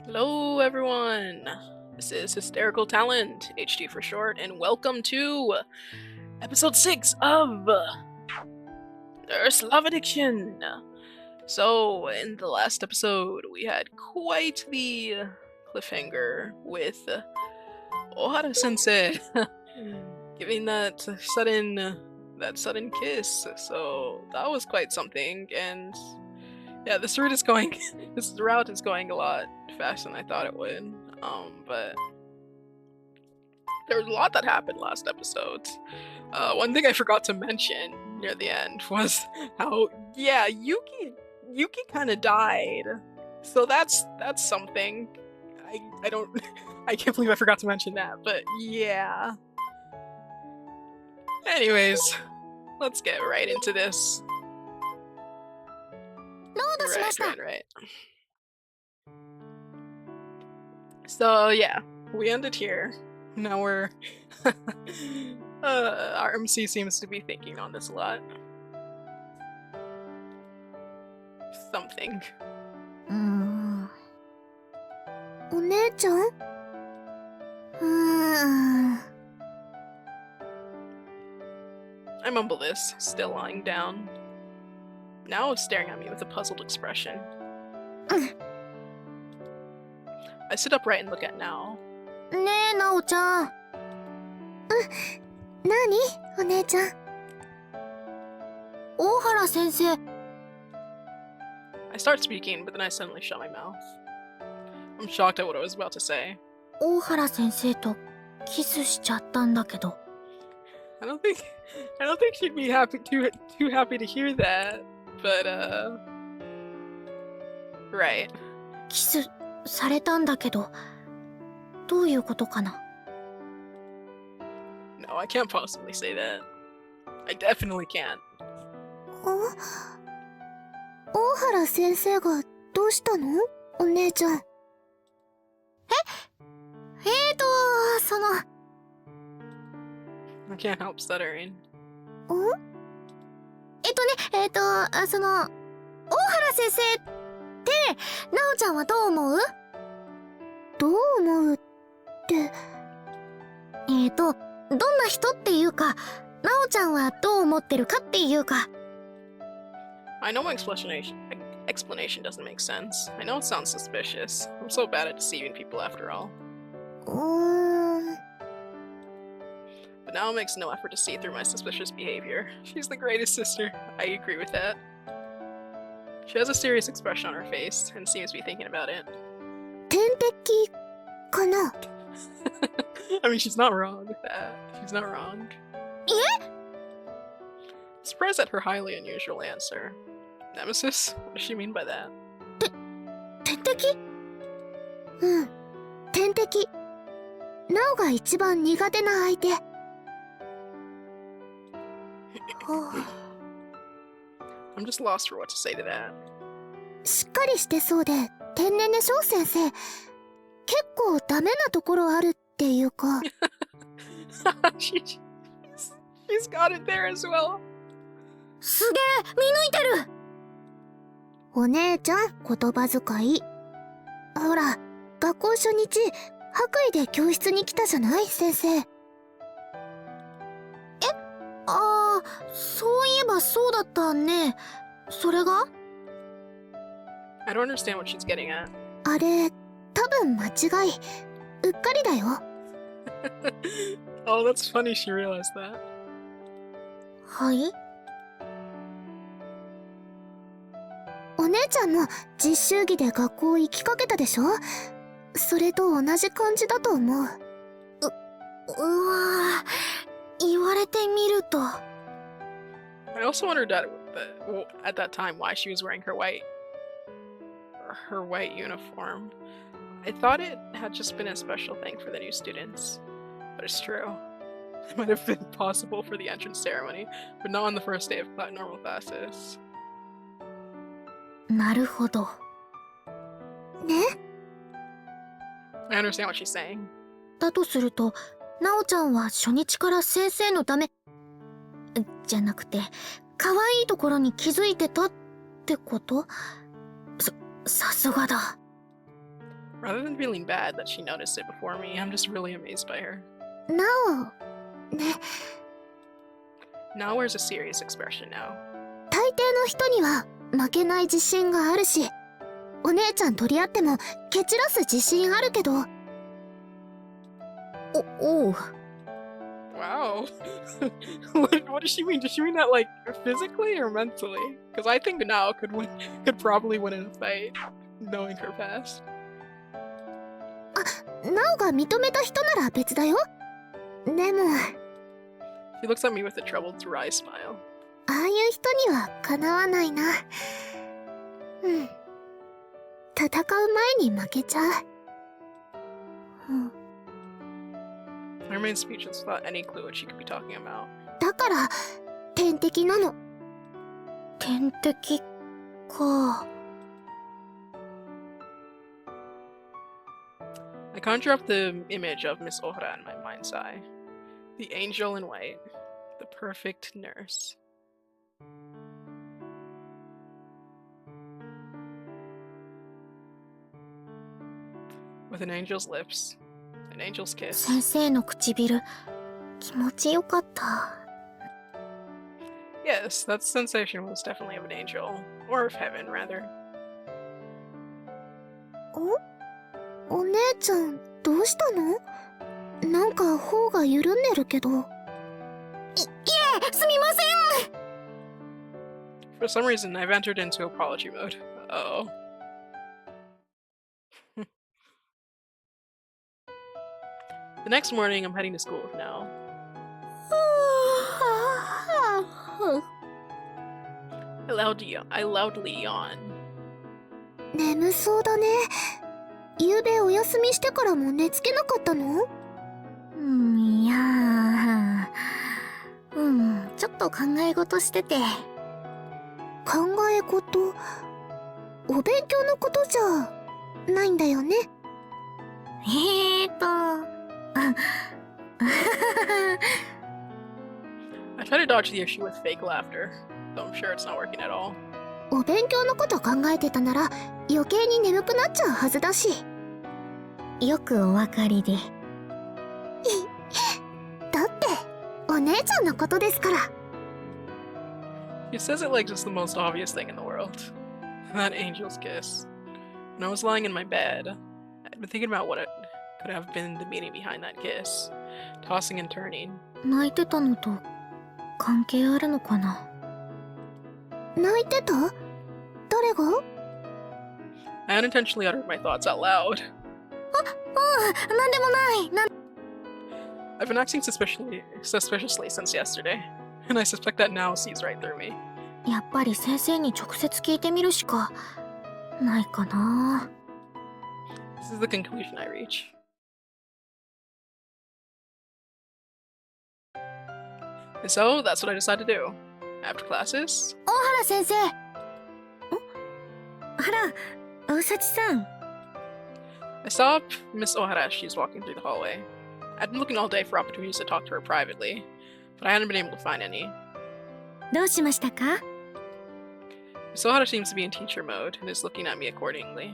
Hello, everyone. This is Hysterical Talent, HD for short, and welcome to episode 6 of Nurse Love Addiction. So, in the last episode, we had quite the cliffhanger with Ohara Sensei giving that sudden kiss. So that was quite something, and yeah, this route is going a lot faster than I thought it would. But there was a lot that happened last episode. One thing I forgot to mention near the end was how Yuki kind of died. So that's something. I don't I can't believe I forgot to mention that, but yeah. Anyways, let's get right into this. Right. So yeah, we ended here. Now we're our MC seems to be thinking on this a lot. Something. お姉ちゃんI mumble this, still lying down. Now staring at me with a puzzled expression. I sit upright and look at Now. ねえ、なおちゃん。なにお姉ちゃん。大原先生。I start speaking, but then I suddenly shut my mouth. I'm shocked at what I was about to say. 大原先生とキスしちゃったんだけど。I don't think she'd be too happy to hear that, but right. キスされたんだけど、どういうことかな。 No, I can't possibly say that. I definitely can't. 大原先生がどうしたのお姉ちゃん。その。I can't help stuttering. その、大原先生って、なおちゃんはどう思う？どう思うって。どんな人っていうか、なおちゃんはどう思ってるかっていうか。I know my explanation doesn't make sense. I know it sounds suspicious. I'm so bad at deceiving people after all. But now it makes no effort to see through my suspicious behavior. She's the greatest sister. I agree with that. She has a serious expression on her face and seems to be thinking about it. 天敵かな。I mean, she's not wrong with that. She's not wrong. Surprised at her highly unusual answer. Nemesis? What does she mean by that? 天敵？うん、天敵。なおが一番苦手な相手。I'm just lost for what to say to that. しっかりしてそうで天然でしょ先生。結構ダメなところあるっていうか。she's got it there as well. すげえ見抜いてる。お姉ちゃん言葉遣い。ほら学校初日白衣で教室に来たじゃない先生。そういえばそうだったね。それが？ I don't understand what she's getting at. あれ多分間違い。うっかりだよ。Oh, that's funny she realized that. はい。お姉ちゃんも実習着で学校行きかけたでしょ。それと同じ感じだと思う。うわぁ、言われてみると。I also wondered at that time why she was wearing her white uniform. I thought it had just been a special thing for the new students, but it's true. It might have been possible for the entrance ceremony, but not on the first day of normal classes. なるほど。ね？ I understand what she's saying. だとすると、なおちゃんは初日から先生のためじゃなくて可愛いところに気づいてたってこと？さすがだ。Rather than feeling bad that she noticed it before me, I'm just really amazed by her. なお、ね、 Now wears a serious expression now. 大抵の人には負けない自信があるし、お姉ちゃん取り合っても蹴散らす自信あるけど。おう。 Wow. What does she mean? Does she mean that like physically or mentally? Because I think now could probably win in a fight, knowing her past. なおが認めた人なら別だよ。でも、 She looks at me with a troubled, dry smile. ああいう人にはかなわないな。うん。戦う前に負けちゃう。うん。 I remained speechless without any clue what she could be talking about. だから、天敵なの。天敵か。I conjure up the image of Miss Ohara in my mind's eye. The angel in white. The perfect nurse. With an angel's lips. An angel's kiss. 先生の唇、気持ちよかった。 Yes, that sensation was definitely of an angel. Or of heaven, rather. お姉ちゃん、どうしたの？なんか頬が緩んでるけど。いえ、すみません。 For some reason, I've entered into apology mode. Uh-oh. The next morning, I'm heading to school with Nao. I loudly yawn. 眠そうだね。ゆうべお休みしてからも寝つけなかったの？いやー、ちょっと考え事してて。考え事？お勉強のことじゃないんだよね。I try to dodge the issue with fake laughter, though I'm sure it's not working at all. お勉強のこと考えてたなら余計に眠くなっちゃうはずだし。よくお分かりで。だってお姉ちゃんのことですから。 He says it like just the most obvious thing in the world. That angel's kiss. When I was lying in my bed, I'd been thinking about what it could have been the meaning behind that kiss, tossing and turning. 泣いてたのと関係あるのかな？泣いてた？誰が？ I unintentionally uttered my thoughts out loud. なんでもない。I've been acting suspiciously since yesterday, and I suspect that now sees right through me. やっぱり先生に直接聞いてみるしかないかな。 This is the conclusion I reach. And so, that's what I decided to do. After classes, 大原先生。あら、うさちさん。 I saw Miss Ohara as she was walking through the hallway. I'd been looking all day for opportunities to talk to her privately, but I hadn't been able to find any. どうしましたか？ Miss Ohara seems to be in teacher mode and is looking at me accordingly.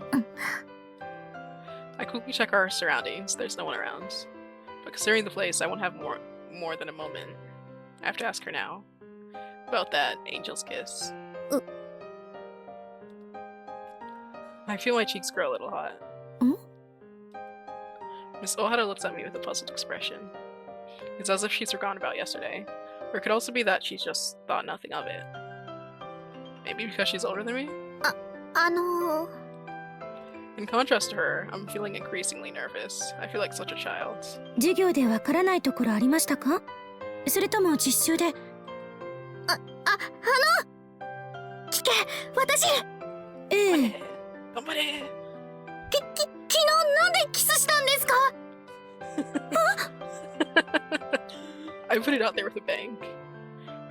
I quickly check our surroundings. There's no one around. But considering the place, I won't have more than a moment. I have to ask her now. About that angel's kiss. I feel my cheeks grow a little hot. Miss Ohara looks at me with a puzzled expression. It's as if she's forgotten about yesterday. Or it could also be that she's just thought nothing of it. Maybe because she's older than me? In contrast to her, I'm feeling increasingly nervous. I feel like such a child. 授業でわからないところありましたか？それとも実習で。聞け、私。ええ。頑張れ。昨日なんでキスしたんですか？ I put it out there with a bang.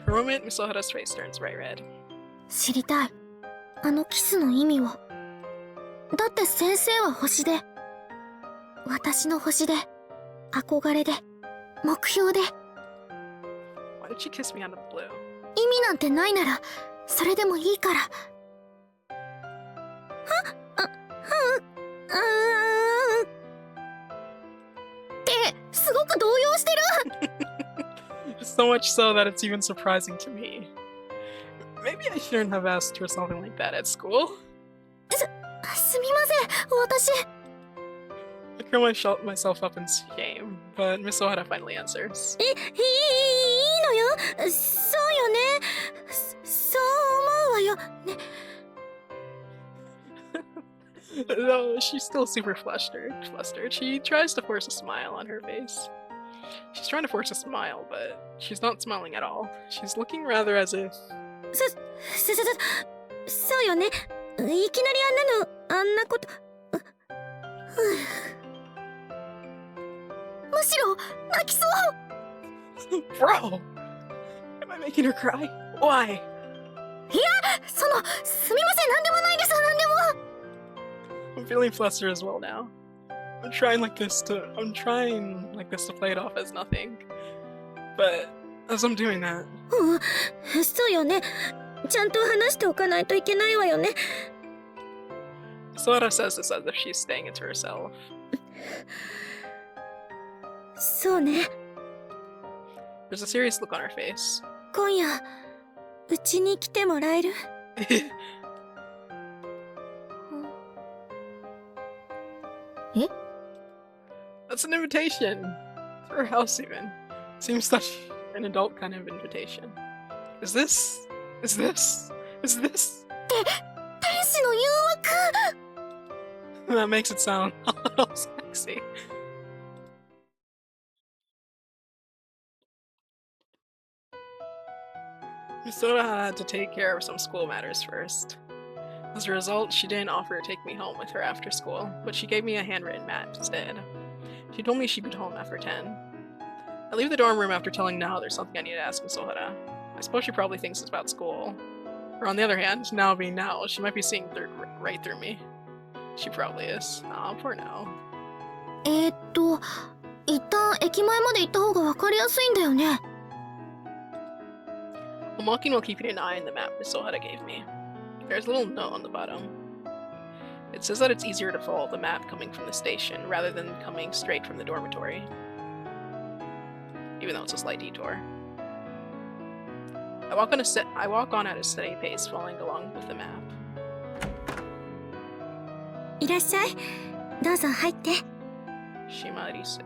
For a moment, Miss Ohara's face turns bright red. 知りたい。あのキスの意味を。だって先生は星で。私の星で。憧れで。目標で。Why did she kiss me out of the blue? 意味なんてないなら、それでもいいから。すごく動揺してる。So much so that it's even surprising to me. Maybe I shouldn't have asked for something like that at school. すみません、私。I curl myself up in shame, but Miss Ohara finally answers. いいのよ。そうよね。そう思うわよ。ね。Though she's still super flustered, she tries to force a smile on her face. She's trying to force a smile, but she's not smiling at all. She's looking rather as if... そうよね。いきなりあんなこと。むしろ泣きそう。Bro! Am I making her cry? Why? いや、すみません、なんでもないです、なんでも。I'm feeling flustered as well now. I'm trying like this to play it off as nothing. But as I'm doing that... そうよね。ちゃんと話しておかないといけないわよね。Sora says this as if she's saying it to herself. そうね。There's a serious look on her face. 今夜、うちに来てもらえる？え？ That's an invitation. To her house even. Seems such an adult kind of invitation. Is this? 天使の誘惑。 That makes it sound a little sexy. Misora had to take care of some school matters first. As a result, she didn't offer to take me home with her after school, but she gave me a handwritten map instead. She told me she'd be home after 10. I leave the dorm room after telling Nao there's something I need to ask Miss Ohara. I suppose she probably thinks it's about school. Or on the other hand, Nao being Nao, she might be seeing right through me. She probably is. Aw, poor Nao. 一旦駅前まで行った方がわかりやすいんだよね。I'm walking while keeping an eye on the map Miss Ohara gave me. There's a little note on the bottom. It says that it's easier to follow the map coming from the station rather than coming straight from the dormitory. Even though it's a slight detour. I walk on at a steady pace, following along with the map. いらっしゃい。どうぞ入って。Shimarise.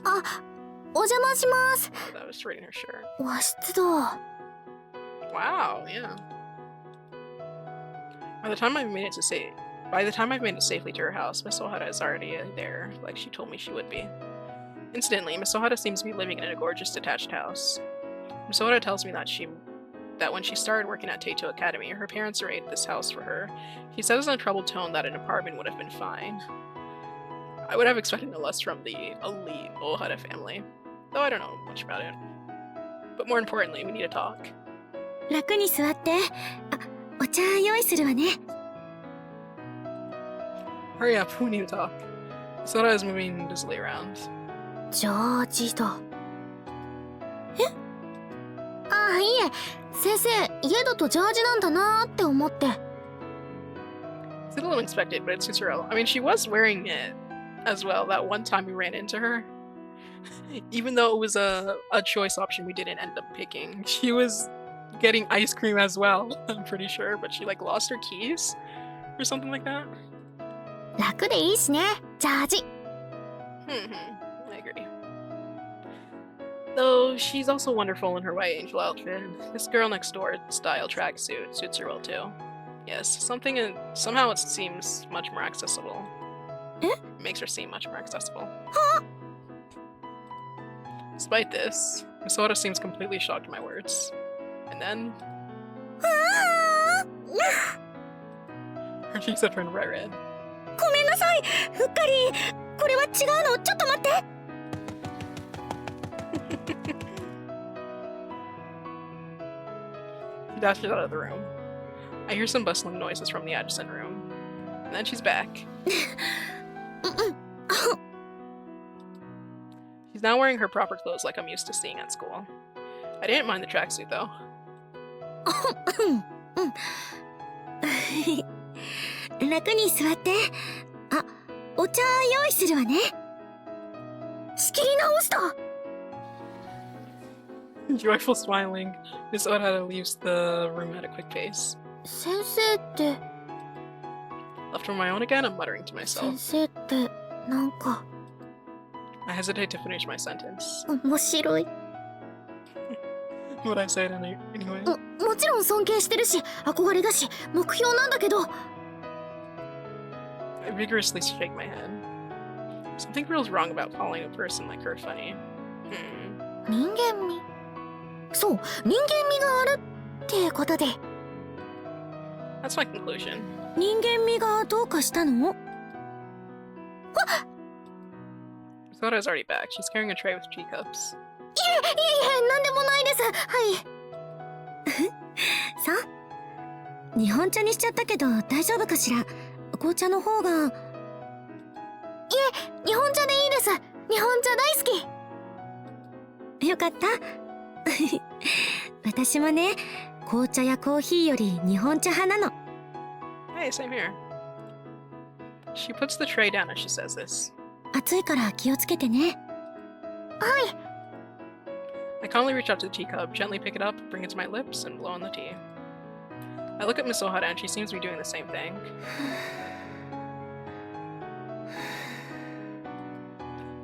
あ、お邪魔します。 Oh, that was right in her shirt. 和室だ。Wow, yeah. By the time I've made it safely to her house, Miss Ohara is already there, like she told me she would be. Incidentally, Miss Ohara seems to be living in a gorgeous detached house. Miss Ohara tells me that when she started working at Teito Academy, her parents arranged this house for her. She says in a troubled tone that an apartment would have been fine. I would have expected no less from the elite Ohara family, though I don't know much about it. But more importantly, we need to talk. 楽に座って。あ、お茶用意するわね。Hurry up, we need to talk. Sora is moving dizzily around. ジョージだ。え？あ、いいえ。先生、家だとジャージなんだなーって思って。It's a little unexpected, but it suits her. I mean, she was wearing it as well that one time we ran into her. Even though it was a choice option we didn't end up picking. She was getting ice cream as well, I'm pretty sure, but she like lost her keys or something like that. 楽でいいしね、ジャージ。I agree. Though she's also wonderful in her white angel outfit. This girl next door style tracksuit suits her well too. Yes, somehow it seems much more accessible. Eh? It makes her seem much more accessible. Huh? Despite this, Misora seems completely shocked at my words. And then... her cheeks have turned bright red. ごめんなさい。うっかり。これは違うの。ちょっと待って。She dashes out of the room. I hear some bustling noises from the adjacent room. And then she's back. She's now wearing her proper clothes like I'm used to seeing at school. I didn't mind the tracksuit though. 楽に座って。あ、お茶用意するわね。仕切り直した。 Joyful smiling, Miss Ohara leaves the room at a quick pace. 先生って Left on my own again, I'm muttering to 先 myself. 生ってなんか I hesitate to finish my sentence. 面白い。 Would I say it anyway? もちろん尊敬してるし憧れだし目標なんだけど。 I vigorously shake my head. Something feels wrong about calling a person like her funny. 人間味。そう人間味があるってことで。 That's my conclusion. 人間味がどうかしたの？ Soda's already back. She's carrying a tray with teacups. いえなんでもないです。はいさ日本茶にしちゃったけど大丈夫かしら。紅茶の方が。いえ日本茶でいいです。日本茶大好き。よかった私もね紅茶やコーヒーより日本茶派なの。 Hey, same here. She puts the tray down as she says this. 暑いから気をつけてね。 I calmly reach out to the teacup, gently pick it up, bring it to my lips, and blow on the tea. I look at Miss Ohara and she seems to be doing the same thing.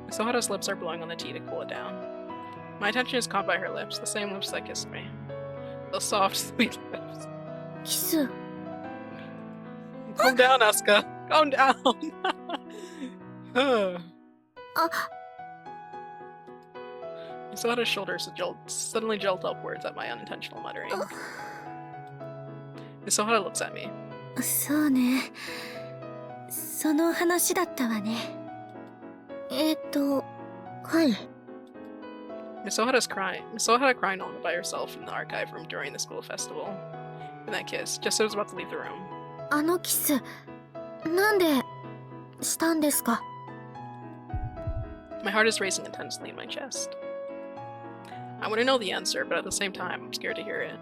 Miss Ohara's lips are blowing on the tea to cool it down. My attention is caught by her lips, the same lips that kissed me. Those soft, sweet lips. キス。 Calm down, Asuka. Calm down. Miss Ohara's shoulders suddenly jolt upwards at my unintentional muttering. Miss Ohara looks at me. そうねその話だったわね。はい。 Miss Ohara crying all by herself in the archive room during the school festival. And that kiss, just as I was about to leave the room. あのキスなんでしたんですか？ My heart is racing intensely in my chest. I want to know the answer, but at the same time, I'm scared to hear it.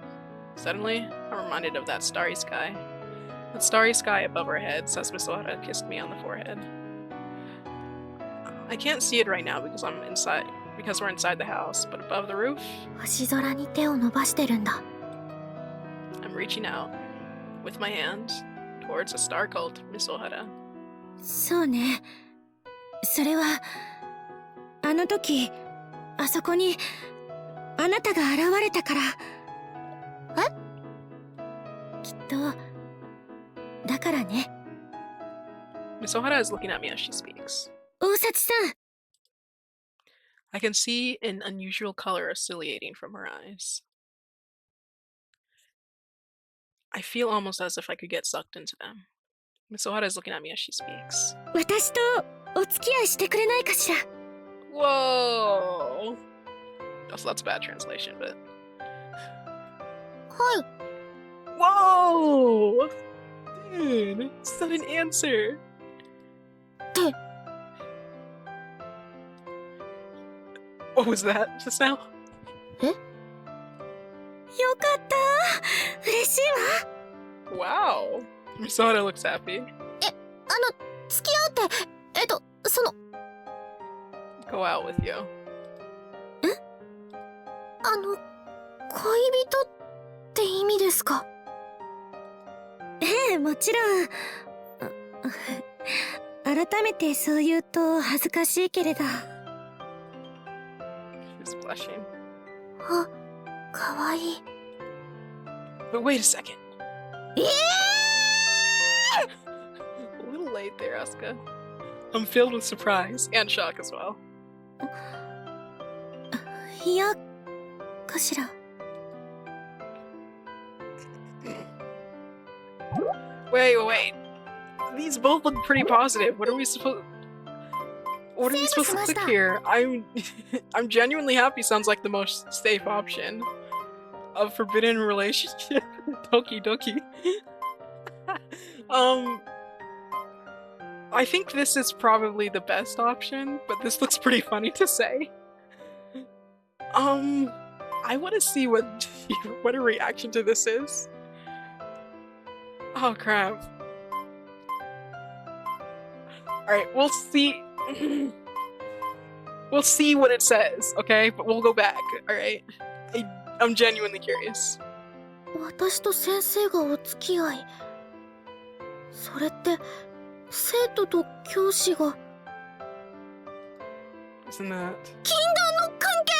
Suddenly, I'm reminded of that starry sky. That starry sky above our heads as Miss Ohara kissed me on the forehead. I can't see it right now because we're inside the house, but above the roof, 星空に手を伸ばしてるんだ。 I'm reaching out with my hand towards a star called Miss Ohara. そうねそれはあの時あそこにあなたが現れたから。え？きっとだからね。 Miss Ohara is looking at me as she speaks. 大幸さん I can see an unusual color oscillating from her eyes. I feel almost as if I could get sucked into them. Miss Ohara is looking at me as she speaks. 私とお付き合いしてくれないかしら。 Whoa! Also, that's a bad translation, but... はい。 Whoa! Dude, sudden answer! って。 What was that just now? よかった嬉しいわ。 Wow! Miss Ohara looks happy. 付き合うってその Go out with you. 恋人って意味ですか？ええもちろん改めてそう言うと恥ずかしいけれど。 She's blushing. あ、かわいい。 But wait a second. え A little late there, Asuka. I'm filled with surprise and shock as well. いやかしら。 Wait. These both look pretty positive. What are we supposed to click here? I'm genuinely happy sounds like the most safe option. A forbidden relationship. Doki doki. I think this is probably the best option, but this looks pretty funny to say. I want to see what a reaction to this is. Oh crap. Alright, we'll see. We'll see what it says, okay? But we'll go back, alright? I'm genuinely curious. 私と先生がお付き合い。それって、生徒と教師が。Isn't that... 禁断の関係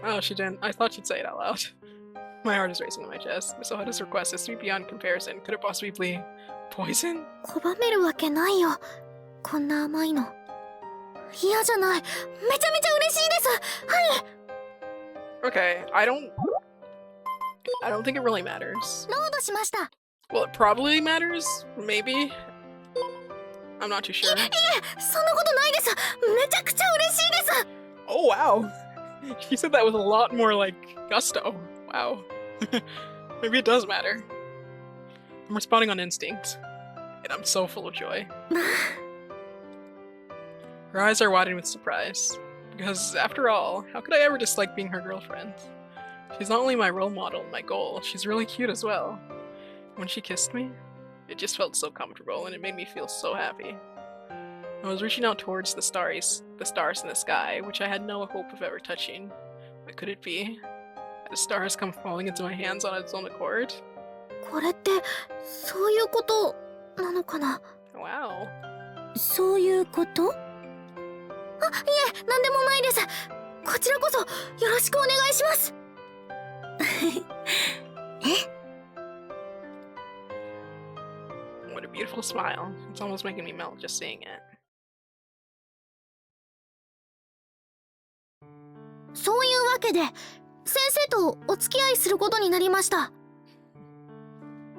Oh, she didn't. I thought she'd say it out loud. My heart is racing in my chest. Miss Ohada's request is sweet beyond comparison. Could it possibly be poison? 拒めるわけないよ。こんな甘いの。嫌じゃない。めちゃめちゃ嬉しいです。はい。Okay, I don't think it really matters. ロードしました。Well, it probably matters. Maybe. I'm not too sure. いえ、そんなことないです。めちゃくちゃ嬉しいです。Oh, wow. She said that with a lot more, like, gusto. Wow. Maybe it does matter. I'm responding on instinct. And I'm so full of joy. Her eyes are widening with surprise. Because, after all, how could I ever dislike being her girlfriend? She's not only my role model and my goal, she's really cute as well. When she kissed me, it just felt so comfortable and it made me feel so happy. I was reaching out towards the stars in the sky, which I had no hope of ever touching. But could it be? Had the stars come falling into my hands on its own accord? これって、そういうことなのかな Wow. そういうことあ、いえ、なんでもないです。こちらこそ、よろしくお願いします。What a beautiful smile. It's almost making me melt just seeing it. そういうわけで、先生とお付き合いすることになりました。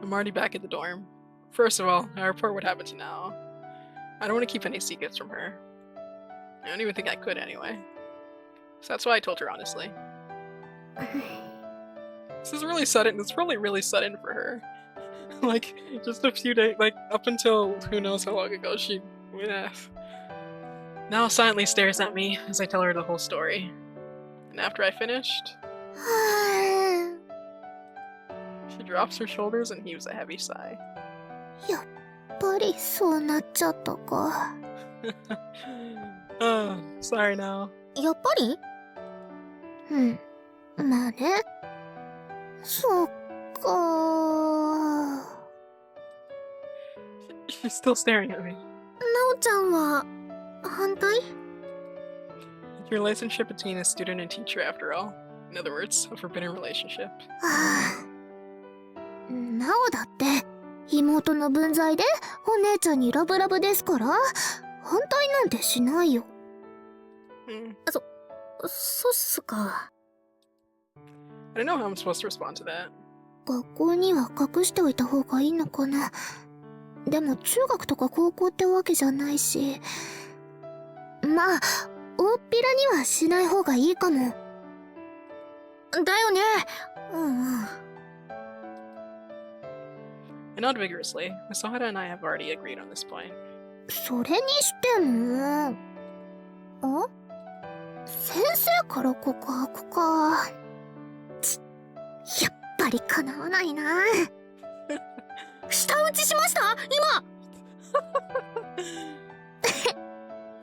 I'm already back at the dorm. First of all, I report what happened to Nao. I don't want to keep any secrets from her. I don't even think I could anyway. So that's why I told her honestly. This is really sudden. It's probably really sudden for her. Like, just a few days, like, up until who knows how long ago she... Yeah. Now silently stares at me as I tell her the whole story. And after I finished... She drops her shoulders and heaves a heavy sigh. やっぱりそうなっちゃったか。Oh, sorry now. やっぱりうん。まあね。そっか。She's still staring at me. なおちゃんは反対 Your relationship between a student and teacher, after all. In other words, a forbidden relationship. はあ。なおだって妹の分際でお姉ちゃんにラブラブですから反対なんてしないよ。そっすか。I don't know how I'm supposed to respond to that. 学校には隠しておいた方がいいのかな。でも中学とか高校ってわけじゃないし、まあ大っぴらにはしない方がいいかも。だよね。うんうん。I nod vigorously. Miss Ohada and I have already agreed on this point. それにしても、先生から告白か。やっぱり叶わないな。舌打ちしました今。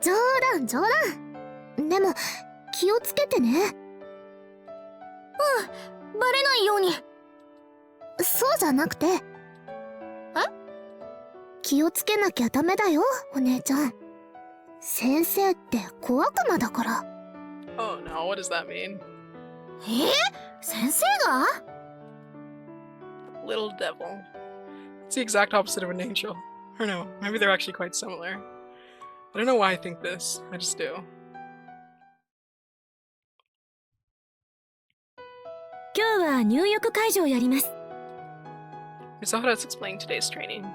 冗談冗談。でも気をつけてね。バレないように。そうじゃなくて。気をつけなきゃダメだよ、お姉ちゃん。先生って小悪魔だから。Oh no, what does that mean? 先生が Little devil. It's the exact opposite of an angel. Or no, maybe they're actually quite similar. I don't know why I think this, I just do. 今日は入浴介助をやります。Miss Ohada is explaining today's training.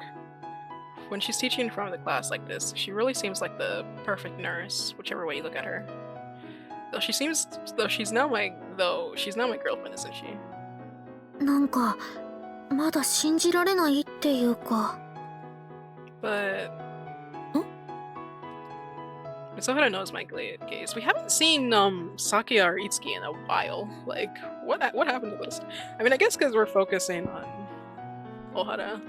When she's teaching in front of the class like this, she really seems like the perfect nurse, whichever way you look at her. Though she's now my girlfriend, isn't she? なんかまだ信じられないっていうか。But Miss Ohara knows my gaze. We haven't seen Sakia or Itsuki in a while. Like, what happened to this? I mean, I guess because we're focusing on Ohara.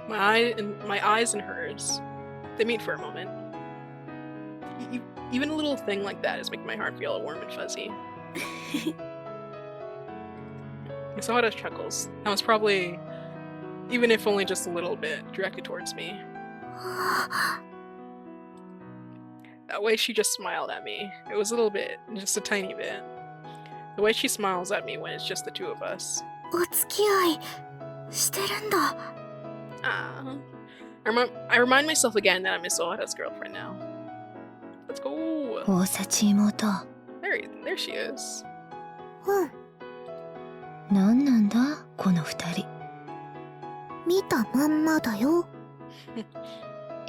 My eyes and hers. They meet for a moment. Even a little thing like that is making my heart feel warm and fuzzy. Misahara chuckles. That was probably, even if only just a little bit, directed towards me. That way she just smiled at me. It was a little bit, just a tiny bit. The way she smiles at me when it's just the two of us. お付き合いしてるんだ。 Ah. I remind myself again that I'm Misahara's girlfriend now. Let's go. 大幸妹。 There she is. うん。なんなんだこの二人。見たまんまだよ。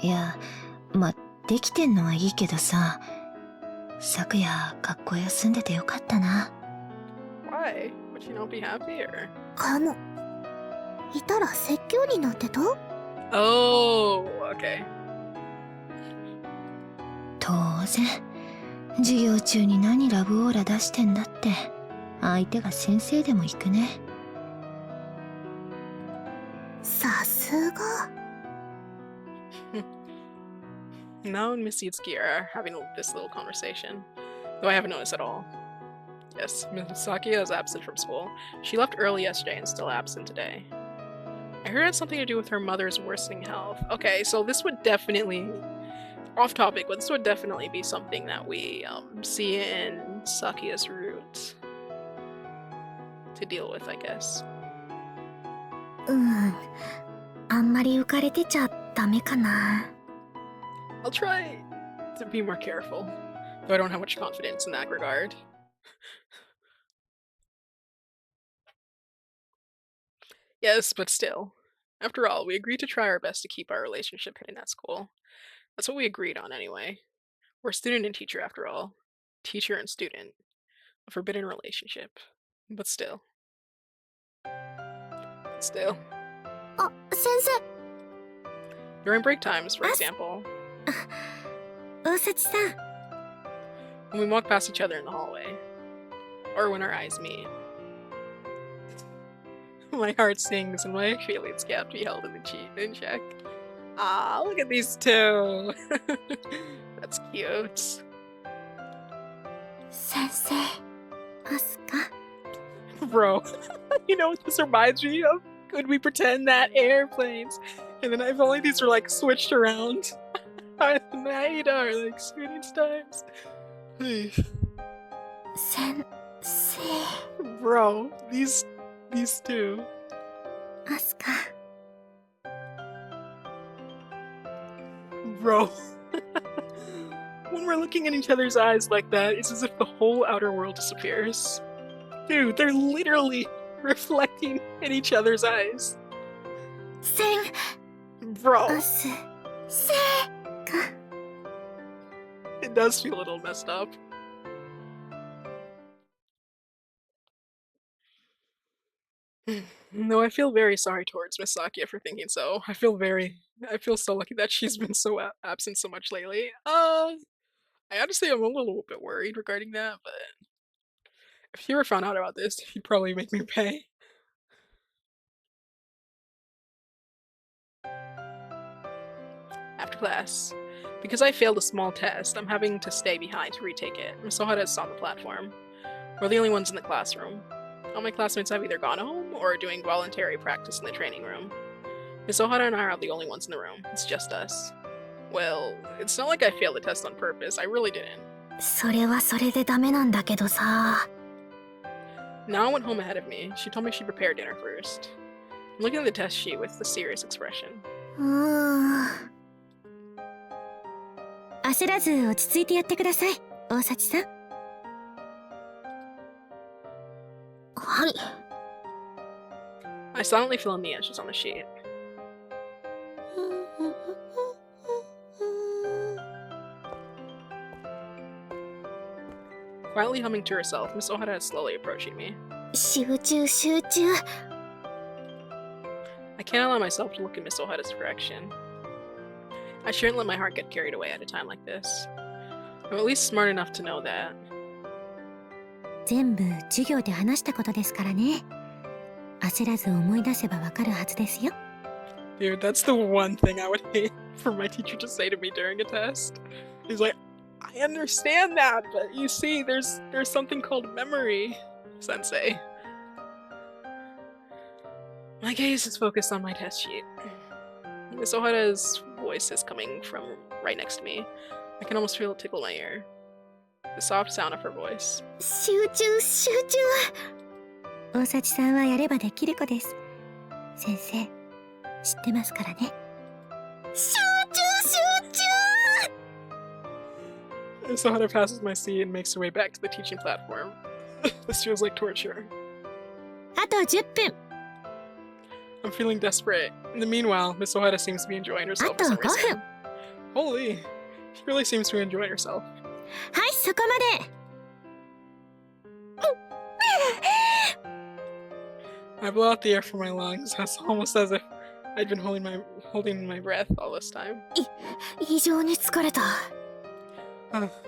いや、ま、できてんのはいいけどさ、昨夜学校休んでてよかったな。Why? Would you not be happy or? かも。いたら説教になってた？ Oh, okay. 当然、授業中に何ラブオーラ出してんだって、相手が先生でも行くね。さすが。Now and Miss Yutsuki are having this little conversation, though I haven't noticed at all. Yes, Misaki is absent from school. She left early yesterday and still absent today. I heard it had something to do with her mother's worsening health. Okay, so this would definitely, off topic, but this would definitely be something that we see in Sakia's route to deal with, I guess. あんまり浮かれてちゃダメかな。 I'll try to be more careful, though I don't have much confidence in that regard. Yes, but still. After all, we agreed to try our best to keep our relationship hidden at school. That's what we agreed on anyway. We're student and teacher after all. Teacher and student. A forbidden relationship. But still. Still. あ、先生。 During break times, for example. 大幸さん。 When we walk past each other in the hallway. Or when our eyes meet. My heart sings and my feelings can't be held in check. Ah, look at these two. That's cute. 先生。アスカ。 Bro, you know what this reminds me of? Could we pretend that airplanes? And then if only these were like switched around. Night or like students' times. 先生。 Bro, these two. アスカ。 Bro. When we're looking in each other's eyes like that, it's as if the whole outer world disappears. Dude, they're literally reflecting in each other's eyes. せん。 Bro. アス。せか。 It does feel a little messed up. No, I feel very sorry towards Miss Sakia for thinking so. I feel so lucky that she's been so absent so much lately. I honestly am a little bit worried regarding that, but if he ever found out about this, he'd probably make me pay. After class. Because I failed a small test, I'm having to stay behind to retake it. Miss Ohara is on the platform. We're the only ones in the classroom. All my classmates have either gone home or are doing voluntary practice in the training room. Miss Ohara and I are the only ones in the room. It's just us. Well, it's not like I failed the test on purpose. I really didn't. それはそれでダメなんだけどさ。 Nao went home ahead of me. She told me she'd prepare dinner first. I'm looking at the test sheet with a serious expression. 焦らず落ち着いてやってください、大幸さん。はい。 I silently fill in the answers on the sheet. Quietly humming to herself, Miss Ohara is slowly approaching me. 集中集中。 I can't allow myself to look in Miss Ohara's direction. I shouldn't let my heart get carried away at a time like this. I'm at least smart enough to know that. 全部授業で話したことですからね。焦らず思い出せばわかるはずですよ。Dude, that's the one thing I would hate for my teacher to say to me during a test. He's like, I understand that, but you see, there's something called memory, sensei. My gaze is focused on my test sheet. Miss Ohara's voice is coming from right next to me. I can almost feel it tickle my ear. The soft sound of her voice. 集中集中。大幸さんはやればできる子です。先生、知ってますからね。集中集中。Miss Ohara passes my seat and makes her way back to the teaching platform. This feels like torture. あと10分。I'm feeling desperate. In the meanwhile, Miss Ohara seems to be enjoying herself for some reason. Holy, she really seems to enjoy herself. はい、そこまで。I blow out the air from my lungs. It's almost as if I'd been holding my breath all this time. 異常に疲れた。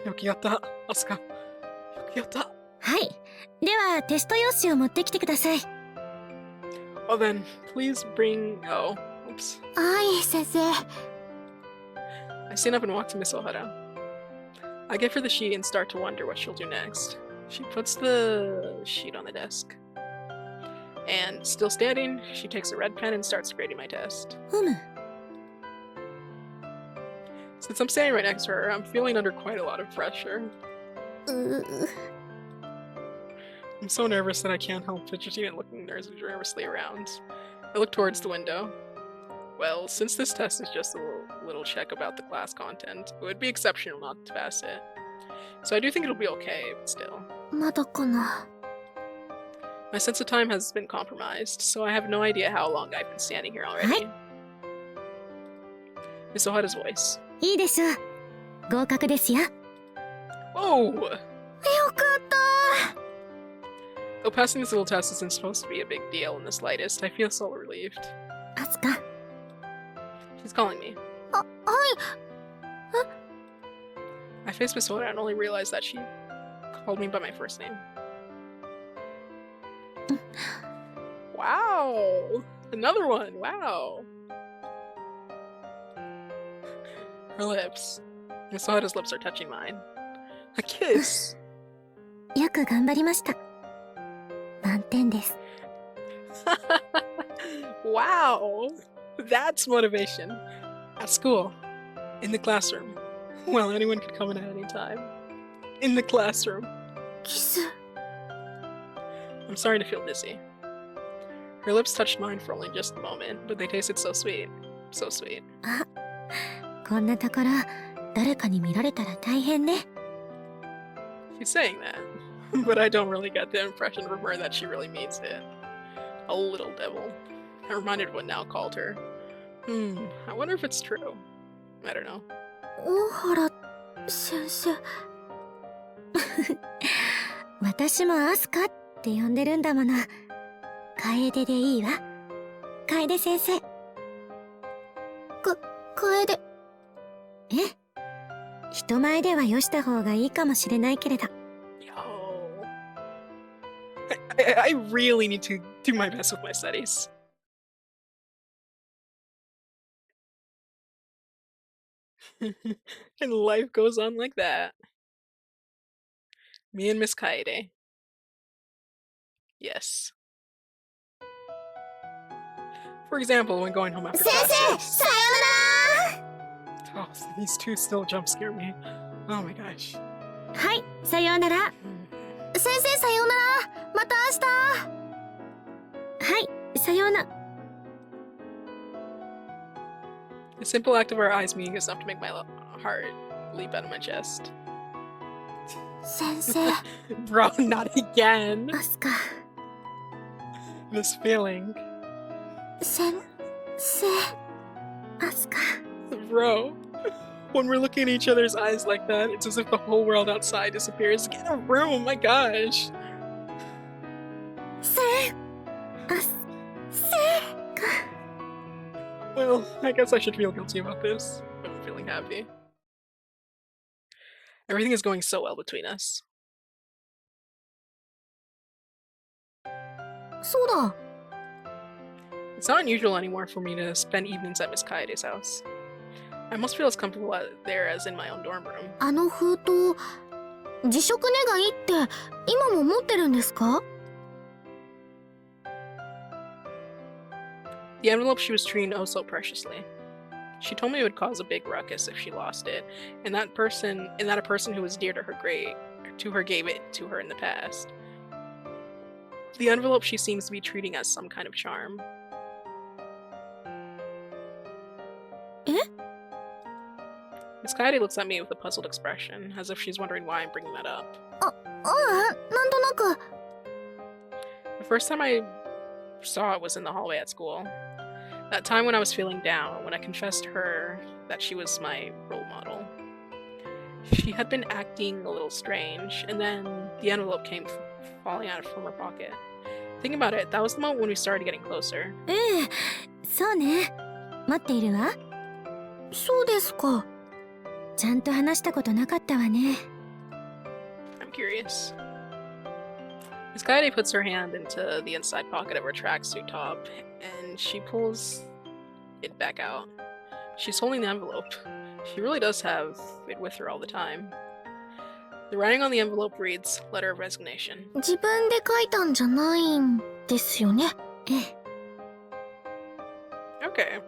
よくやった、アスカ。よくやった。はい。では、テスト用紙を持ってきてください。Well then, please bring... Oh, oops. はい、先生。I stand up and walk to Miss Ohara. I get for the sheet and start to wonder what she'll do next. She puts the sheet on the desk. And, still standing, she takes a red pen and starts grading my test. ふむ。Since I'm standing right next to her, I'm feeling under quite a lot of pressure. I'm so nervous that I can't help fidgeting and looking nervously around. I look towards the window. Well, since this test is just a little check about the class content, it would be exceptional not to pass it. So I do think it'll be okay, but still. まだかな。My sense of time has been compromised, so I have no idea how long I've been standing here already. Miss Ohara's voice. いいでしょう。合格ですよ。Whoa! よかった。 Though passing this little test isn't supposed to be a big deal in the slightest, I feel so relieved. アスカ。 She's calling me. はい。I face Miss Ohara and only realized that she called me by my first name. Wow! Another one! Wow! Her lips. Miss Ohara's lips are touching mine. A kiss! よく頑張りました。満点です。Wow! That's motivation. At school. In the classroom. Well, anyone could come in at any time. In the classroom. キス。I'm starting to feel dizzy. Her lips touched mine for only just a moment, but they tasted so sweet. So sweet. あ、こんなところ、誰かに見られたら大変ね。She's saying that, but I don't really get the impression from her that she really means it. A little devil. I'm reminded of what Now called her. I wonder if it's true. I don't know. 大原先生。私もアスカって呼んでるんだもの。楓でいいわ。楓先生。楓。え？人前ではよした方がいいかもしれないけれど。Yo. I really need to do my best with my studies. And life goes on like that. Me and Miss Kaede. Yes. For example, when going home after 先生、 classes. さようなら。 Oh, these two still jump scare me. Oh my gosh. はい、さようなら。先生、さようなら。また明日。はい、さような。The simple act of our eyes meeting is enough to make my heart leap out of my chest. 先生。Bro, not again. アスカ。 This feeling. 先生。アスカ。 Bro. When we're looking at each other's eyes like that, it's as if the whole world outside disappears. Get a room, my gosh. せか。 Well, I guess I should feel guilty about this, but I'm feeling happy. Everything is going so well between us. そうだ。It's not unusual anymore for me to spend evenings at Miss Kaede's house. I must feel as comfortable there as in my own dorm room. あの封筒、辞職願いって今も持ってるんですか？ The envelope she was treating oh so preciously. She told me it would cause a big ruckus if she lost it, and that a person who was dear to her gave it to her in the past. The envelope she seems to be treating as some kind of charm. Eh? Miss Kaede looks at me with a puzzled expression, as if she's wondering why I'm bringing that up. なんとなく。 The first time I saw it was in the hallway at school. That time when I was feeling down, when I confessed to her that she was my role model. She had been acting a little strange, and then the envelope came falling out from her pocket. Thinking about it, that was the moment when we started getting closer. ええ、そうね。待っているわ。そうですか。ちゃんと話したことなかったわね。I'm curious. Miss Kaede puts her hand into the inside pocket of her tracksuit top, and she pulls it back out. She's holding the envelope. She really does have it with her all the time. The writing on the envelope reads, Letter of Resignation. 自分で書いたんじゃないんですよね。ええ。Okay.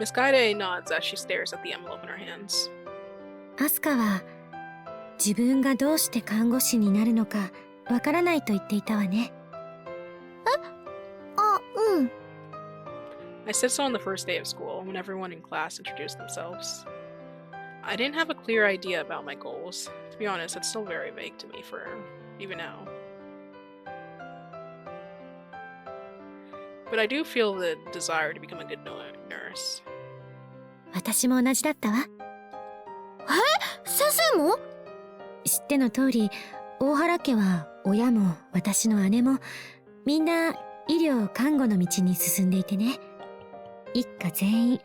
Miss Kaede nods as she stares at the envelope in her hands. アスカは自分がどうして看護師になるのかわからないと言っていたわね。うん。I said so on the first day of school, when everyone in class introduced themselves. I didn't have a clear idea about my goals. To be honest, it's still very vague to me for even now. But I do feel the desire to become a good nurse. 私も同じだったわ。先生も？知っての通り、大原家は親も私の姉もみんな医療看護の道に進んでいてね。一家全員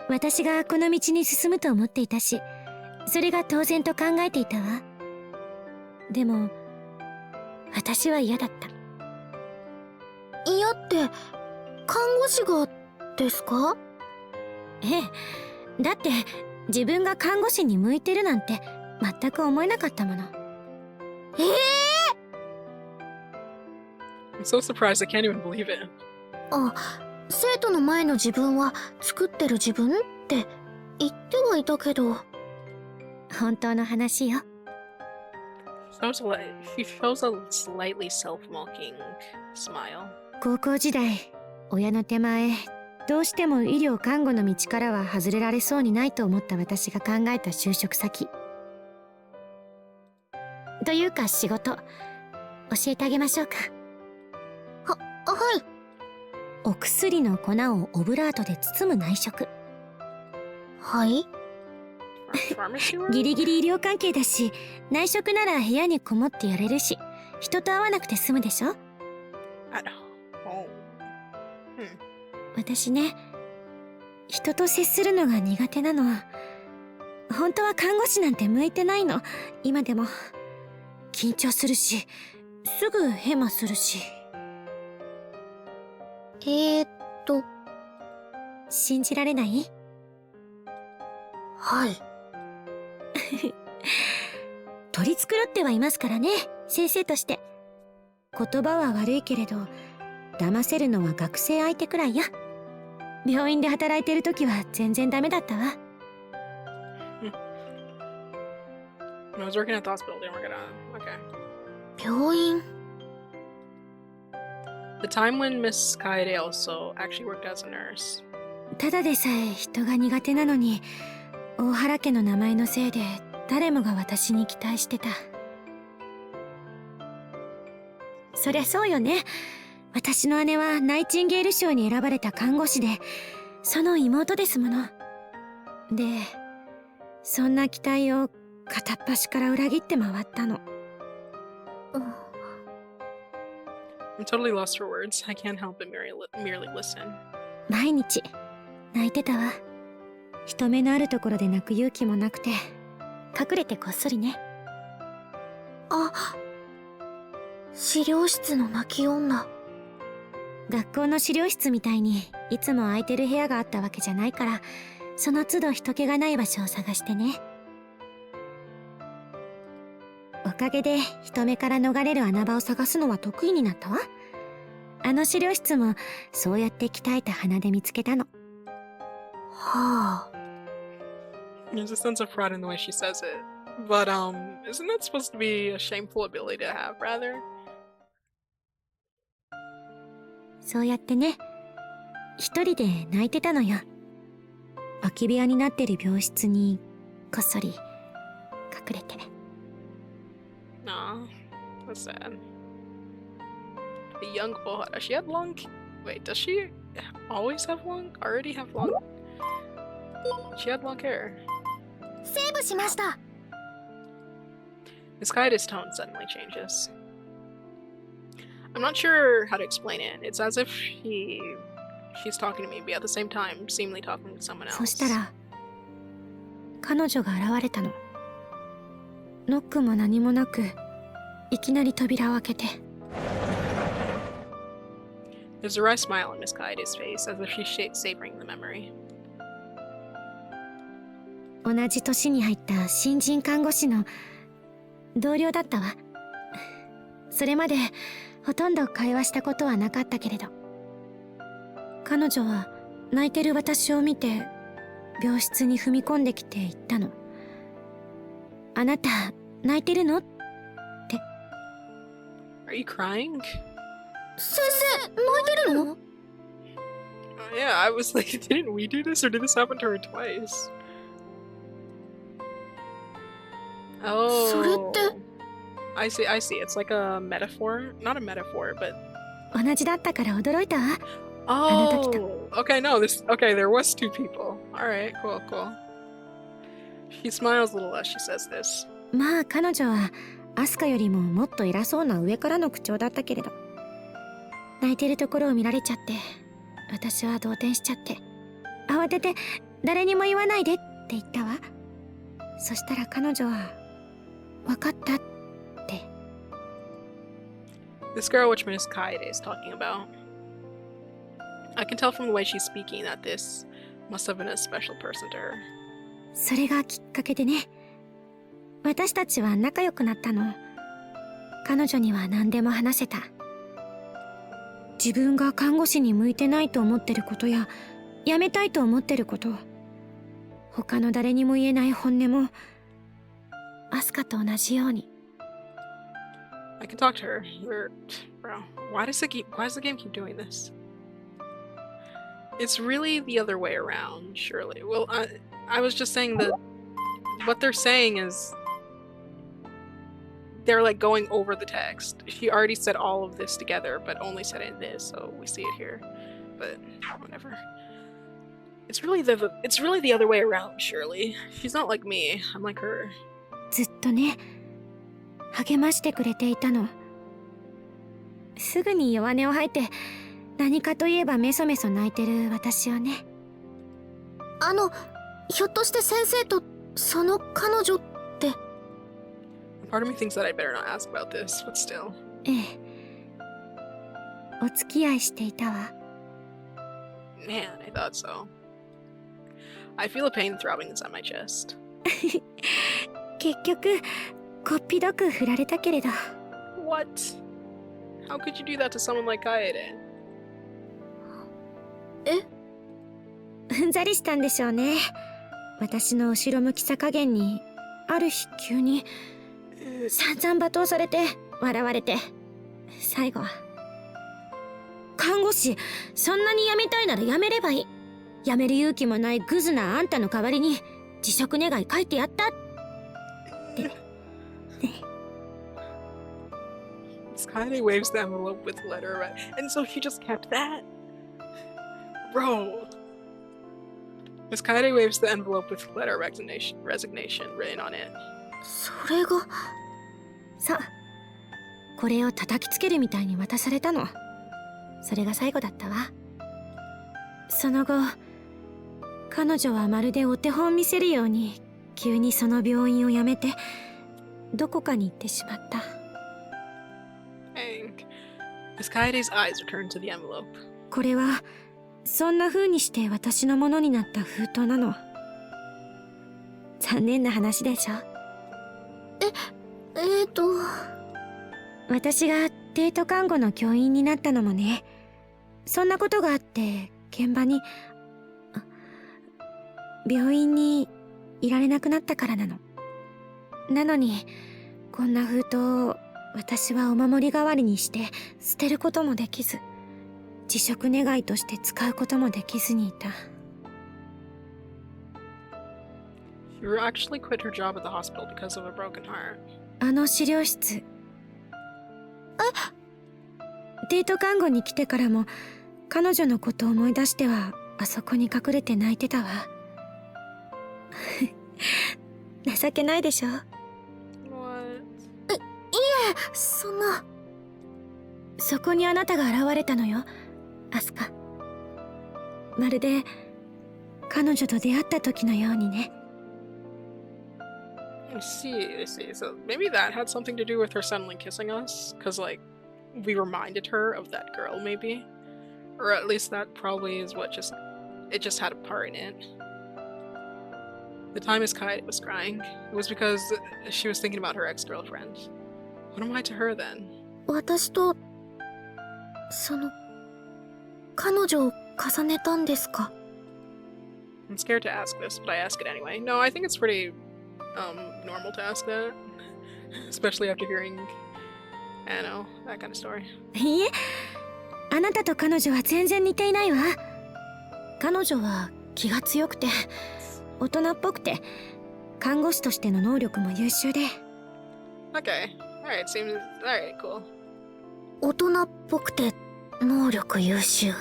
私がこの道に進むと思っていたし、それが当然と考えていたわ。でも私は嫌だった。嫌って看護師がですか？ええ、だって自分が看護師に向いてるなんて全く思えなかったもの。I'm so surprised I can't even believe it. あ、生徒の前の自分は作ってる自分って言ってはいたけど。本当の話よ。She shows a slightly self-mocking smile. 高校時代、親の手前、どうしても医療看護の道からは外れられそうにないと思った私が考えた就職先。というか仕事、教えてあげましょうか。はい。お薬の粉をオブラートで包む内職。はい。ギリギリ医療関係だし、内職なら部屋にこもってやれるし、人と会わなくて済むでしょ？私ね、人と接するのが苦手なの。本当は看護師なんて向いてないの。今でも緊張するし、すぐヘマするし。信じられない？はい。取り繕ってはいますからね、先生として。言葉は悪いけれど、騙せるのは学生相手くらいや。病院で働いてる時は全然ダメだったわ。When I was working at the hospital, they weren't gonna. Okay. 病院。The time when Miss Kaede also actually worked as a nurse. ただでさえ人が苦手なのに、大原家の名前のせいで誰もが私に期待してた。そりゃそうよね。私の姉はナイチンゲール賞に選ばれた看護師で、その妹ですもの。で、そんな期待を片っ端から裏切って回ったの。I'm totally lost for words. I can't help but merely listen. 毎日泣いてたわ。人目のあるところで泣く勇気もなくて、隠れてこっそりね。資料室の泣き女。学校の資料室みたいにいつも空いてる部屋があったわけじゃないから、その都度人気がない場所を探してね。おかげで人目から逃れる穴場を探すのは得意になったわ。あの資料室もそうやって鍛えた鼻で見つけたの。はあ。There's a sense of pride in the way she says it. But, isn't that supposed to be a shameful ability to have, rather? そうやってね、一人で泣いてたのよ。空き部屋になってる病室にこっそり隠れて。Aw, that's sad. The young Ohara. She had long. Wait, does she always have long? Already have long? She had long hair. セーブしました。Miss Kaede's tone suddenly changes. I'm not sure how to explain it. It's as if she's talking to me, but at the same time, seemingly talking to someone else. そしたら、彼女が現れたの。ノックも何もなく、いきなり扉を開けて。There's a wry smile on Miss Kaede's face, as if she's savoring the memory. 同じ年に入った新人看護師の同僚だったわ。それまでほとんど会話したことはなかったけれど、彼女は泣いてる私を見て病室に踏み込んできて言ったの。あなた泣いてるのって。Are you crying? 先生、泣いてるの？ Yeah, I was like, didn't we do this, or did this happen to her twice? Oh. それって。I see, I see. It's like a metaphor. Not a metaphor, but... 同じだったから驚いたわ。Oh! Okay, no, okay, there was two people. Alright, cool, cool. She smiles a little as she says this. まあ彼女はアスカよりももっと偉そうな上からの口調だったけれど、泣いてるところを見られちゃって私は動転しちゃって、慌てて誰にも言わないでって言ったわ。そしたら彼女は分かったって。 This girl which Miss Kaede is talking about. I can tell from the way she's speaking that this must have been a special person to her. それがきっかけでね、私たちは仲良くなったの。彼女には何でも話せた。自分が看護師に向いてないと思ってることや辞めたいと思ってること、他の誰にも言えない本音もアスカと同じように。 I can talk to her. Bro, why does the game keep doing this? It's really the other way around, surely. Well, I was just saying that what they're saying is they're like going over the text. She already said all of this together, but only said it in this, so we see it here. But whatever. It's really the other way around, surely. She's not like me. I'm like her. ずっとね、励ましてくれていたの。すぐに弱音を吐いて、何かといえばメソメソ泣いてる私をね。ひょっとして先生とその彼女って。Part of me thinks that I better not ask about this, but still. ええ。お付き合いしていたわ。Man, I thought so. I feel a pain throbbing inside my chest. 結局、こっぴどく振られたけれど。What? How could you do that to someone like Kaede? え？うんざりしたんでしょうね。私の後ろ向きさ加減に、ある日急に、散々罵倒されて、笑われて、最後は。看護師、そんなに辞めたいなら辞めればいい。辞める勇気もないグズなあんたの代わりに、辞職願い書いてやったって。Kaede waves the envelope with the letter, right? And so she just kept that? Bro. Miss Kaede waves the envelope with letter resignation written on it. それが。さ、これを叩きつけるみたいに渡されたの。それが最後だったわ。その後、彼女はまるでお手本見せるように、急にその病院を辞めて、どこかに行ってしまった。Dang. Miss Kaede's eyes returned to the envelope. これはそんな風にして私のものになった封筒なの。残念な話でしょ。私がデート看護の教員になったのもね、そんなことがあって現場に病院にいられなくなったからなの。なのにこんな封筒を私はお守り代わりにして捨てることもできず、辞職願いとして使うこともできずにいた。You actually quit her job at the hospital because of a broken heart. あの資料室、デート看護に来てからも彼女のことを思い出してはあそこに隠れて泣いてたわ。情けないでしょ。 What? そんな。そこにあなたが現れたのよ、アスカ。まるで彼女と出会った時のようにね。I see, I see. So maybe that had something to do with her suddenly kissing us? Because, like, we reminded her of that girl, maybe? Or at least that probably is what it just had a part in it. The time Miss Kaede was crying, it was because she was thinking about her ex-girlfriend. What am I to her then? 私と彼女を重ねたんですか？ I'm scared to ask this, but I ask it anyway. No, I think it's pretty normal to ask that. Especially after hearing, I don't know, that kind of story. いいえ、あなたと彼女は全然似ていないわ。彼女は気が強くて大人っぽくて、看護師としての能力も優秀で。 Okay, alright, seems... alright, cool. 大人っぽくて能力優秀。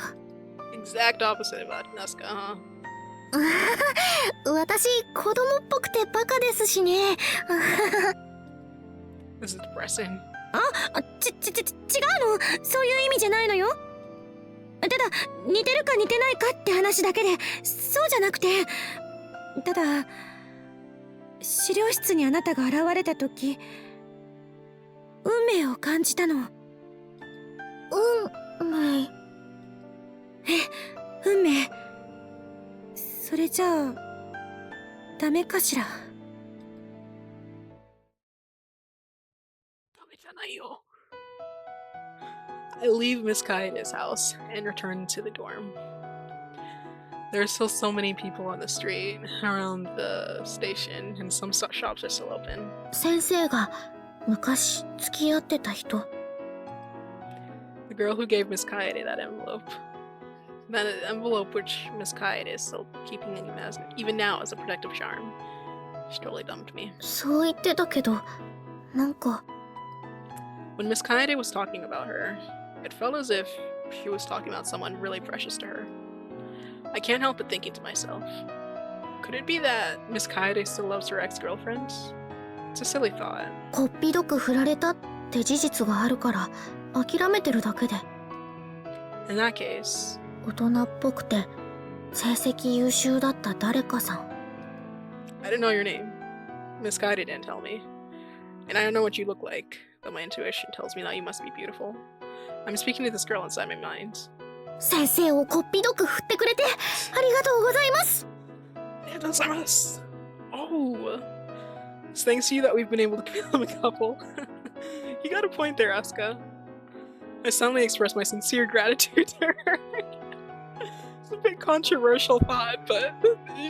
Exact opposite about Nazca, huh? 私子供っぽくてバカですしね。 This is depressing. 違うの、そういう意味じゃないのよ。ただ似てるか似てないかって話だけで、そうじゃなくて、ただ資料室にあなたが現れた時、運命を感じたの。運命？運命。それじゃあダメかしら。ダメじゃないよ。I leave Miss Kaede's house and return to the dorm. There are still so many people on the street around the station, and some shops are still open. 先生が昔付き合ってた人。 The girl who gave Miss Kaede that envelope. That envelope which Miss Kaede is still keeping even now as a protective charm. She totally dumped me. そう言ってたけど、なんか。 When Miss Kaede was talking about her, it felt as if she was talking about someone really precious to her. I can't help but thinking to myself, could it be that Miss Kaede still loves her ex-girlfriend? It's a silly thought. こっぴどく振られたって事実があるから諦めてるだけで。 In that case, 大人っぽくて成績優秀だった誰かさん。 I didn't know your name. Miss Kaede didn't tell me. And I don't know what you look like, but my intuition tells me that you must be beautiful. I'm speaking to this girl inside my mind. 先生をこっぴどく振ってくれてありがとうございます。 Oh, it's thanks to you that we've been able to become a couple. You got a point there, Asuka. I suddenly expressed my sincere gratitude to her. It's a bit controversial thought, but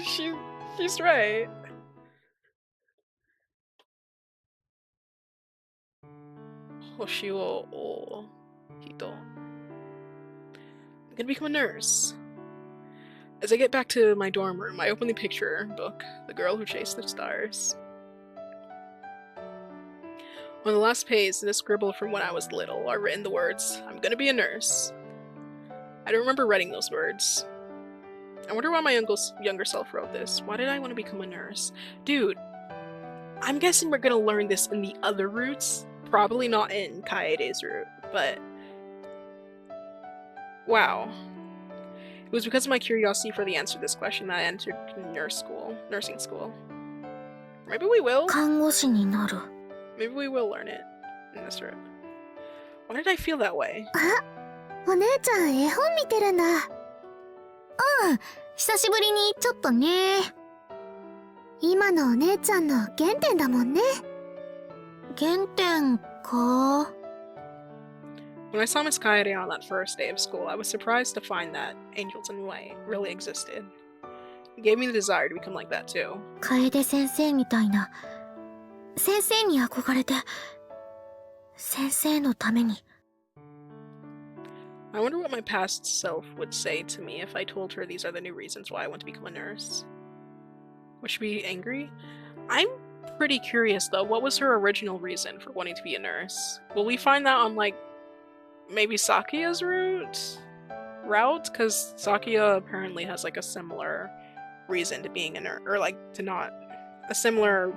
she's right. Hoshio o Hito. I'm gonna become a nurse. As I get back to my dorm room, I open the picture book, The Girl Who Chased the Stars. On the last page, in a scribble from when I was little, are written the words, I'm gonna be a nurse. I don't remember writing those words. I wonder why my younger self wrote this. Why did I want to become a nurse? Dude, I'm guessing we're gonna learn this in the other routes. Probably not in Kaede's route, but... Wow. It was because of my curiosity for the answer to this question that I entered nursing school. Maybe we will? 看護師になる。 Maybe we will learn it in this route. Why did I feel that way? お姉ちゃん絵本見てるんだ。久しぶりにちょっとね。今のお姉ちゃんの原点だもんね。原点か。When I saw Miss Kaede on that first day of school, I was surprised to find that angels in white really existed. It gave me the desire to become like that too. 楓先生みたいな。先生に憧れて。先生のために。I wonder what my past self would say to me if I told her these are the new reasons why I want to become a nurse. Would she be angry? I'm pretty curious though, what was her original reason for wanting to be a nurse? Will we find that on like maybe Sakia's route? Because Sakia apparently has like a similar reason to being a nurse, or like to not a similar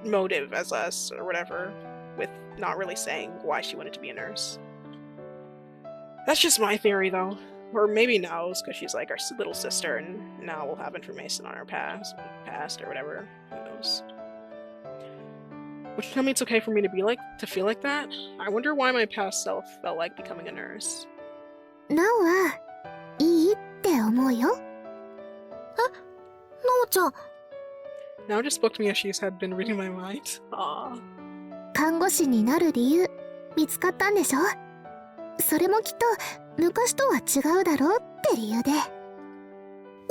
motive as us or whatever, with not really saying why she wanted to be a nurse. That's just my theory though. Or maybe knows because she's like our little sister and now we'll have information on her past or whatever. Who knows? Would you tell me it's okay for me to feel like that? I wonder why my past self felt like becoming a nurse. なおはいいって思うよ。なおちゃん。 Now just spoke to me as she had been reading my mind. Aww. 看護師になる理由見つかったんでしょ。それもきっと昔とは違うだろうって理由で。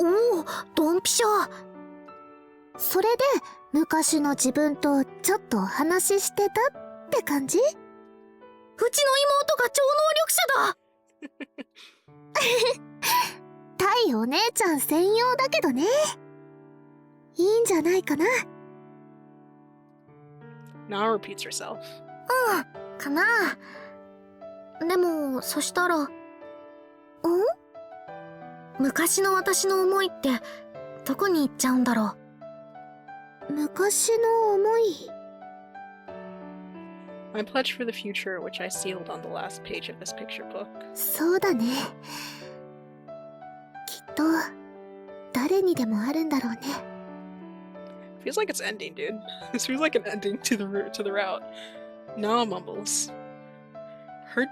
おお、ドンピシャ。それで昔の自分とちょっとお話ししてたって感じ？うちの妹が超能力者だ。対お姉ちゃん専用だけどね。いいんじゃないかな。Now repeats herself. かな。でもそしたら、昔の私の思いってどこに行っちゃうんだろう。昔の思い。My pledge for the future, which I sealed on the last page of this picture book. そうだね。きっと誰にでもあるんだろうね。Feels like it's ending, dude. This feels like an ending to the route. Now mumbles. Her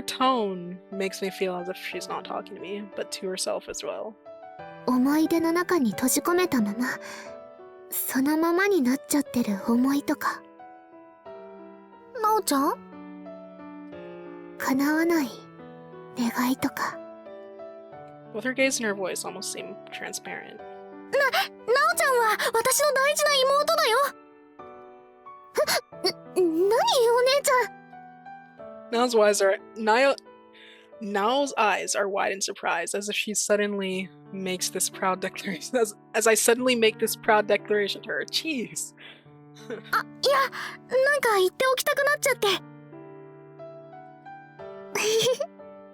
tone makes me feel as if she's not talking to me, but to herself as well. 思い出の中に閉じ込めたまま、そのままになっちゃってる思いとか。なおちゃん？叶わない願いとか。Both her gaze and her voice almost seem transparent. なおちゃんは私の大事な妹だよ。何お姉ちゃん。Nao's eyes are wide in surprise, as if she suddenly makes this proud declaration. As I suddenly make this proud declaration to her. Jeez. いや、なんか言っておきたくなっちゃって。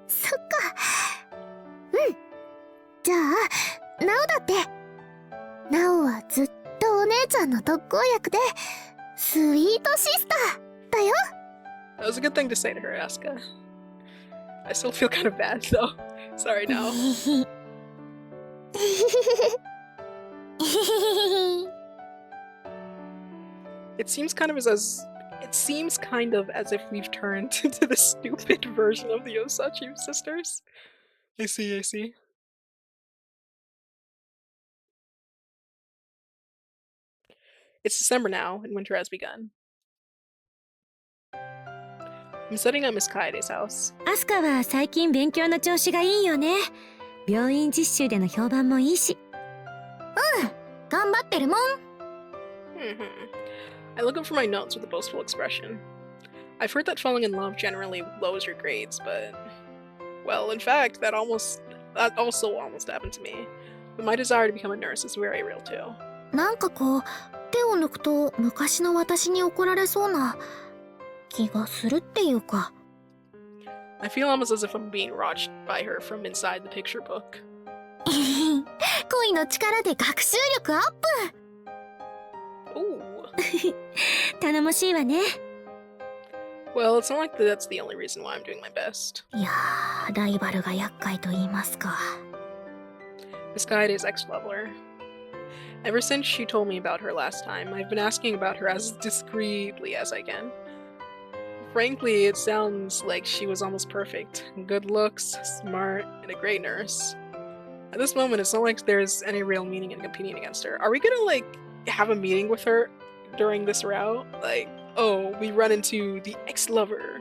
そっか。じゃあ、ナオだって。ナオはずっとお姉ちゃんの特効薬で、スイートシスターだよ。That was a good thing to say to her, Asuka. I still feel kind of bad, though. Sorry, now. It seems kind of as if we've turned into the stupid version of the Osachi sisters. I see. It's December now, and winter has begun. I'm setting up Miss Kaede's house. アスカは最近勉強の調子がいいよね。病院実習での評判もいいし。頑張ってるもん。I look up for my notes with a boastful expression. I've heard that falling in love generally lowers your grades, but... Well, in fact, that also almost happened to me. But my desire to become a nurse is very real too. なんかこう、手を抜くと昔の私に怒られそうな気がするっていうか。I feel almost as if I'm being watched by her from inside the picture book. 恋の力で学習力アップ。 Ooh. 頼もしいわね。 Well, it's not like that's the only reason why I'm doing my best. いやー、ライバルが厄介と言いますか。Miss Kaede's ex-leveler. Ever since she told me about her last time, I've been asking about her as discreetly as I can. frankly, it sounds like she was almost perfect. Good looks, smart, and a great nurse. At this moment, it's not like there's any real meaning in competing against her. Are we gonna, like, have a meeting with her during this route? Like, oh, we run into the ex-lover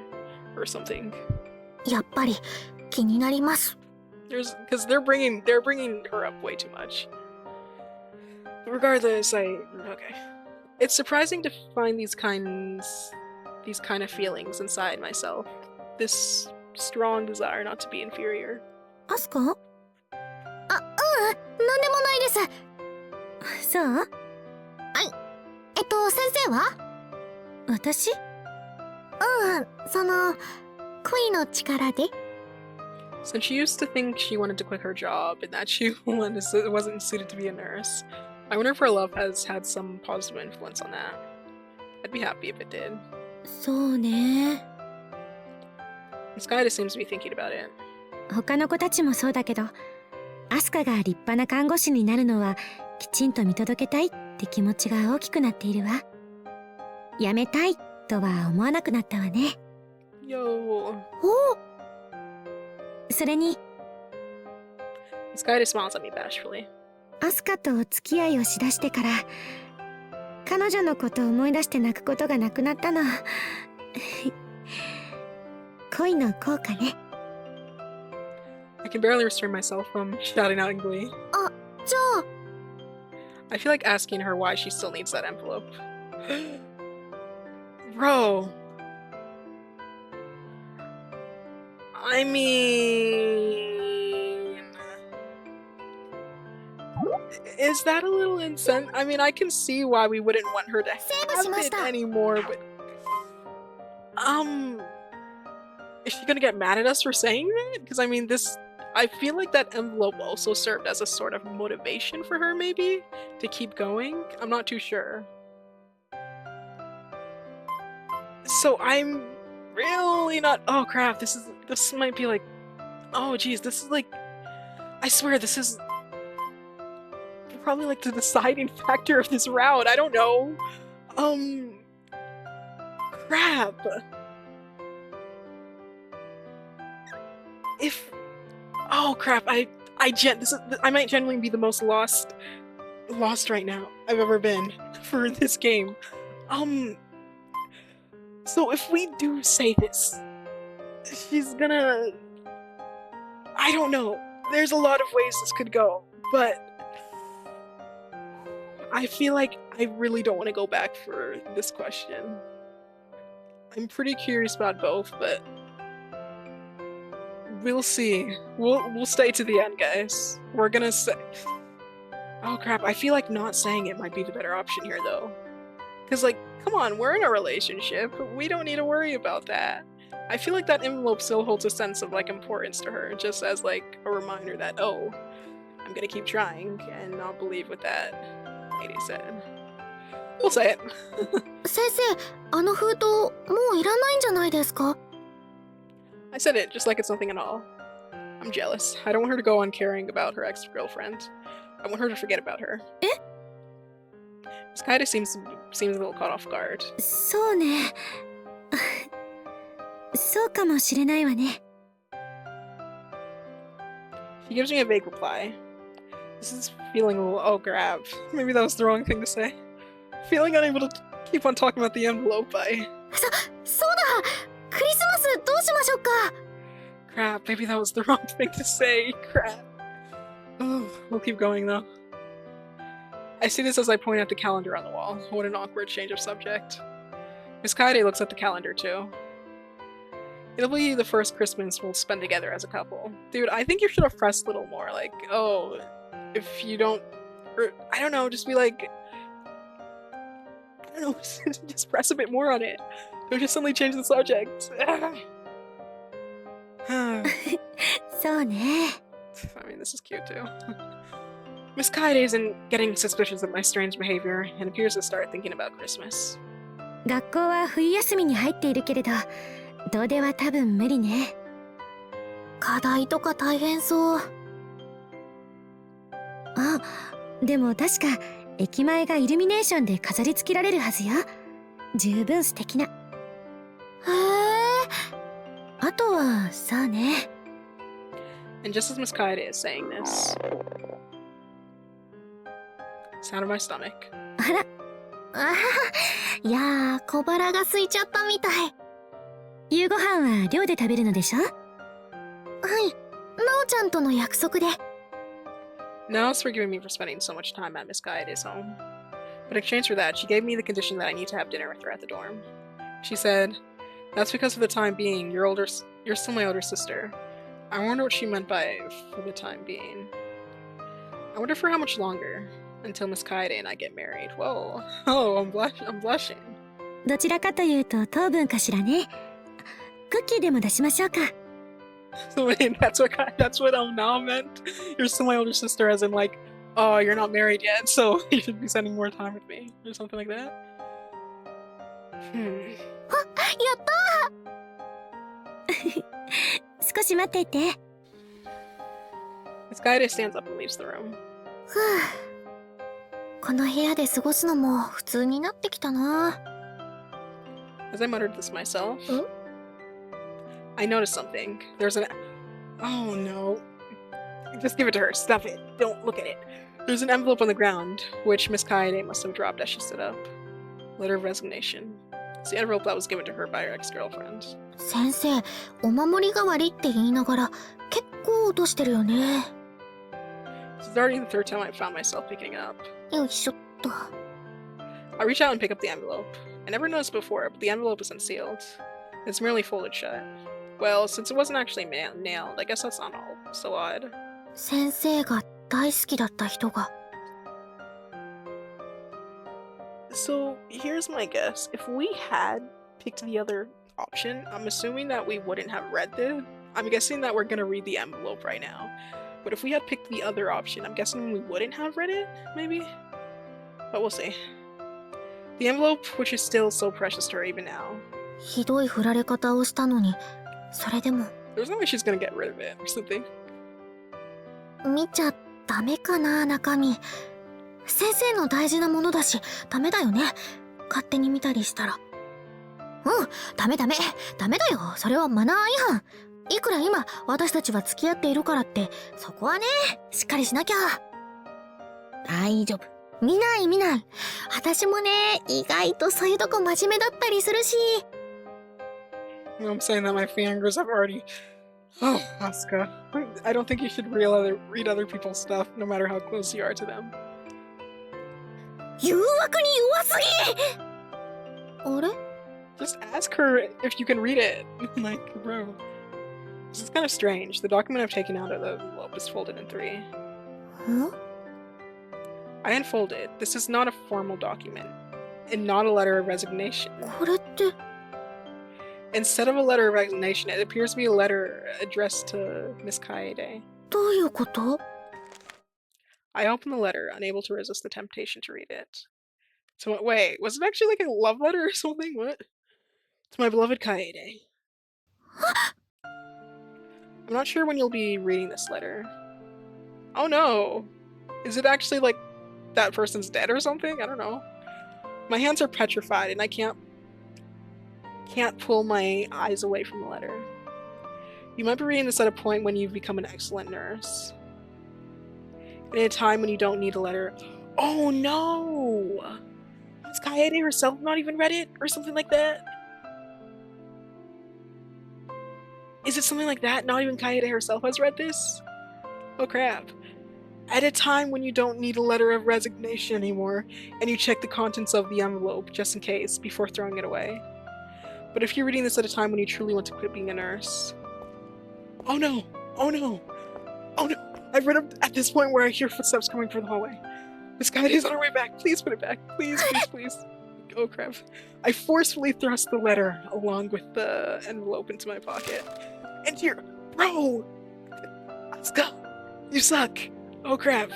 or something. やっぱり気になります。 Because they're bringing her up way too much. Regardless, okay. It's surprising to find these kind of feelings inside myself. This strong desire not to be inferior. アスカ？なんでもないです。そう？先生は？私？恋の力で？ Since she used to think she wanted to quit her job and that she wasn't suited to be a nurse, I wonder if her love has had some positive influence on that. I'd be happy if it did. そうね。This guy just seems to be thinking about it. 他の子たちもそうだけど、アスカが立派な看護師になるのはきちんと見届けたいって気持ちが大きくなっているわ。やめたいとは思わなくなったわね。Yo. それに This guy just smiles at me bashfully. アスカとお付き合いをしだしてから彼女のことを思い出して泣くことがなくなったの。恋の効果ね。I can barely restrain myself from shouting out in glee. じゃあ I feel like asking her why she still needs that envelope. Bro. I mean... Is that a little insensitive? I mean, I can see why we wouldn't want her to have it anymore, but... Is she gonna get mad at us for saying that? Because, I mean, I feel like that envelope also served as a sort of motivation for her, maybe? To keep going? I'm not too sure. So I'm really not... Oh crap, this might be like... Oh geez, this is like... I swear this is... probably like the deciding factor of this route, I don't know. Crap. If... Oh crap, I might genuinely be the most lost right now I've ever been for this game. So if we do say this, she's gonna... I don't know. There's a lot of ways this could go, but I feel like I really don't want to go back for this question. I'm pretty curious about both, but we'll see. We'll stay to the end, guys. We're gonna say... Oh crap, I feel like not saying it might be the better option here, though. Because, like, come on, we're in a relationship. We don't need to worry about that. I feel like that envelope still holds a sense of, like, importance to her, just as, like, a reminder that, oh, I'm gonna keep trying and not believe what that lady said. We'll say it. 先生、あの封筒もういらないんじゃないですか？ I said it just like it's nothing at all. I'm jealous. I don't want her to go on caring about her ex-girlfriend. I want her to forget about her. Eh? This Kaede seems a little caught off guard. そうね。そうかもしれないわね。 She gives me a vague reply. This is feeling a little... Oh, crap. Maybe that was the wrong thing to say. Feeling unable to keep on talking about the envelope, I... そうだ！クリスマスどうしましょうか？ Crap, maybe that was the wrong thing to say. Crap. Oh, we'll keep going, though. I see this as I point at the calendar on the wall. What an awkward change of subject. Miss Kaede looks at the calendar, too. It'll be the first Christmas we'll spend together as a couple. Dude, I think you should have pressed a little more, like, oh, if you don't... Or, I don't know, just be like... I don't know, just press a bit more on it. Don't just suddenly change the subject. そうね。 I mean, this is cute, too. Miss Kaede isn't getting suspicious of my strange behavior and appears to start thinking about Christmas. 学校は冬休みに入っているけれど、遠出は多分無理ね。課題とか大変そう。あ、でも確か駅前がイルミネーションで飾り付けられるはずよ。十分素敵な。へえ。とはさあね。 And just as Miss Kaede is saying this, sound of my stomach. あら、あはは、いやー、小腹が空いちゃったみたい。夕ご飯は寮で食べるのでしょ？はい、なおちゃんとの約束で。Now it's forgiving me for spending so much time at Miss Kaede's home. But in exchange for that, she gave me the condition that I need to have dinner with her at the dorm. She said, "That's because for the time being, you're still my older sister." I wonder what she meant by "for the time being." I wonder for how much longer until Miss Kaede and I get married. Whoa, oh, I'm blushing. どちらかというと糖分かしらね。クッキーでも出しましょうか。So wait, that's what now meant. You're still my older sister, as in like, oh, you're not married yet, so you should be spending more time with me, or something like that. やった少し待っていて。This Kaede stands up and leaves the room. ふぅ。この部屋で過ごすのも普通になってきたな。As I muttered this myself, Huh? I noticed something. There's an. Oh no. Just give it to her. Stuff it. Don't look at it. There's an envelope on the ground, which Miss Kaede must have dropped as she stood up. Letter of resignation. It's the envelope that was given to her by her ex-girlfriend. 先生、お守り代わりって言いながら結構落としてるよね。This is already the third time I've found myself picking it up. よいしょっと。I reach out and pick up the envelope. I never noticed before, but the envelope isn't sealed. It's merely folded shut. Well, since it wasn't actually nailed, I guess that's not all so odd. 先生が大好きだった人が。So, here's my guess. If we had picked the other option, I'm assuming that we wouldn't have read this. I'm guessing that we're gonna read the envelope right now. But if we had picked the other option, I'm guessing we wouldn't have read it, maybe? But we'll see. The envelope, which is still so precious to her even now. ひどい振られ方をしたのに、それでも。There's no way she's gonna get rid of it or something. 見ちゃダメかな、中身。先生の大事なものだし、ダメだよね。勝手に見たりしたら。ダメだよ。それはマナー違反。いくら今、私たちは付き合っているからって、そこはね、しっかりしなきゃ。大丈夫。見ない。私もね、意外とそういうとこ真面目だったりするし。I'm saying that my fingers have already... Oh, Asuka. I don't think you should read other people's stuff, no matter how close you are to them. 誘惑に弱すぎ！あれ？ Just ask her if you can read it. Like, bro. This is kind of strange. The document I've taken out of the envelope is folded in 3. Huh? I unfolded. This is not a formal document, and not a letter of resignation. これって。Instead of a letter of resignation, it appears to be a letter addressed to Miss Kaede. どういうこと？ I opened the letter, unable to resist the temptation to read it. So wait, was it actually like a love letter or something? What? To my beloved Kaede. I'm not sure when you'll be reading this letter. Oh no! Is it actually like that person's dead or something? I don't know. My hands are petrified and I can't pull my eyes away from the letter. You might be reading this at a point when you've become an excellent nurse. In a time when you don't need a letter. Oh no! Has Kaede herself not even read it? Or something like that? Is it something like that? Not even Kaede herself has read this? Oh crap. At a time when you don't need a letter of resignation anymore, and you check the contents of the envelope just in case before throwing it away. But if you're reading this at a time when you truly want to quit being a nurse. Oh no! Oh no! Oh no! I've read up at this point where I hear footsteps coming from the hallway. Miss Kaede's on her way back. Please put it back. Please. Oh crap. I forcefully thrust the letter along with the envelope into my pocket. And here, bro! Let's go! You suck! Oh crap.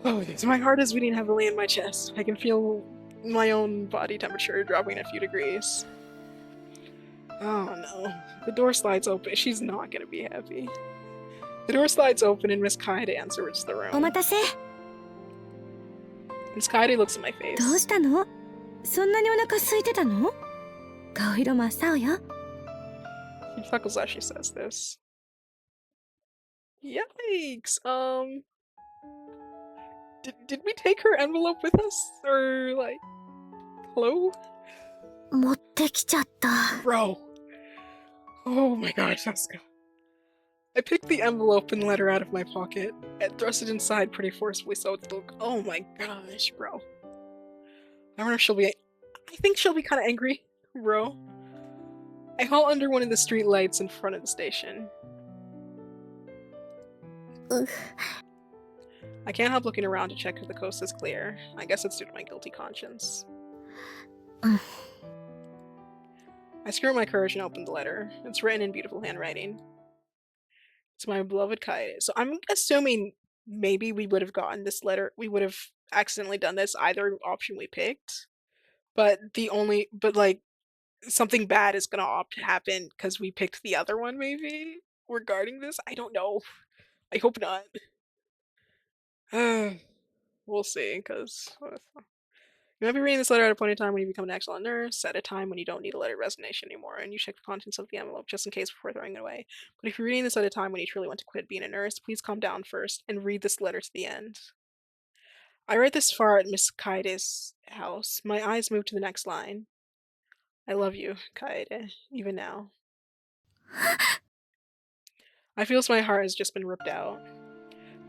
Oh, my heart is beating heavily in my chest. I can feel my own body temperature dropping a few degrees. Oh no. The door slides open. She's not gonna be happy. The door slides open and Miss Kaede enters the お room. 待たせ。 Miss Kaede looks at my face. どうしたの？そんなにお腹空いてたの？顔色真っ青よ。Takozashi says this. Yikes! Did we take her envelope with us? Or, like, hello? 持ってきちゃった。 Bro! Oh my gosh, Sasuke. I picked the envelope and letter out of my pocket and thrust it inside pretty forcefully so it's still. Oh my gosh, bro. I wonder if she'll be. I think she'll be kind of angry, bro. I haul under one of the street lights in front of the station. Ugh. I can't help looking around to check if the coast is clear. I guess it's due to my guilty conscience. I screw my courage and open the letter. It's written in beautiful handwriting. To my beloved Kaede. So I'm assuming maybe we would have gotten this letter. We would have accidentally done this either option we picked. But like something bad is gonna happen because we picked the other one maybe regarding this. I don't know. I hope not. We'll see, because you might be reading this letter at a point in time when you become an excellent nurse, at a time when you don't need a letter of resignation anymore, and you check the contents of the envelope just in case before throwing it away. But if you're reading this at a time when you truly want to quit being a nurse, please calm down first and read this letter to the end. I read this far at Miss Kaede's house. My eyes move to the next line. I love you, Kaede, even now. I feel as my heart has just been ripped out.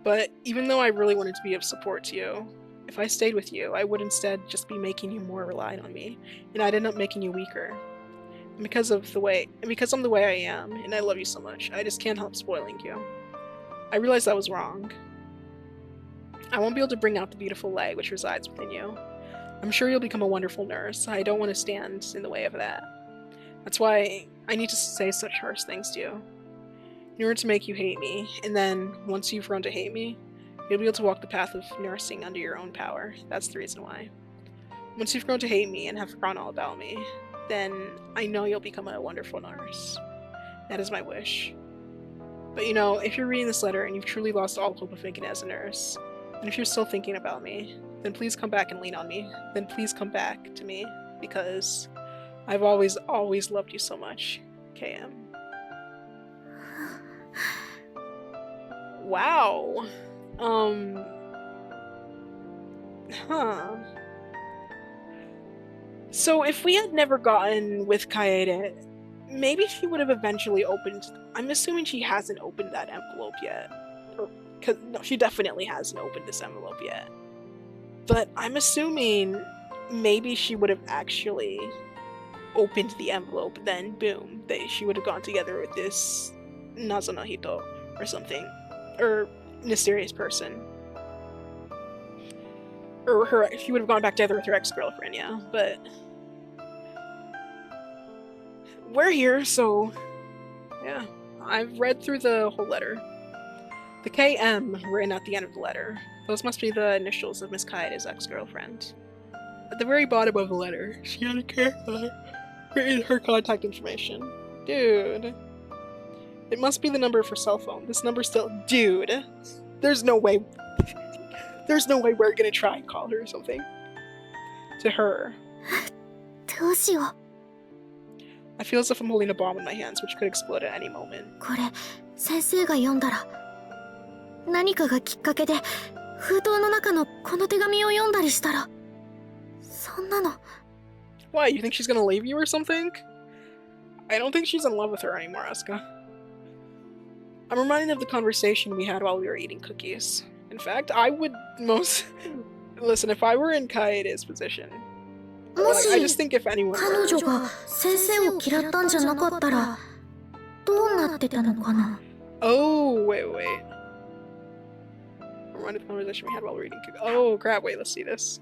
But even though I really wanted to be of support to you, if I stayed with you, I would instead just be making you more reliant on me, and I'd end up making you weaker. And because I'm the way I am, and I love you so much, I just can't help spoiling you. I realized that was wrong. I won't be able to bring out the beautiful light which resides within you. I'm sure you'll become a wonderful nurse. I don't want to stand in the way of that. That's why I need to say such harsh things to you. In order to make you hate me, and then, once you've grown to hate me, you'll be able to walk the path of nursing under your own power. That's the reason why. Once you've grown to hate me and have forgotten all about me, then I know you'll become a wonderful nurse. That is my wish. But you know, if you're reading this letter and you've truly lost all hope of making it as a nurse, and if you're still thinking about me, then please come back and lean on me. Then please come back to me, because I've always loved you so much, KM. Wow. So if we had never gotten with Kaede, maybe she would have eventually opened. I'm assuming she hasn't opened that envelope yet. No, she definitely hasn't opened this envelope yet. But I'm assuming maybe she would have actually opened the envelope, then boom, she would have gone together with this Nazo no Hito or something. Or mysterious person. Or she would have gone back together with her ex-girlfriend, yeah, but we're here, so yeah. I've read through the whole letter. The KM written at the end of the letter. Those must be the initials of Miss Kaede's ex-girlfriend. At the very bottom of the letter, she had a carefully written her contact information. Dude. It must be the number of her cell phone. This number still... Dude. There's no way... There's no way we're gonna try and call her or something. To her. どうしよう。 I feel as if I'm holding a bomb in my hands, which could explode at any moment. これ、先生が読んだら、何かがきっかけで、封筒の中のこの手紙を読んだりしたら、そんなの。 Why, you think she's gonna leave you or something? I don't think she's in love with her anymore, Asuka. I'm reminded of the conversation we had while we were eating cookies. In fact, I would most... Listen, if I were in Kaede's position... Like, I just think if anyone 彼 were... 女が先生を嫌ったんじゃなかったら、どうなってたのかな。 Oh, wait. Reminded of the conversation we had while we were eating cookies. Oh, crap, wait, let's see this.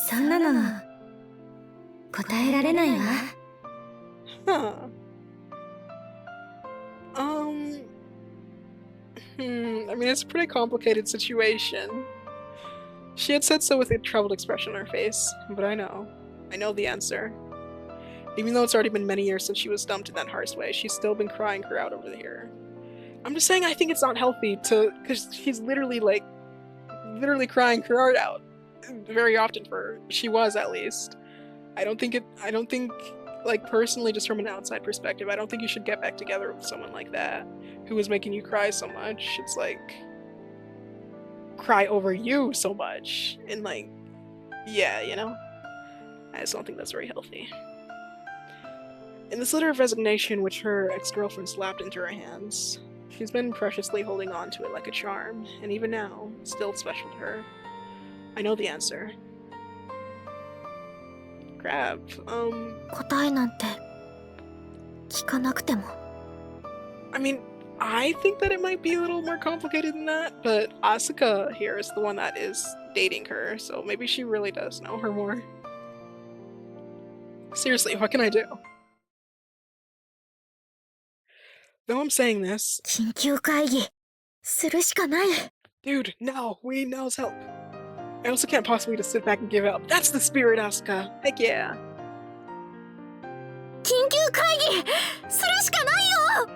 そんなの答えられないわ。 Huh. I mean, it's a pretty complicated situation. She had said so with a troubled expression on her face, but I know the answer. Even though it's already been many years since she was dumped in that harsh way, she's still been crying her out over here. I'm just saying I think it's not healthy because she's literally crying her heart out very often for her. She was, at least. I don't think, like, personally, just from an outside perspective, I don't think you should get back together with someone like that who was making you cry so much. It's like, cry over you so much. And, like, yeah, you know? I just don't think that's very healthy. In this letter of resignation, which her ex-girlfriend slapped into her hands, she's been preciously holding on to it like a charm, and even now, it's still special to her. I know the answer. Crap, 答えなんて聞かなくても。 I mean, I think that it might be a little more complicated than that, but Asuka here is the one that is dating her, so maybe she really does know her more. Seriously, what can I do? Though I'm saying this, 緊急会議するしかない。 dude, no, we need Nao's help. I also can't possibly just sit back and give up. That's the spirit, Asuka. Heck yeah. 緊急会議するしかないよ。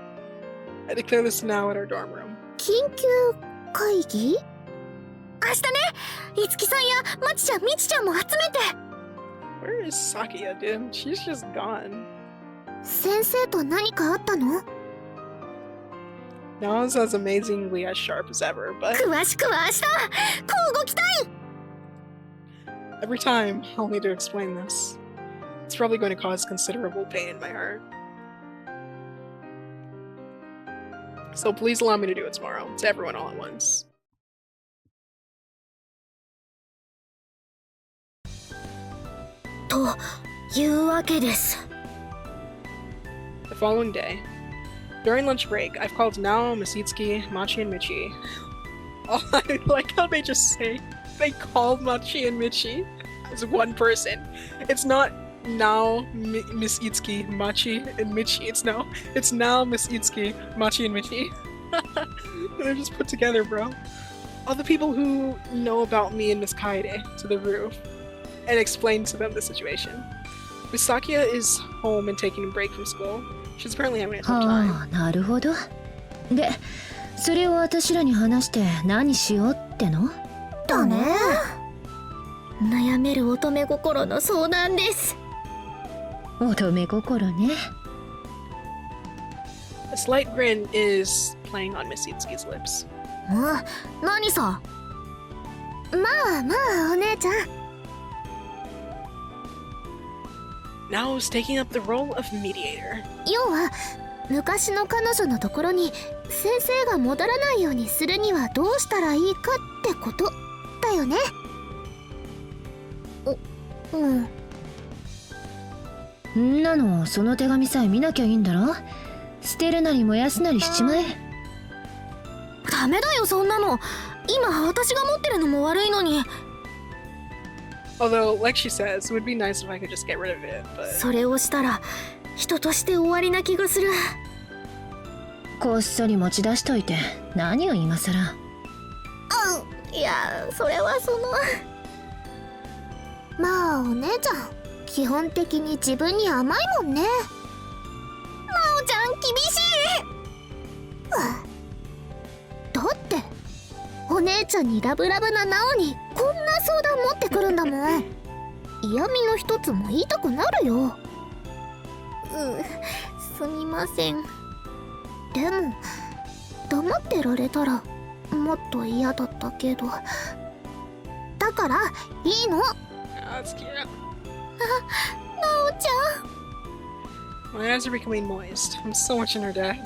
I declare this now at our dorm room. 緊急会議？明日ね、いつきさんやまちちゃん、みちちゃんも集めて。 Where is Sakia, dude? She's just gone. 先生と何かあったの？ Nao's as amazingly as sharp as ever, but 詳しくは明日、交互期待。 every time I'll need to explain this. It's probably going to cause considerable pain in my heart. So please allow me to do it tomorrow, to everyone all at once. To いうわけです。 The following day, during lunch break, I've called Nao, Masitsuki, Machi, and Michi. Oh, I like how they just say they called Machi and Michi as one person. It's not Nao, Miss Itsuki, Machi, and Michi. It's Nao, Miss Itsuki, Machi, and Michi. They're just put together, bro. All the people who know about me and Miss Kaede to the roof and explain to them the situation. Miss Sakia is home and taking a break from school. She's apparently having a tough time. はあ、なるほど。で、それを私らに話して何しようっての？だね。悩める乙女心の相談です。乙女心ね。A slight grin is playing on Miss Itsuki's lips. 何さ。まあまあお姉ちゃん。 Now is taking up the role of mediator. 要は昔の彼女のところに先生が戻らないようにするにはどうしたらいいかってことだよね。んなのその手紙さえ見なきゃいいんだろ。捨てるなり燃やすなりしちまえ。ダメだよそんなの。今私が持ってるのも悪いのに。 Although, like she says, it would be nice if I could just get rid of it, but... それをしたら人として終わりな気がする。こっそり持ち出しといて何を今さら。いやそれはそのまあお姉ちゃん基本的に自分に甘いもんね。なおちゃん厳しい。だってお姉ちゃんにラブラブななおにこんな相談持ってくるんだもん。嫌味の一つも言いたくなるよ。すみません。でも黙ってられたらもっと嫌だったけど。だからいいの。 That's cute. なおちゃん。 My eyes are becoming moist. I'm so much in her debt.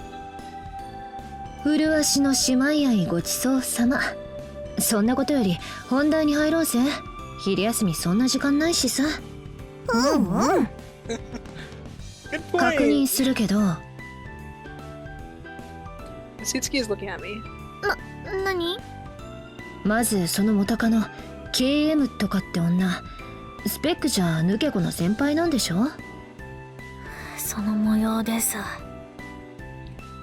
麗しの姉妹愛ごちそうさま。そんなことより本題に入ろうぜ。昼休みそんな時間ないしさ。Good 確 point. 認するけど、 Satsuki is looking at me. 何？まずその元カノ KM とかって女、スペックじゃ抜け子の先輩なんでしょ。その模様です。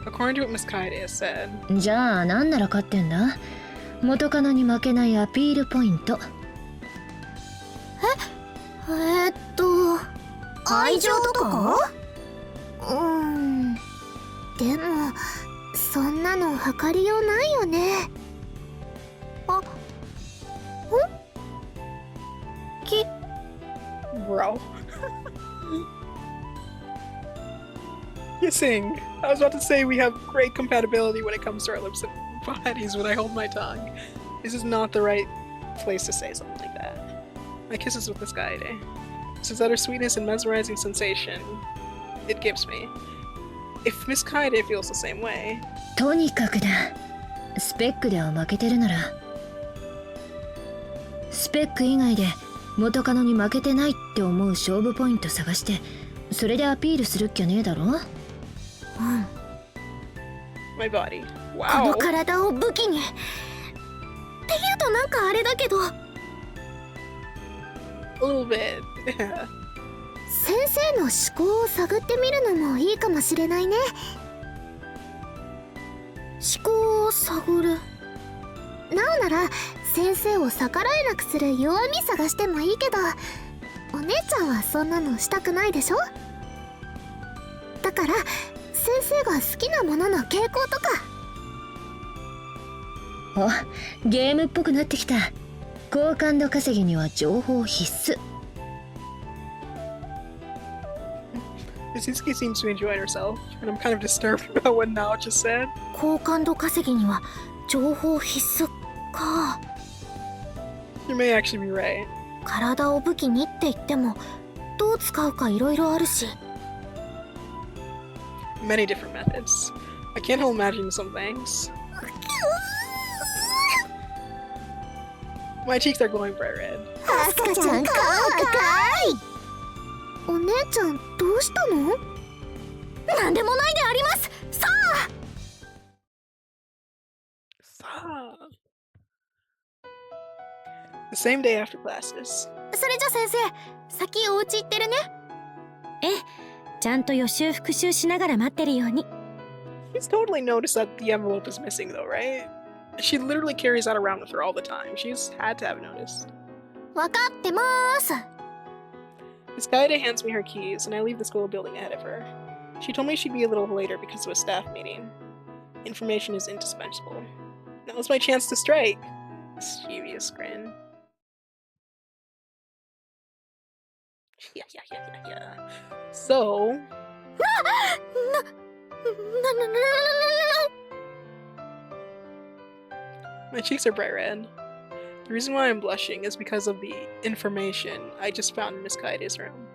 According to what Miss Kaede has said, じゃあ何なら勝ってんだ。元カノに負けないアピールポイント。愛情とか？でもそんなの測りようないよね。bro. Kissing. I was about to say we have great compatibility when it comes to our lips and bodies when I hold my tongue. This is not the right place to say something like that. My kisses with Miss Kaede. Since utter sweetness and mesmerizing sensation it gives me. If Miss Kaede feels the same way. とにかくだ。スペックでは負けてるなら、スペック以外で元カノに負けてないって思う勝負ポイント探して、それでアピールするっきゃねえだろ。うん。My body. こ Wow. の体を武器に。っていうとなんかあれだけど、 A little bit. 先生の思考を探ってみるのもいいかもしれないね。思考を探る。なおなら先生を逆らえなくする弱み探してもいいけど、お姉ちゃんはそんなのしたくないでしょ。だから先生が好きなものの傾向とか。お、ゲームっぽくなってきた。好感度稼ぎには情報必須。Mitsuki seems to enjoy herself, and I'm kind of disturbed about what Nao just said. 好感度稼ぎには情報必須か。 You may actually be right. 体を武器にって言ってもどう使うかいろいろあるし。 Many different methods. I can't help imagining some things. My cheeks are glowing bright red. アスカちゃんかわいい。お姉ちゃんどうしたの？なんでもないであります。さあ。The same day after classes. それじゃ先生、先お家行ってるね。ええ、ちゃんと予習復習しながら待ってるように。 She's totally noticed that the envelope is missing though, right? She literally carries that around with her all the time. She's had to have noticed. わかってまーす。 Miss Kaede hands me her keys, and I leave the school building ahead of her. She told me she'd be a little later because of a staff meeting. Information is indispensable. Now's my chance to strike. Mischievous grin. Yeah. So... My cheeks are bright red. The reason why I'm blushing is because of the information I just found in Miss Kaede's room.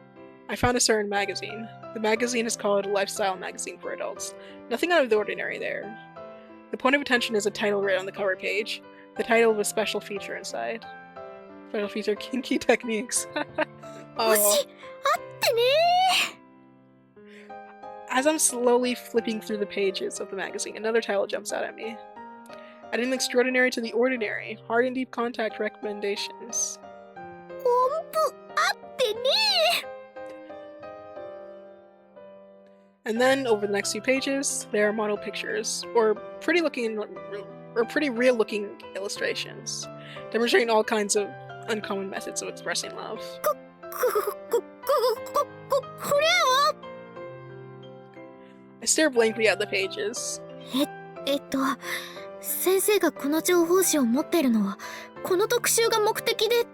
I found a certain magazine. The magazine is called a lifestyle magazine for adults. Nothing out of the ordinary there. The point of attention is a title written on the cover page. The title of a special feature inside. Special feature kinky techniques. 推 Oh. し、あってね As I'm slowly flipping through the pages of the magazine, another title jumps out at me. Adding the extraordinary to the ordinary. Hard and deep contact recommendations. ー。音符あってね And then, over the next few pages, there are model pictures, or pretty real-looking illustrations, demonstrating all kinds of uncommon methods of expressing love. これは I stare blankly at the pages. 先生がこの情報誌を持ってるのはこの特集が目的でっ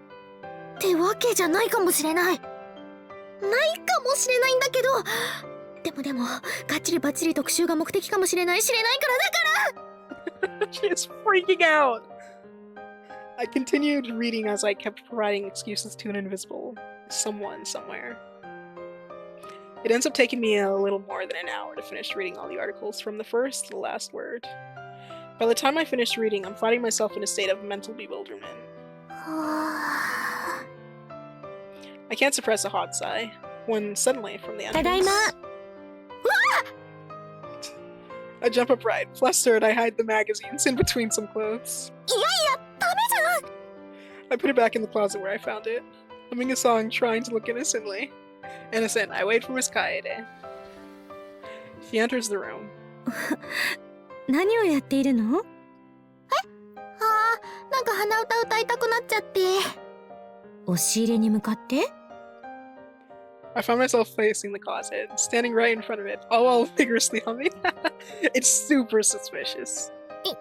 てわけじゃないかもしれない。ないかもしれないんだけど、でもガッチリバッチリ特集が目的かもしれないからだから。 She is freaking out! I continued reading as I kept providing excuses to an invisible someone somewhere. It ends up taking me a little more than an hour to finish reading all the articles from the first to the last word. By the time I finished reading, I'm finding myself in a state of mental bewilderment. I can't suppress a hot sigh when suddenly, from the ただい entrance, ま。 I jump upright. Flustered, I hide the magazines in between some clothes. いやいや、ダメじゃん。 I put it back in the closet where I found it, humming a song trying to look innocently. Innocent, I wait for Miss Kaede. She enters the room. 何をやっているの？なんか鼻歌歌いたくなっちゃって。押し入れに向かって？ I found myself facing the closet, standing right in front of it, all while vigorously humming. It's super suspicious. い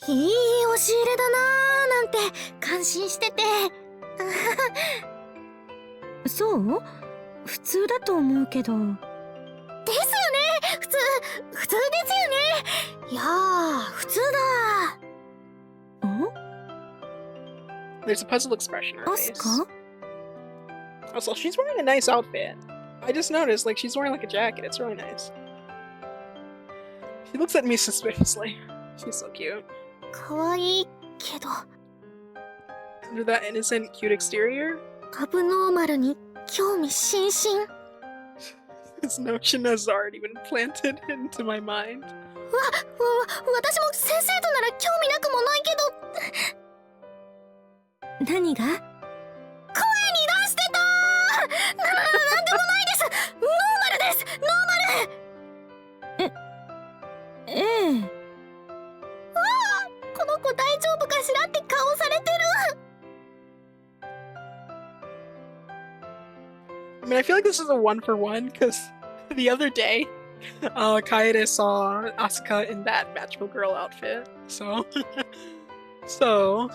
え、いい押し入れだなーなんて感心してて。そう？普通だと思うけど。ですよね。普通ですよね。いやー、普通だ。There's a puzzled expression on her アス face. カ Also, she's wearing a nice outfit. I just noticed, like, she's wearing like a jacket. It's really nice. She looks at me suspiciously. She's so cute. かわいいけど、 Under that innocent, cute exterior, アブノーマルに興味津々。 this notion has already been planted into my mind. 私も先生となら興味なくもないけど、何が？声に出してたー。なんでもないです。ノーマルです。ノーマル。ええ。この子大丈夫かしらって顔されてる。 I mean, I feel like this is a one-for-one, because the other day, Kaede saw Asuka in that magical girl outfit, so... so...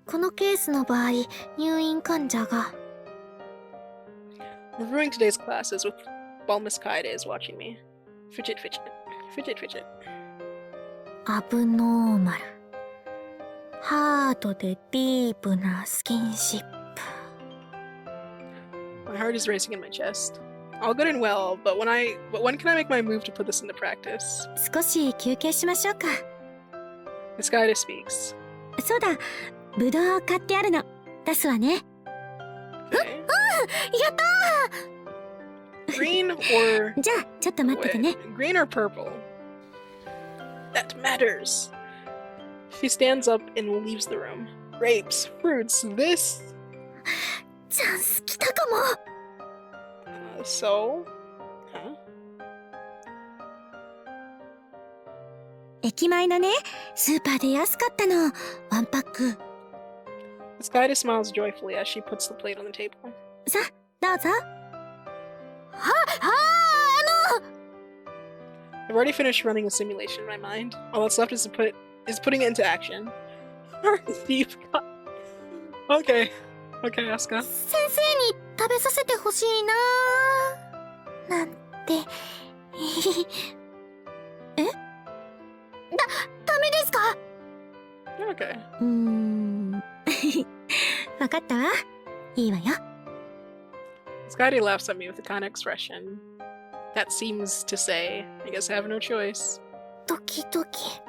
このケースの場合、入院患者が Reviewing today's classes while Miss Kaede is watching me. Fidget, fidget. Fidget, fidget. アブノーマル。ハードでディープなスキンシップ。 My heart is racing in my chest. All good and well, but when can I make my move to put this into practice? 少し休憩しましょうか。 Miss Kaede speaks. そうだ、ぶどう買ってあるの。出すわね。 Okay. やった Green or... じゃあ、ちょっと待っててね。 Wait, green or purple? That matters. She stands up and leaves the room. Grapes, fruits, this... チャンス来たかも。 So? Huh? 駅前のね、スーパーで安かったの。ワンパック。 Miss Kaede smiles joyfully as she puts the plate on the table. さ、どうぞ。I've already finished running a simulation in my mind. All that's left is putting it into action. Deep cut. Okay. Okay, Asuka. 先生に食べさせてほしいなーなんて。ダメですか？ Okay. わかったわ。いいわよ。 Miss Kaede laughs at me with a kind of expression that seems to say, I guess I have no choice. ドキドキ。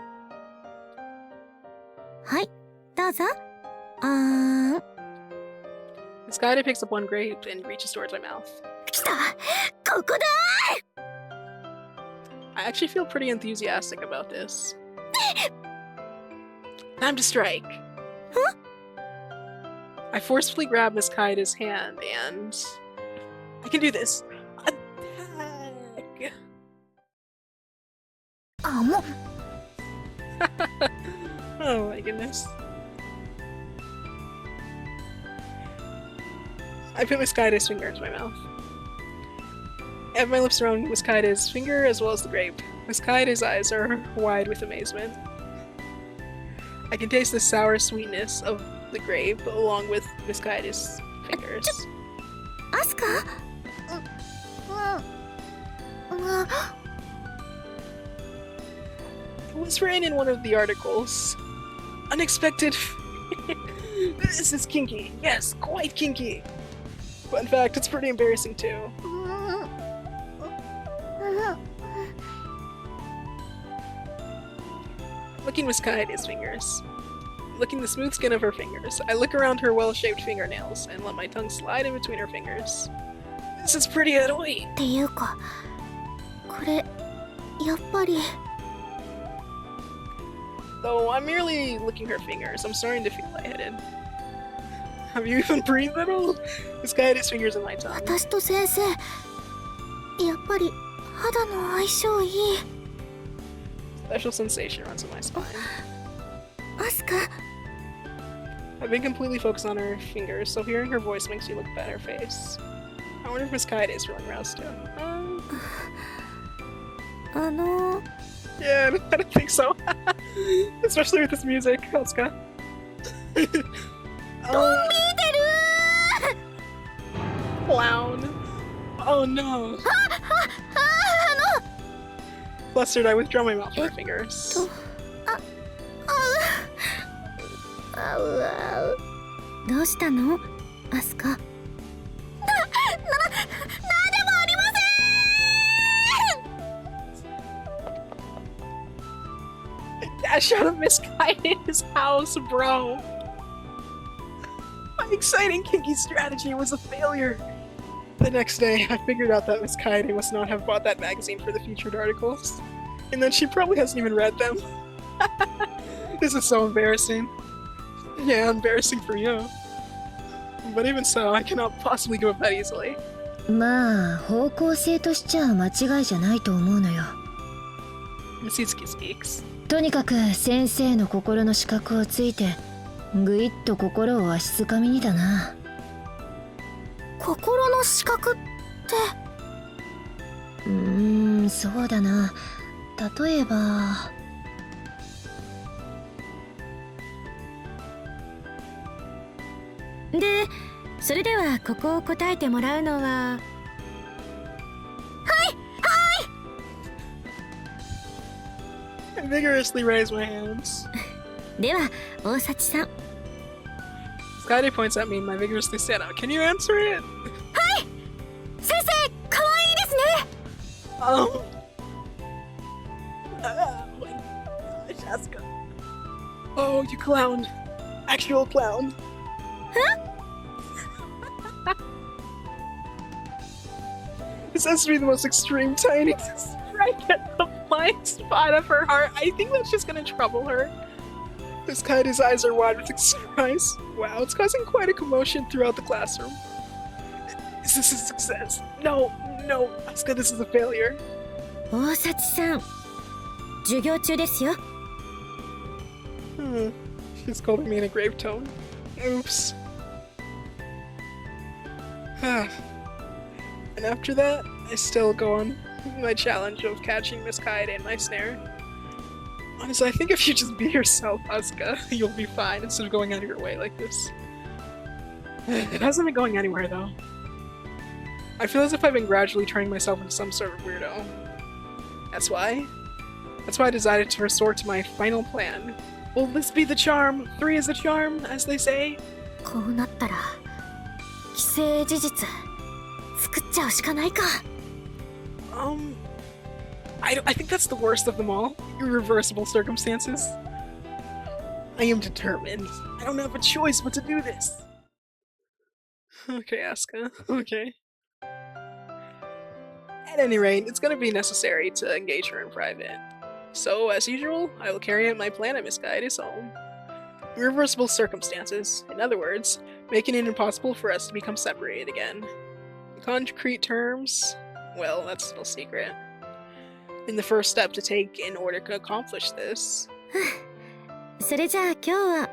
はい、どうぞ。Miss Kaede picks up one grape and reaches towards my mouth. 来た！ここだ！ I actually feel pretty enthusiastic about this. Time to strike. Huh? I forcefully grab Miss Kaede's hand and... I can do this. Attack! あ、もう。 Oh my goodness. I put Miss Kaede's finger into my mouth. I have my lips around Miss Kaede's finger as well as the grape. Miss Kaede's eyes are wide with amazement. I can taste the sour sweetness of the grape along with Miss Kaede's fingers. アスカ？It was written in one of the articles. Unexpected. This is kinky. Yes, quite kinky. But in fact, it's pretty embarrassing too. Looking Miss Kaede's fingers. Licking the smooth skin of her fingers. I look around her well-shaped fingernails and let my tongue slide in between her fingers. This is pretty annoying. っていうか、これ、やっぱり。 Though I'm merely licking her fingers, I'm starting to feel lightheaded. Have you even breathed at all? Miss Kaede's fingers in my tongue. 私と先生、やっぱり肌の相性いい。 Special sensation runs in my spine. アスカ、 I've been completely focused on her fingers, so hearing her voice makes me look at her face. I wonder if Miss Kaede is feeling roused too. Yeah, I don't think so. Especially with this music, Asuka. 見てる Clown. Oh no! Flustered, I withdraw my mouth from her fingers. どうしたのアスカ。 Dash out of Miss Kaide's house, bro! My exciting kinky strategy was a failure! The next day, I figured out that Miss Kaede must not have bought that magazine for the featured articles. And then she probably hasn't even read them. This is so embarrassing. Yeah, embarrassing for you. But even so, I cannot possibly give up that easily. まあ方向性としちゃ間違いじゃないと思うのよ。 Miss Itsuki speaks. とにかく先生の心の資格をついてぐいっと心をわしづかみにだな。心の資格って。そうだな。例えば。で、それではここを答えてもらうのは。 I vigorously raise my hands. では大幸さん。 Kaede points at me and I vigorously stand up. Can you answer it? 先生、可愛いですね。 Oh my gosh, Asuka. Oh, you clown. Actual clown. This has to be the most extreme tiny strike at the blind spot of her heart. I think that's just gonna trouble her. Miss Kaide's eyes are wide with surprise. Wow, it's causing quite a commotion throughout the classroom. Is this a success? No, no, Asuka, this is a failure. 大幸さん、授業中ですよ。 She's scolding me in a grave tone. Oops. And after that, I still go on my challenge of catching Miss Kaede in my snare. Honestly, I think if you just be yourself, Asuka, you'll be fine instead of going out of your way like this. It hasn't been going anywhere though. I feel as if I've been gradually turning myself into some sort of weirdo. That's why I decided to resort to my final plan. Will this be the charm? 3 is the charm, as they say. こうなったら既成事実作っちゃうしかないか。 I think that's the worst of them all. Irreversible circumstances. I am determined. I don't have a choice but to do this. Okay, Asuka. Okay. At any rate, it's gonna be necessary to engage her in private. So, as usual, I will carry out my plan at Miss Kaede's home. Irreversible circumstances. In other words, making it impossible for us to become separated again. In concrete terms, well, that's still secret. And the first step to take in order to accomplish this. それじゃあ今日は。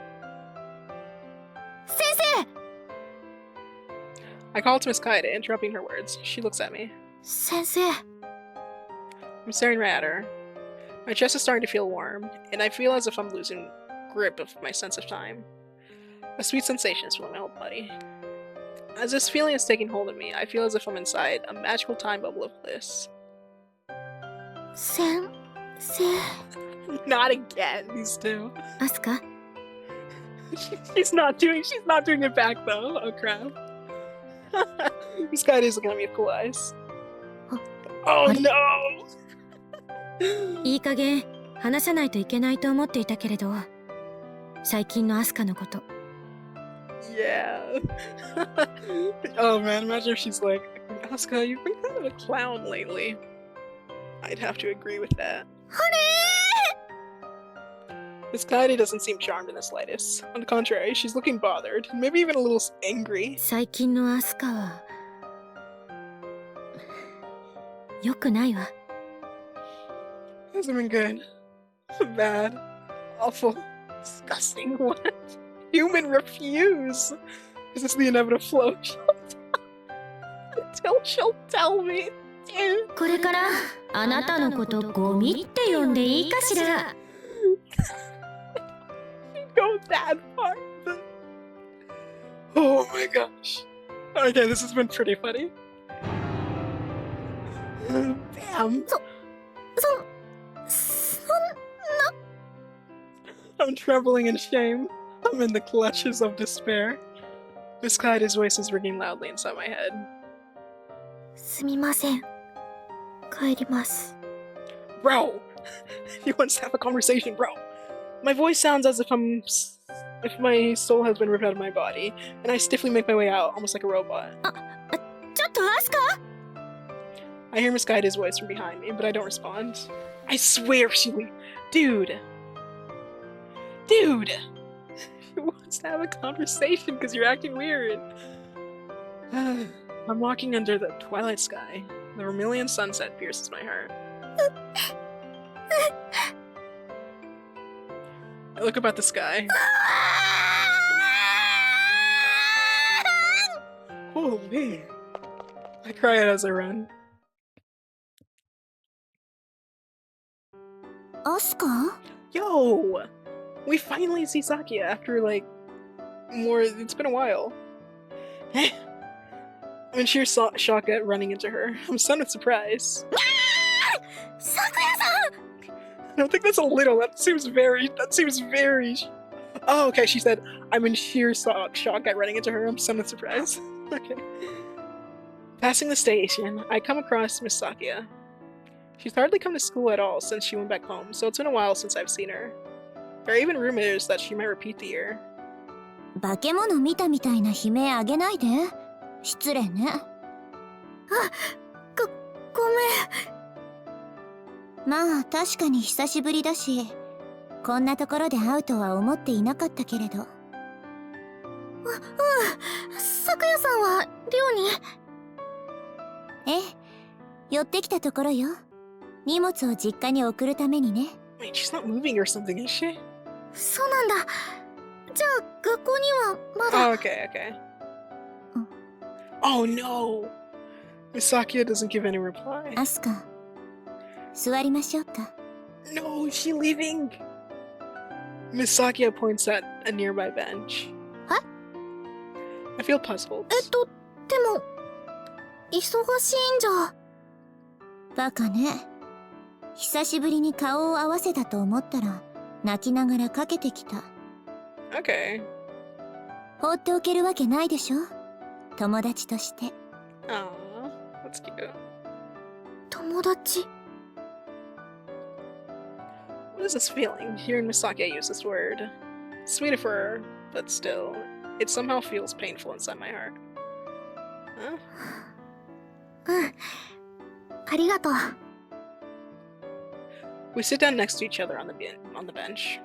先生 I call to Miss Kaede, interrupting her words. She looks at me. 先生 I'm staring right at her. My chest is starting to feel warm, and I feel as if I'm losing grip of my sense of time. A sweet sensation is filling my whole body. As this feeling is taking hold of me, I feel as if I'm inside a magical time bubble of bliss. 先生 Not again, these two. アスカ、 She's not doing it back though. Oh crap. This guy is looking at me with cool eyes. Oh no! いい加減話さないといけないと思っていたけれど、最近のアスカのこと。 Yeah. Oh man, imagine if she's like, Asuka, you've been kind of a clown lately. I'd have to agree with that. Miss Kaede doesn't seem charmed in the slightest. On the contrary, she's looking bothered, maybe even a little angry. 最近のアスカは良くないわ。 Hasn't been good. Bad. Awful. Disgusting. What? Human refuse. Is this the inevitable flow? Until she'll tell me. Dude. これからあなたのことゴミって呼んでいいかしら。 Go that far. Oh my gosh. Okay, this has been pretty funny. Damn. そん I'm trembling in shame. I'm in the clutches of despair. Miss Kaede's voice is ringing loudly inside my head. すみません。帰ります。 Bro! He wants to have a conversation, bro. My voice sounds as if if my soul has been ripped out of my body, and I stiffly make my way out, almost like a robot. ちょっとアスカ I hear Miss Kaede's voice from behind me, but I don't respond. I swear she Dude! Dude! He wants to have a conversation because you're acting weird. I'm walking under the twilight sky. The vermilion sunset pierces my heart. I look up at the sky. Holy! I cry out as I run. アスカ Yo! We finally see Sakia after, like, it's been a while. I'm in sheer shock at running into her. I'm stunned with surprise. さくやさん I don't think that's a little. That seems very. Oh, okay. She said, I'm in sheer shock at running into her. I'm stunned with surprise. Okay. Passing the station, I come across Miss Sakia. She's hardly come to school at all since she went back home, so it's been a while since I've seen her. There are even rumors that she might repeat the year. 化け物見たみたいな悲鳴あげないで。失礼ね。ごめん。まあ確かに久しぶりだし、こんなところで会うとは思っていなかったけれど。さくやさんは寮に？ええ、寄ってきたところよ。荷物を実家に送るためにね。Wait, she's not moving or something, is she? そうなんだ。じゃあ学校にはまだ。 Oh, okay. Oh no! Miss Sakia doesn't give any reply. アスカ、座りましょうか。 No, is she leaving? Miss Sakia points at a nearby bench. Huh? I feel puzzled. でも忙しいんじゃ。バカね。久しぶりに顔を合わせたと思ったら泣きながらかけてきた。 Okay. 放っておけるわけないでしょ。友達として。Aww, that's cute. 友達。 What is this feeling? Hearing Miss Sakia use this word. Sweet of her, but still, it somehow feels painful inside my heart. Huh? うん。ありがとう。 We sit down next to each other on the bench.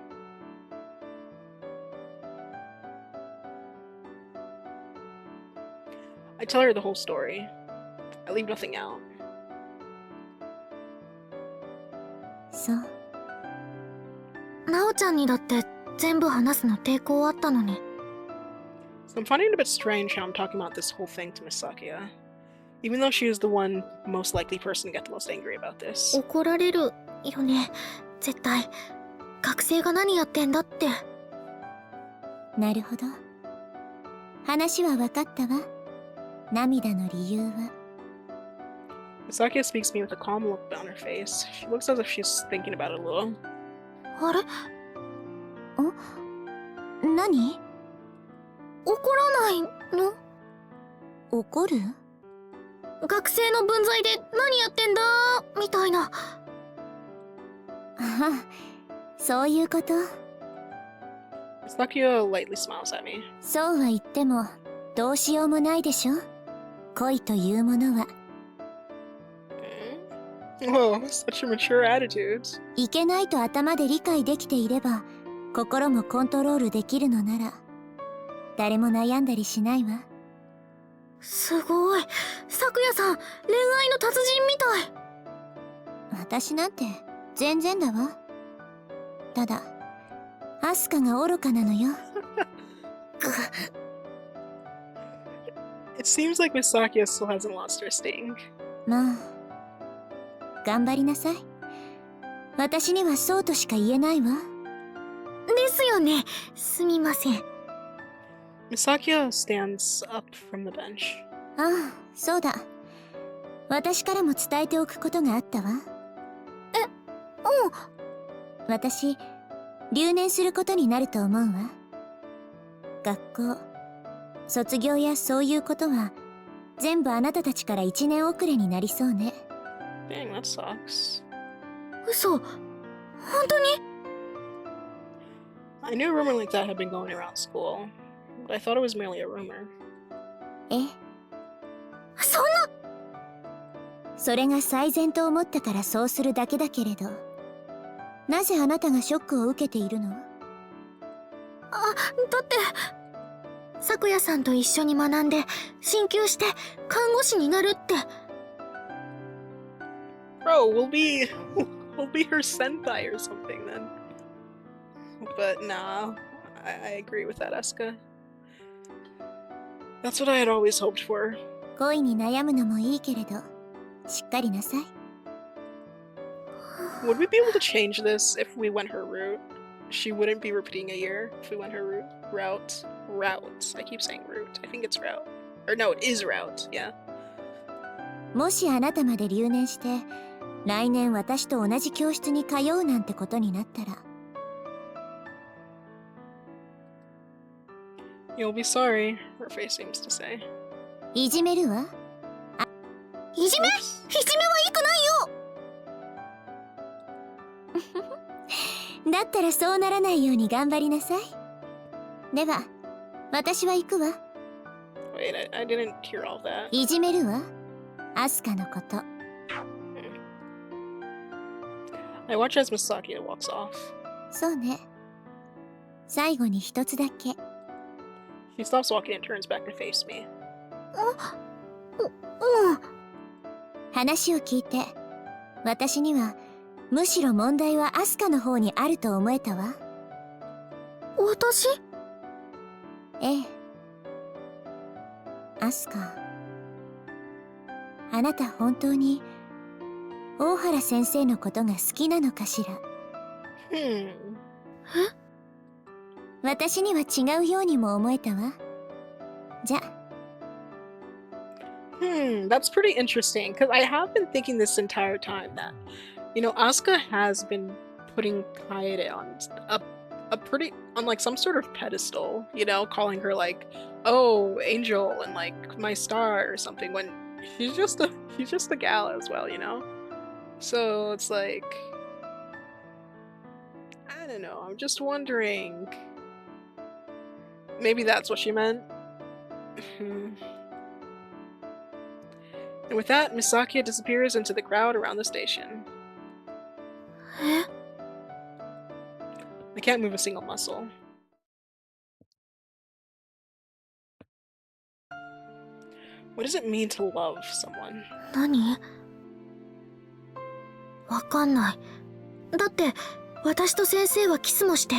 I tell her the whole story. I leave nothing out. そう。なおちゃんにだって全部話すの抵抗あったのに。 So I'm finding it a bit strange how I'm talking about this whole thing to Miss Sakia. Even though she is the one most likely person to get the most angry about this. 怒られるよね。絶対。学生が何やってんだって。なるほど。話は分かったわ。涙の理由は。 Miss Sakia speaks to me with a calm look on her face. She looks as if she's thinking about it a little. あれ？何？怒らないの？怒る？学生の分際で何やってんだみたいな。ああ、そういうこと。Miss Sakia lightly smiles at me. そうは言ってもどうしようもないでしょ。恋というものは。Whoa, such a mature attitude. いけないと頭で理解できていれば心もコントロールできるのなら誰も悩んだりしないわ。すごい。さくやさん、恋愛の達人みたい。私なんて全然だわ。ただアスカが愚かなのよ。It seems like Miss Sakia still hasn't lost her sting. まあ頑張りなさい。私にはそうとしか言えないわ。ですよね。すみません。Miss Sakia stands up from the bench. ああ、そうだ。私からも伝えておくことがあったわ。私、留年することになると思うわ。学校、卒業やそういうことは、全部あなたたちから1年遅れになりそうね。Dang, that sucks. 嘘、本当に？ I knew a rumor like that had been going around school, but I thought it was merely a rumor. え、そんな。それが最善と思ったからそうするだけだけれど、なぜあなたがショックを受けているの？だって咲夜さんと一緒に学んで進級して看護師になるって。 Bro, we'll be her senpai or something then. But nah, I agree with that, Asuka. That's what I had always hoped for. 恋に悩むのもいいけれど、しっかりなさい。 Would we be able to change this if we went her route? She wouldn't be repeating a year if we went her route. Route. I keep saying route. I think it's route. Or no, it is route. Yeah. もしあなたまで留年して、来年私と同じ教室に通うなんてことになったら、 You'll be sorry, her face seems to say. いじめるわ。いじめ？いじめはいくないよ。だったらそうならないように頑張りなさい。では、私は行くわ。Wait, I didn't hear all that. いじめるわ。アスカのこと。I watch as Misaki walks off. そうね。最後に一つだけ。He stops walking and turns back to face me. 話を聞いて、私にはむしろ問題はアスカの方にあると思えたわ。私？ええ。アスカ、あなた本当に大原先生のことが好きなのかしら。私には違うようにも思えたわ。じゃ。That's pretty interesting, because I have been thinking this entire time that, you know, Asuka has been putting Kaede on a pretty, on like some sort of pedestal, you know, calling her like, oh, angel and like my star or something, when she's just a gal as well, you know? So it's like, I don't know, I'm just wondering, maybe that's what she meant. And with that, Misaki disappears into the crowd around the station. I can't move a single muscle. What does it mean to love someone? 何？わかんない。だって私と先生はキスもして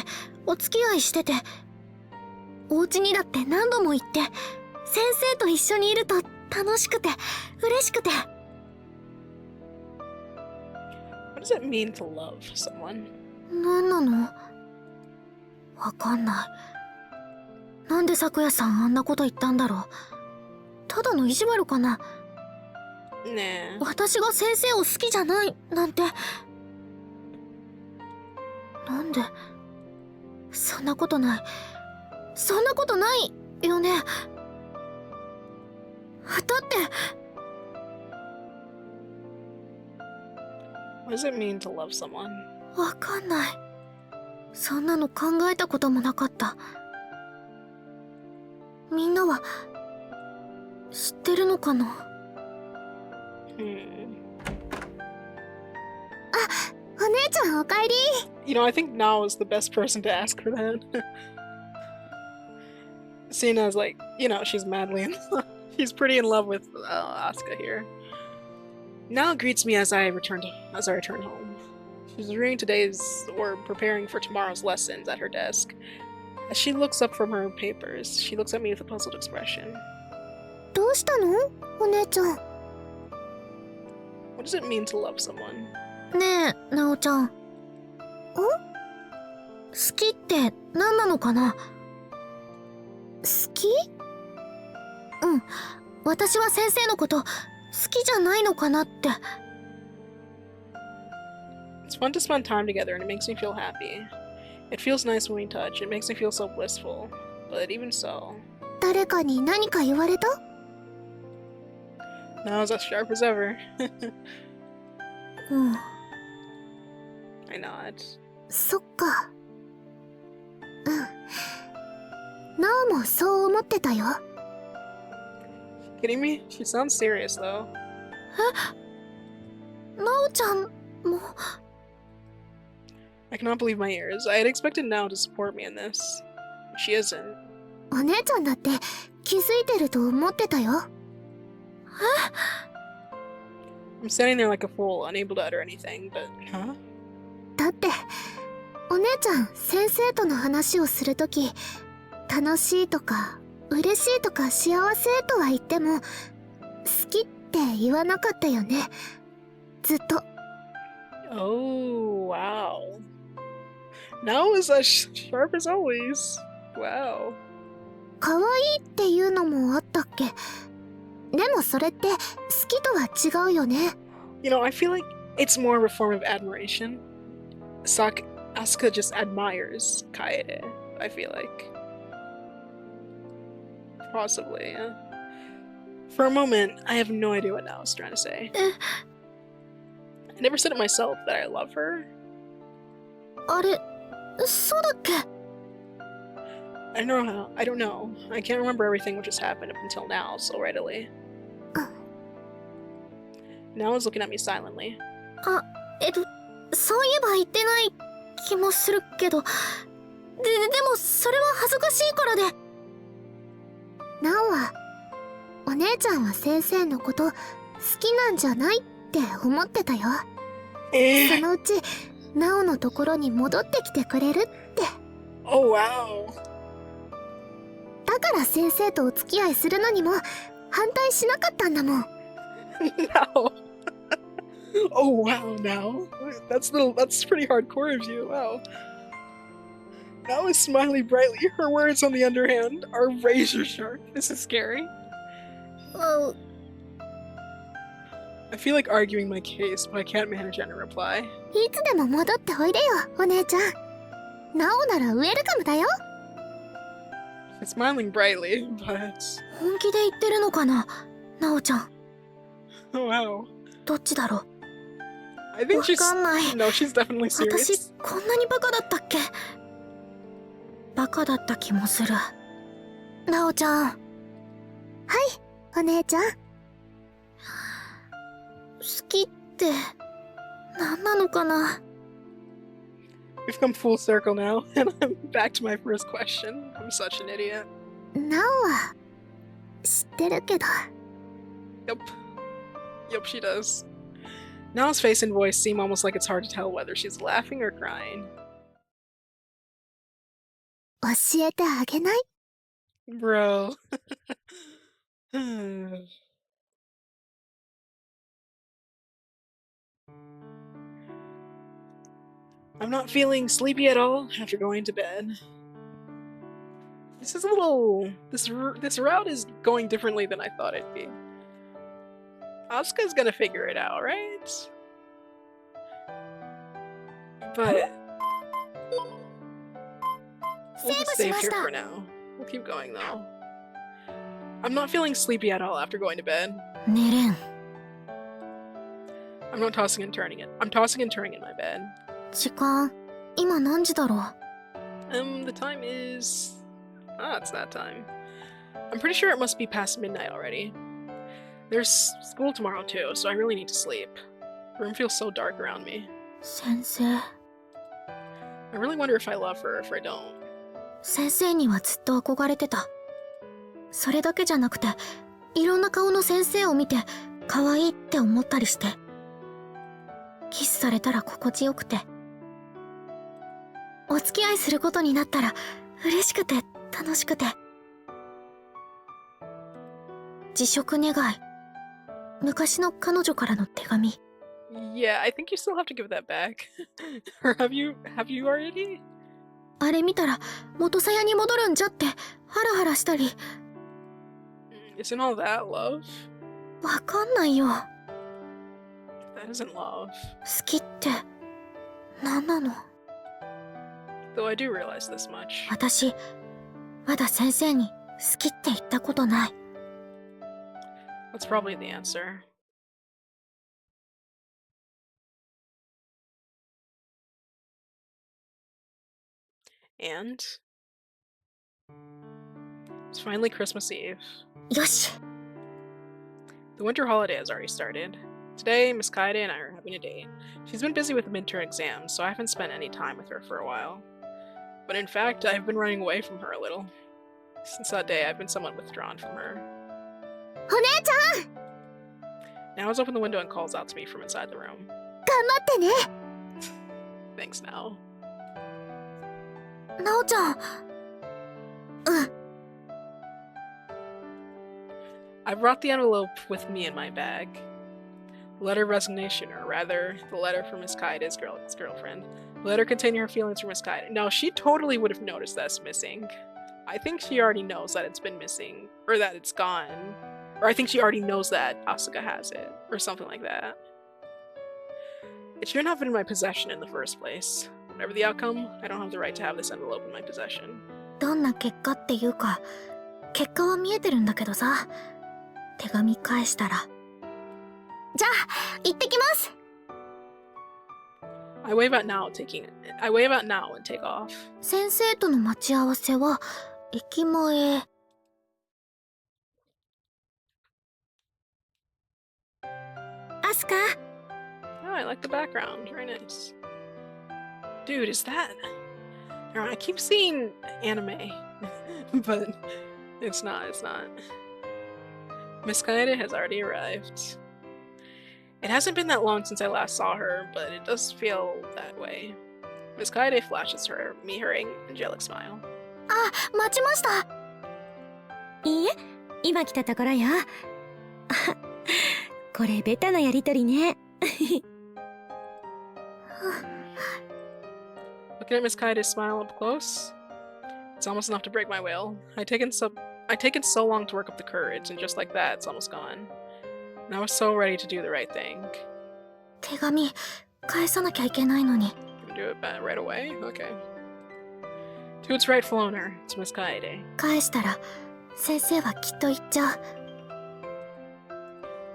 お付き合いしてて、お家にだって何度も行って先生と一緒にいると楽しくて嬉しくて。 What does it mean to love someone? 何なの？わかんない。なんで咲夜さんあんなこと言ったんだろう。ただの意地悪かな。Nah. 私が先生を好きじゃないなんて。なんで？そんなことない。そんなことないよね。だって。What does it mean to love someone? わかんない。そんなの考えたこともなかった。みんなは知ってるのかな？あ、お姉ちゃんおかえり。 You know, I think Nao is the best person to ask for that. Seeing as, like, you know, she's madly in love. She's pretty in love with Asuka here. Nao greets me as I return home. She's reviewing today's or preparing for tomorrow's lessons at her desk. As she looks up from her papers, she looks at me with a puzzled expression. どうしたの？お姉ちゃん。 What does it mean to love someone? ねえ、なおちゃん。好きって何なのかな？好き？うん。私は先生のこと好きじゃないのかなって。 It's fun to spend time together and it makes me feel happy. It feels nice when we touch. It makes me feel so blissful. But even so... 誰かに何か言われた？ Now it's as sharp as ever. うん。 I nod. そっか。うん。なおもそう思ってたよ。Kidding me? She sounds serious though. なおちゃんも。 I cannot believe my ears. I had expected Nao to support me in this. She isn't. お姉ちゃんだって気づいてると思ってたよ。 I'm standing there like a fool, unable to utter anything, but... Huh? だってお姉ちゃん先生との話をするとき、楽しいとか嬉しいとか幸せとは言っても好きって言わなかったよね、ずっと。 Oh, wow. Now is as sharp as always. Wow. 可愛いっていうのもあったっけ？でもそれって好きとは違うよね。 You know, I feel like it's more of a form of admiration. Asuka just admires Kaede, I feel like. Possibly, yeah. For a moment, I have no idea what Nao is trying to say. I never said it myself that I love her. あれ、そうだっけ？ I don't know. I can't remember everything what just happened up until now so readily. Nao is looking at me silently. あ、そういえば言ってない気もするけど、でもそれは恥ずかしいからで。なおは、お姉ちゃんは先生のこと好きなんじゃないって思ってたよ。そのうち、なおのところに戻ってきてくれるって。Oh wow. だから先生とお付き合いするのにも反対しなかったんだもん。No. Oh wow, now that's pretty hardcore of you. Wow. Now is smiling brightly. Her words, on the other hand, are razor sharp. This is scary. I feel like arguing my case, but I can't manage any reply. いつでも戻っておいでよ、お姉ちゃん。なおならウェルカムだよ。 It's smiling brightly, but... 本気で言ってるのかな、なおちゃん。 Oh wow. どっちだろう。 I think she's... わかんない。 No, she's definitely 私 serious. こんなにバカだったっけ？バカだった気もする。なおちゃん。はい、お姉ちゃん。好きって何なのかな。 We've come full circle now, and I'm back to my first question. I'm such an idiot. なおは知ってるけど。 Yep, she does. Nao's face and voice seem almost like it's hard to tell whether she's laughing or crying. 教えてあげない？ Bro. I'm not feeling sleepy at all after going to bed. This is a little... This route is going differently than I thought it'd be. Asuka's gonna figure it out, right? But... We'll just save here for now. We'll keep going though. I'm not feeling sleepy at all after going to bed. 寝れん。 I'm not tossing and turning it. I'm tossing and turning in my bed. 時間、今何時だろう。 The time is... Ah, it's that time. I'm pretty sure it must be past midnight already. There's school tomorrow too, so I really need to sleep. The room feels so dark around me. 先生。 I really wonder if I love her or if I don't. 先生にはずっと憧れてた。それだけじゃなくて、いろんな顔の先生を見て可愛いって思ったりして。キスされたら心地よくて。お付き合いすることになったら嬉しくて楽しくて。辞職願い。昔の彼女からの手紙。 Yeah, I think you still have to give that back. Or have you already? あれ見たら元さやに戻るんじゃってハラハラしたり。 Isn't all that love? わかんないよ。That isn't love. 好きって何なの？ Though I do realize this much. 私、まだ先生に好きって言ったことない。That's probably the answer. And it's finally Christmas Eve. よし。 The winter holiday has already started. Today, Miss Kaede and I are having a date. She's been busy with the midterm exams, so I haven't spent any time with her for a while. But in fact, I've been running away from her a little. Since that day, I've been somewhat withdrawn from her. お姉ちゃん、 Now is open the window and calls out to me from inside the room. 頑張ってね。 Thanks, Now. なおちゃん。うん。 I brought the envelope with me in my bag. The letter of resignation, or rather, the letter from Miss Kaede's girlfriend. The letter containing her feelings for Miss Kaede. No, she totally would have noticed that's missing. I think she already knows that it's been missing, or that it's gone. Or I think she already knows that Asuka has it, or something like that. It shouldn't have been in my possession in the first place. Whatever the outcome, I don't have the right to have this envelope in my possession. どんな結果っていうか、結果は見えてるんだけどさ。手紙返したら。じゃあ、行ってきます。 I wave out now and take off. 先生との待ち合わせは駅前。アスカ、 Oh, I like the background. Very nice. Dude, is that... I keep seeing anime, but it's not. Miss Kaede has already arrived. It hasn't been that long since I last saw her, but it does feel that way. Miss Kaede flashes me her angelic smile. あ、待ちました。いいえ、今来たところよ。あ、これベタなやりとりね。Looking at Miss Kaede's smile up close, it's almost enough to break my will. I've taken so long to work up the courage, and just like that, it's almost gone. And I was so ready to do the right thing. 手紙返さなきゃいけないのに。 Can do it right away? Okay. To its rightful owner, it's Miss Kaede. 返したら先生はきっと言っちゃう。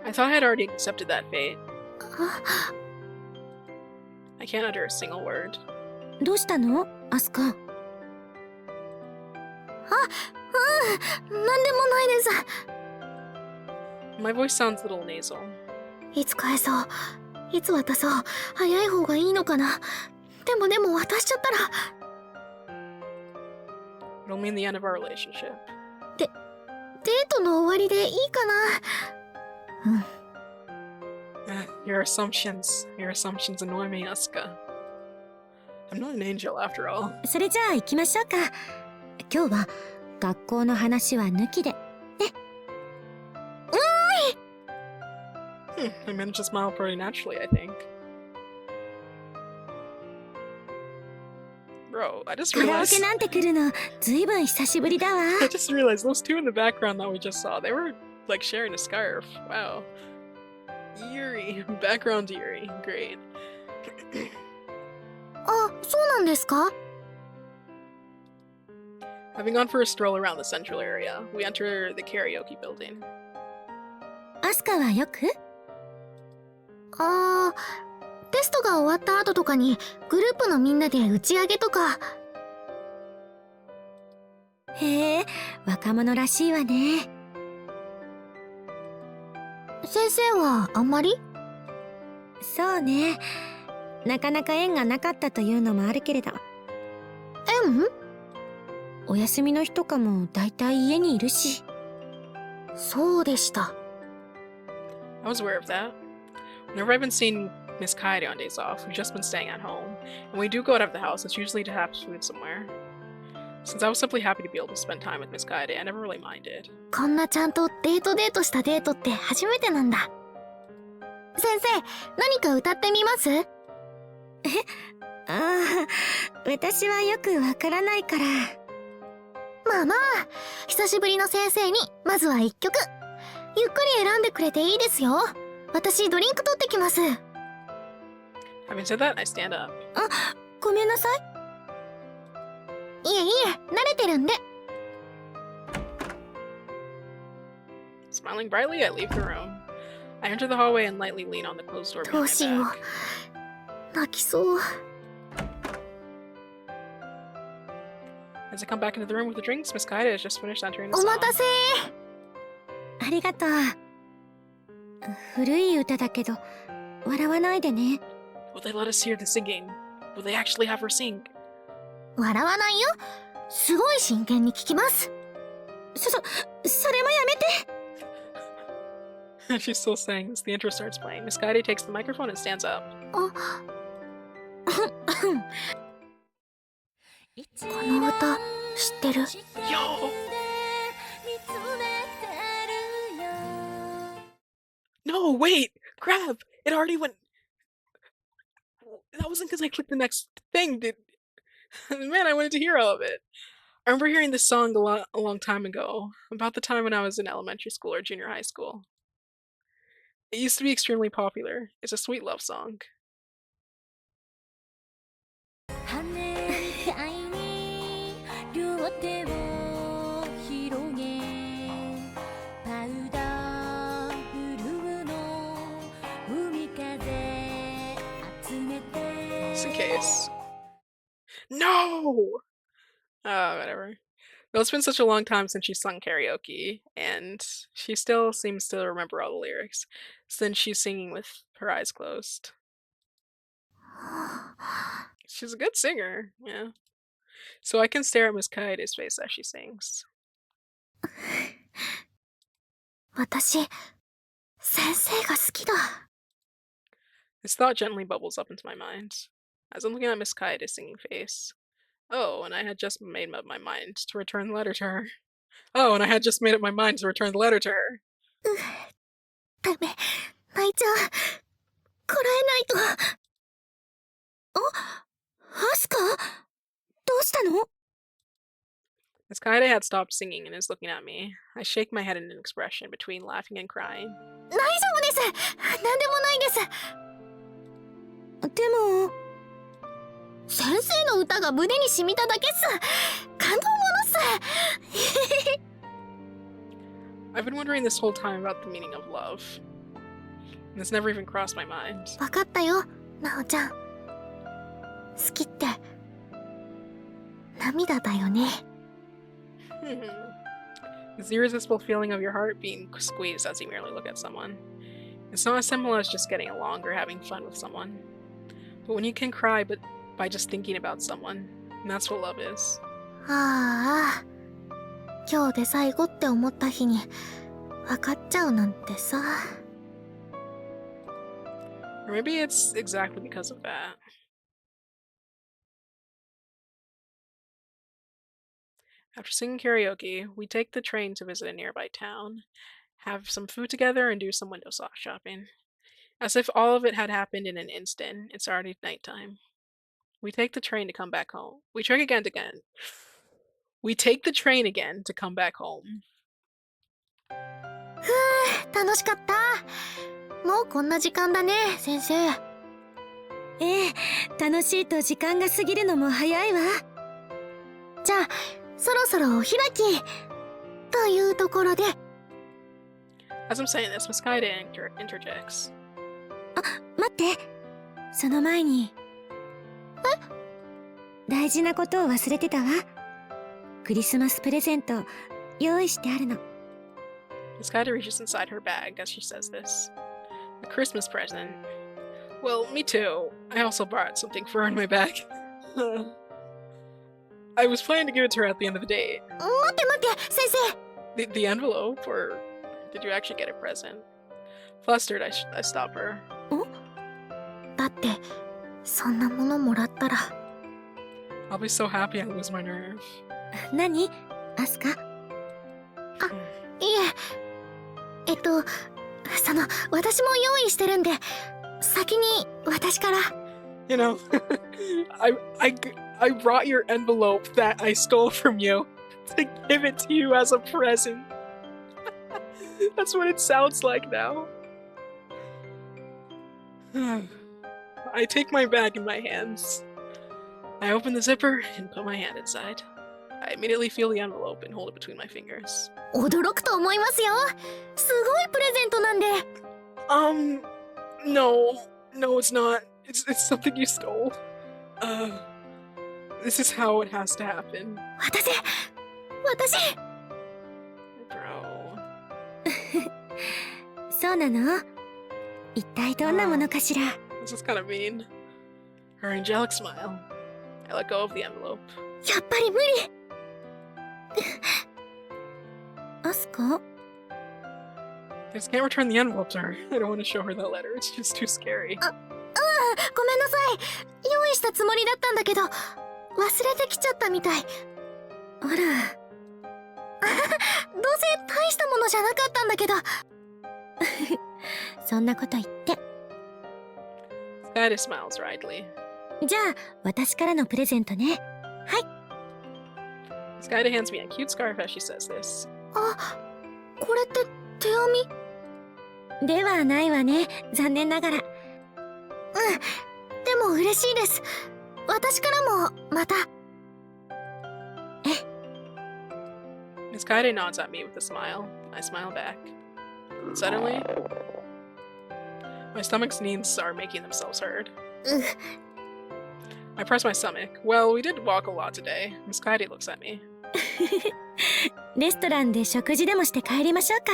I thought I had already accepted that fate. あ、 I can't utter a single word. どうしたの、アスカ？なんでもないです。 My voice sounds a little nasal. いつ返そう、いつ渡そう、早い方がいいのかな。でも渡しちゃったら。 It'll mean the end of our relationship. デートの終わりでいいかな。うん。 Your assumptions annoy me, Asuka. I'm not an angel after all. それじゃあ行きましょうか。今日は学校の話は抜きで。 I managed to smile pretty naturally, I think. Bro, I just カラオケ realized... なんて来るのずいぶん久しぶりだわ。 I just realized those two in the background that we just saw, they were like sharing a scarf. Wow. Eerie. Background eerie. Great. あ、そうなんですか？ Having gone for a stroll around the central area, we enter the karaoke building. アスカはよく？あー、テストが終わった後とかにグループのみんなで打ち上げとか。へえ、若者らしいわね。先生はあんまり？そうね。なかなか縁がなかったというのもあるけれど。縁？お休みの日とかもだいたい家にいるし。そうでした。 I was aware of that. Whenever I've been seeing Miss Kaede on days off, we've just been staying at home. And when we do go out of the house, it's usually to have food somewhere. Since I was simply happy to be able to spend time with Miss Kaede, I never really minded. こんなちゃんとデートしたデートって初めてなんだ。先生、何か歌ってみます？ああ、私はよくわからないから。まあまあ、久しぶりの先生にまずは一曲。ゆっくり選んでくれていいですよ。私ドリンク取ってきます。 Having said that, I stand up. ごめんなさい。いえいえ、慣れてるんで。 Smiling brightly, I leave the room. I enter the hallway and lightly lean on the closed door ど behind う my しよう。 back. 泣きそう。 As I come back into the room with the drinks, Miss Kaede has just finished entering the お song. 待たせ。ありがとう。古い歌だけど、笑わないでね。Will they let us hear the singing? Will they actually have her sing? 笑わないよ。すごい真剣に聞きます。それもやめて。She's still saying as the intro starts playing. Miss Kaede takes the microphone and stands up. この歌知ってる？ Yo! No, wait! Crap! It already went... That wasn't because I clicked the next thing, did... Man, I wanted to hear all of it. I remember hearing this song a long time ago, about the time when I was in elementary school or junior high school. It used to be extremely popular. It's a sweet love song. 'Just in case. No! Whatever. Well, it's been such a long time since she's sung karaoke, and she still seems to remember all the lyrics, since she's singing with her eyes closed. She's a good singer, yeah. So I can stare at Miss Kaede's face as she sings. 私、先生が好きだ。 This thought gently bubbles up into my mind, as I'm looking at Miss Kaede's singing face. Oh, and I had just made up my mind to return the letter to her. Oh, and I had just made up my mind to return the letter to her. ダメ、泣いちゃう。こらえないと。アスカ？どうしたの？ Miss Kaede had stopped singing and is looking at me. I shake my head in an expression between laughing and crying. 大丈夫です。なんでもないです。でも、先生の歌が胸に染みただけっす。感動ものっす。 I've been wondering this whole time about the meaning of love. And this never even crossed my mind. わかったよ、なおちゃん。好きって涙だよね。It's the irresistible feeling of your heart being squeezed as you merely look at someone. It's not as simple as just getting along or having fun with someone. But when you can cry by just thinking about someone, and that's what love is. ああ、今日で最後って思った日に分かっちゃうなんてさ。 Or maybe it's exactly because of that. After singing karaoke, we take the train to visit a nearby town, have some food together, and do some window shopping. As if all of it had happened in an instant, it's already nighttime. We take the train to come back home. We take the train again to come back home. 楽しかった。もうこんな時間だね、先生。ええ、楽しいと時間が過ぎるのも早いわ。じゃあ、そろそろお開きというところで。 As I'm saying this, Miss Kaede interjects. 待って。その前に。大事なことを忘れてたわ。クリスマスプレゼント用意してあるの。Miss Kaede reaches inside her bag as she says this. A Christmas present. Well, me too. I also brought something for her in my bag. I was planning to give it to her at the end of the date. 待って待って、先生。 The envelope, or did you actually get a present? Flustered, I stop her. だって、そんなものもらったら。 I'll be so happy I lose my nerve. 何？アスカ？いえ、私も用意してるんで、先に私から。 You know, I brought your envelope that I stole from you to give it to you as a present. That's what it sounds like now. I take my bag in my hands. I open the zipper and put my hand inside. I immediately feel the envelope and hold it between my fingers. 驚くと思いますよ。すごいプレゼントなんで。No, it's not. It's something you stole. This is how it has to happen. 渡せ。Bro. そうなの？一体どんなものかしら？ This is kind of mean. Her angelic smile. I let go of the envelope. やっぱり無理。アスカ？ I just can't return the envelope to her. I don't want to show her that letter. It's just too scary. ごめんなさい。用意したつもりだったんだけど、忘れてきちゃったみたい。あら。どうせ大したものじゃなかったんだけど。そんなこと言って。Kaede smiles wryly. じゃあ、私からのプレゼントね。はい。Kaede hands me a cute scarf as she says this. あ、これって手編み？ではないわね。残念ながら。でも嬉しいです。私からもまた。Miss Kaede nods at me with a smile. I smile back. Suddenly, my stomach's needs are making themselves heard. I press my stomach. Well, we did walk a lot today. Miss Kaede looks at me. レストランで食事でもして帰りましょうか。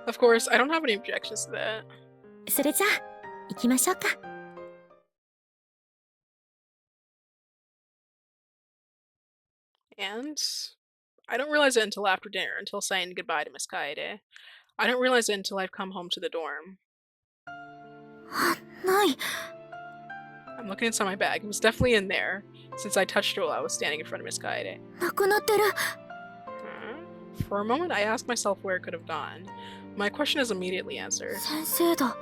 Of course, I don't have any objections to that. それじゃあ、行きましょうか。And I don't realize it until after dinner, until saying goodbye to Miss Kaede. I don't realize it until I've come home to the dorm. ない。 I'm looking inside my bag. It was definitely in there, since I touched it while I was standing in front of Miss Kaede. なくなってる。For a moment, I asked myself where it could have gone. My question is immediately answered. 先生だ。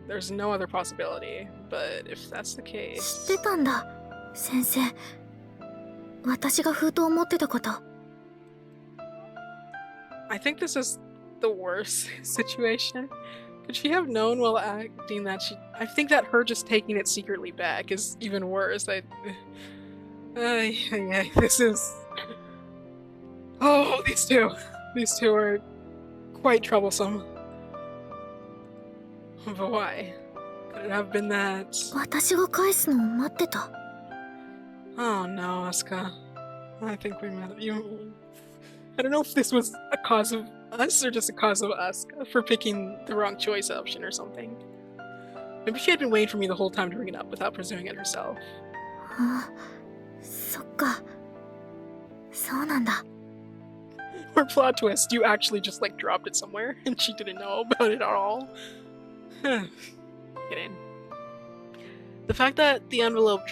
There's no other possibility, but if that's the 知 case... ってたんだ、先生。私が封筒を持ってたこと。I think this is the worst situation. Could she have known while acting that she... I think that her just taking it secretly back is even worse. This is... Oh, these two. These two are quite troublesome. But why? Could it have been that... 私が返すのを待ってた。Oh no, Asuka. I think we met you. I don't know if this was a cause of us or just a cause of Asuka for picking the wrong choice option or something. Maybe she had been waiting for me the whole time to bring it up without pursuing it herself. あ、そっか。そうなんだ。 Or plot twist, you actually just like dropped it somewhere and she didn't know about it at all. Kidding. The fact that the envelope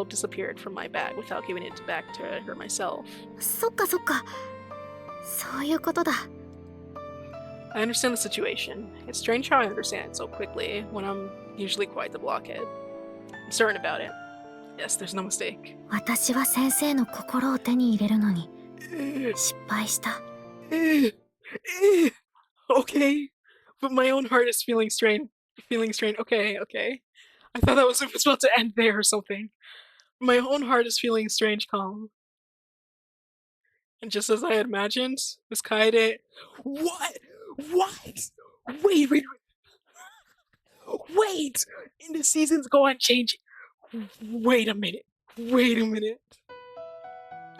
disappeared from my bag without giving it back to her myself. そっかそっか。そういうことだ。 I understand the situation. It's strange how I understand it so quickly when I'm usually quite the blockhead. I'm certain about it. Yes, there's no mistake. 私は先生の心を手に入れるのに失敗した。 Okay, but my own heart is feeling strained. Okay. I thought it was about to end there or something. My own heart is feeling strange calm. And just as I had imagined, Miss Kaede... What? Wait! And the seasons go on changing. Wait a minute.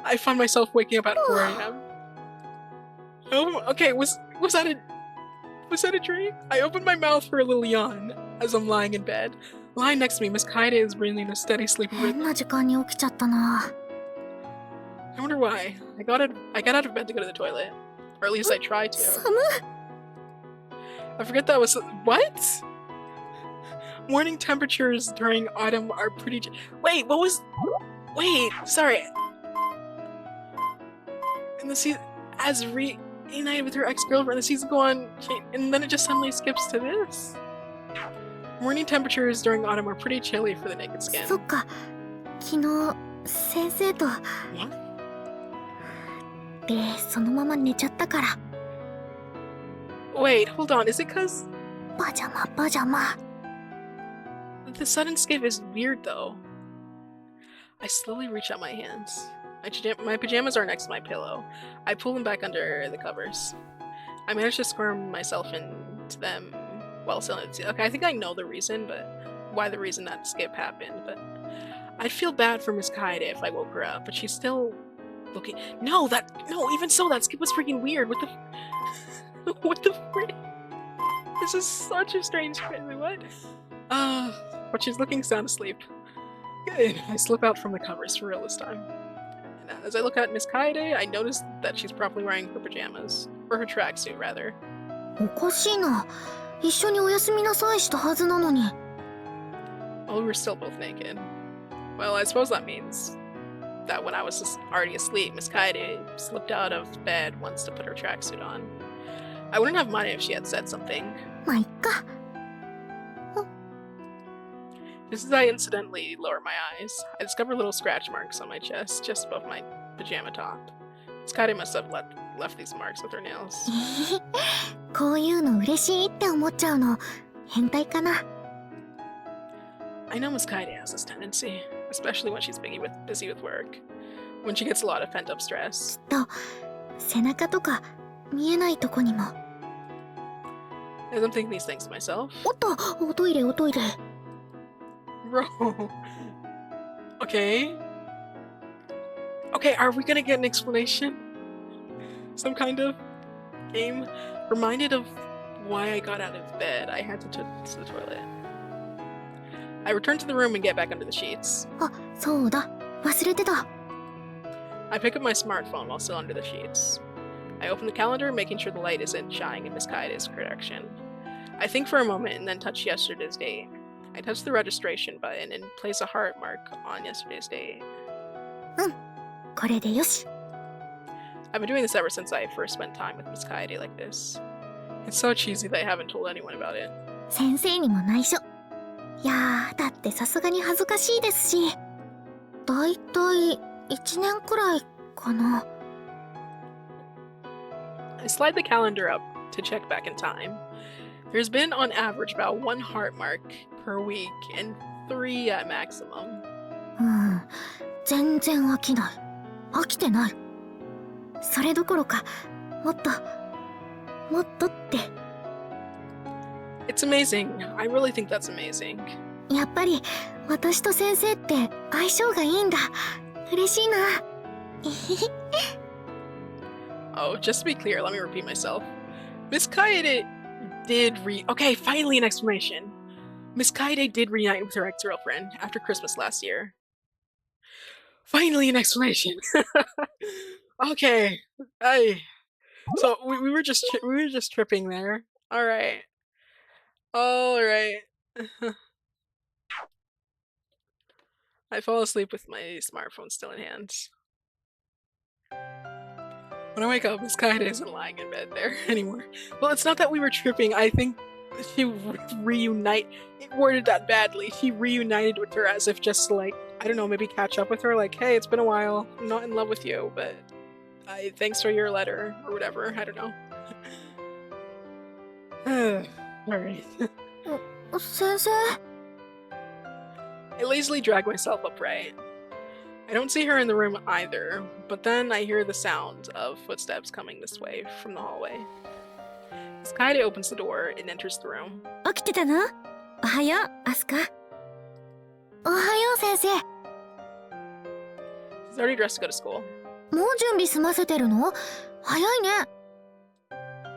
I find myself waking up at 4 a.m. Oh, okay, was that a dream? I opened my mouth for a little yawn as I'm lying in bed. Lying next to me, Miss Kaede is breathing a steady sleepy 変 rhythm. な時間に起きちゃったな。 I wonder why. I got out of bed to go to the toilet. Or at least I tried to. 寒い。 I forget that was... What? Morning temperatures during autumn are pretty... Wait, what was... Wait, sorry. And the season... As reunited with her ex-girlfriend, the season go on... And then it just suddenly skips to this. Morning temperatures during autumn are pretty chilly for the naked skin. そっか。昨日先生と What? でそのまま寝ちゃったから。 Wait, hold on. Is it because パジャマパジャマ。 the sudden skip is weird though? I slowly reach out my hands. My pajamas are next to my pillow. I pull them back under the covers. I manage to squirm myself into them while still in. Okay, I think I know the reason, but why the reason that skip happened. But I'd feel bad for Miss Kaede if I woke her up, but she's still looking. No, even so, that skip was freaking weird. What the, what the frick? This is such a strange feeling. What? But she's looking sound asleep. Good. I slip out from the covers for real this time. And as I look at Miss Kaede, I notice that she's probably wearing her pajamas. Or her tracksuit, rather. おかしいな。一緒におやすみなさいしたはずなのに。 Oh, we were still both naked. Well, I suppose that means that when I was already asleep, Miss Kaede slipped out of bed once to put her tracksuit on. I wouldn't have minded if she had said something. まあいっか。 Just as I incidentally lower my eyes, I discover little scratch marks on my chest, just above my pajama top. Miss Kaede must have left these marks with her nails. こういうの嬉しいって思っちゃうの変態かな。 I know Miss Kaede has this tendency, especially when she's busy with work. When she gets a lot of pent-up stress. と背中とか見えないとこにも。 As I'm thinking these things to myself. おっと、おトイレおトイレ。 Bro. Okay. Okay, are we gonna get an explanation? Some kind of game? Reminded of why I got out of bed. I had to the toilet. I return to the room and get back under the sheets. あ、そうだ。忘れてた。 I pick up my smartphone while still under the sheets. I open the calendar, making sure the light isn't shining in Miss Kaede's direction. I think for a moment and then touch yesterday's date. I touch the registration button and place a heart mark on yesterday's date. これでよし。 I've been doing this ever since I first spent time with Miss Kaede like this. It's so cheesy that I haven't told anyone about it. 先生にも内緒。いやー、だってさすがに恥ずかしいですし。だいたい1年くらいかな。 I slide the calendar up to check back in time. There's been on average about 1 heart mark per week and 3 at maximum. 全然飽きない。飽きてない。それどころか、もっとって。 It's amazing. I really think that's amazing. やっぱり私と先生って相性がいいんだ。嬉しいな。 Oh, just to be clear, let me repeat myself. Miss Kaede did Okay, finally an explanation. Miss Kaede did reunite with her ex-girlfriend after Christmas last year. Finally an explanation. Okay. So we were just tripping there. All right. I fall asleep with my smartphone still in hand. When I wake up, Miss Kaede isn't lying in bed there anymore. Well, it's not that we were tripping. I think she worded that badly. She reunited with her as if just to, like, I don't know, maybe catch up with her. Like, hey, it's been a while. I'm not in love with you, but thanks for your letter or whatever. I don't know. Alright. 先生。 I lazily drag myself upright. I don't see her in the room either, but then I hear the sound of footsteps coming this way from the hallway. As Kaede opens the door and enters the room. 起きてたの？おはよう、アスカ。おはよう先生。 She's already dressed to go to school. もう準備済ませてるの？早いね。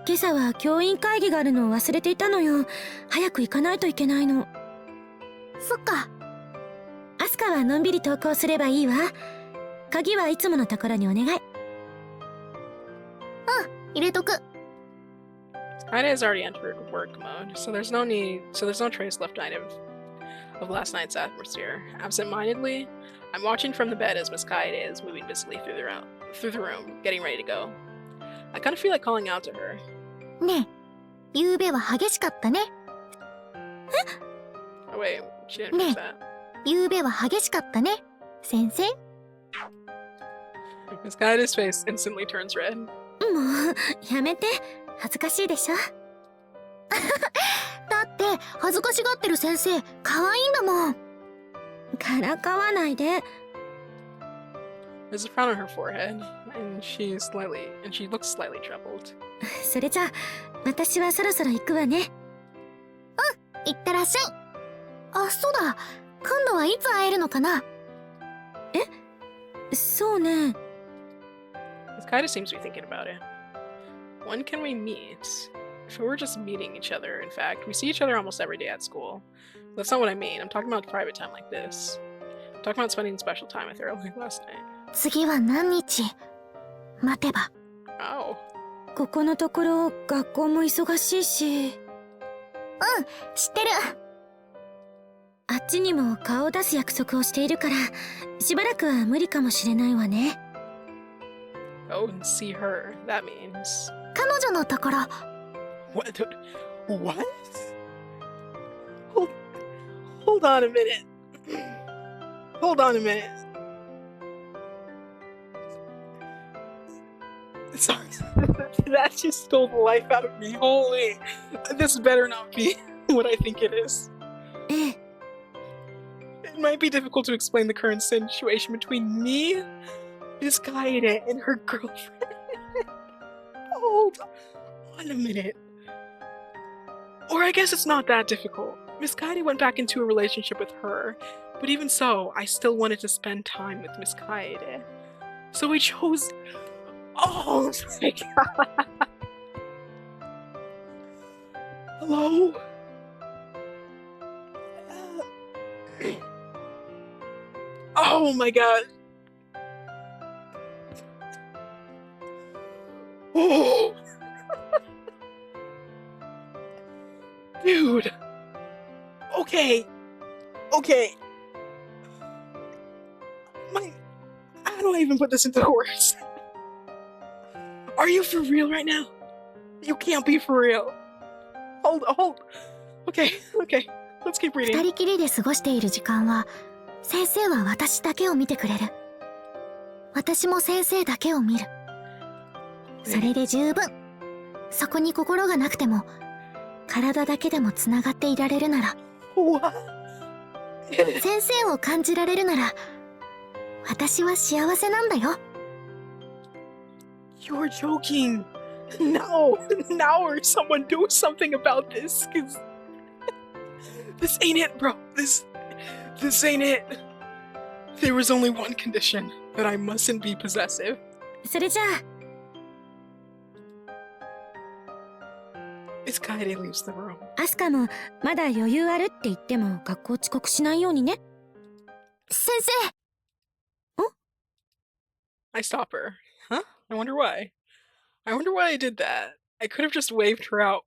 今朝は教員会議があるのを忘れていたのよ。早く行かないといけないの。そっか。アスカはのんびり登校すればいいわ。鍵はいつものところにお願い。入れとく。 Kaede has already entered work mode, so there's no trace left of last night's atmosphere. Absent-mindedly, I'm watching from the bed as Miss Kaede is moving busily through the room, getting ready to go. I kind of feel like calling out to her. ねえ、夕べは激しかったね。Oh wait, she didn't finish that. 夕べは激しかったね、先生。Miss Kaede's face instantly turns red. もう、やめて。恥ずかしいでしょ。だって恥ずかしがってる先生可愛いんだもん。からかわないで。 There's a frown on her forehead, and she looks slightly troubled. それじゃあ、私はそろそろ行くわね。いってらっしゃい。あ、そうだ。今度はいつ会えるのかな。そうね。Miss Kaede seems to be thinking about it. When can we meet? If we're just meeting each other, in fact, we see each other almost every day at school. That's not what I mean. I'm talking about private time like this. I'm talking about spending special time with her like last night. 次は何日待てば。 Oh. ここのところ、学校も忙しいし。知ってる。あっちにも顔を出す約束をしているから、しばらくは無理かもしれないわね。Go and see her. That means. 彼女のところ。 What? What? Hold on a minute. Hold on a minute. Sorry. That just stole the life out of me. Holy. This better not be what I think it is. ええ、 It might be difficult to explain the current situation between me, Miss Kaede, and her girlfriend. Hold on a minute. Or I guess it's not that difficult. Miss Kaede went back into a relationship with her, but even so, I still wanted to spend time with Miss Kaede. So we chose... Oh my god! Hello? Oh my god! Oh! Dude! Okay! Okay! How do I even put this into words? Are you for real right now? You can't be for real. Hold. Okay. Let's keep 二 reading. 人きりで過ごしている時間は、先生は私だけを見てくれる。私も先生だけを見る。それで十分。そこに心がなくても、体だけでもつながっていられるなら、 What? 先生を感じられるなら、私は幸せなんだよ。 You're joking. No, or someone do something about this, cause this ain't it, bro. This ain't it. There was only one condition, that I mustn't be possessive. それじゃあ、 Miss Kaede leaves the room. アスカもまだ余裕あるって言っても学校遅刻しないようにね。先生、 I stop her. Huh? I wonder why. I wonder why I did that. I could have just waved her out.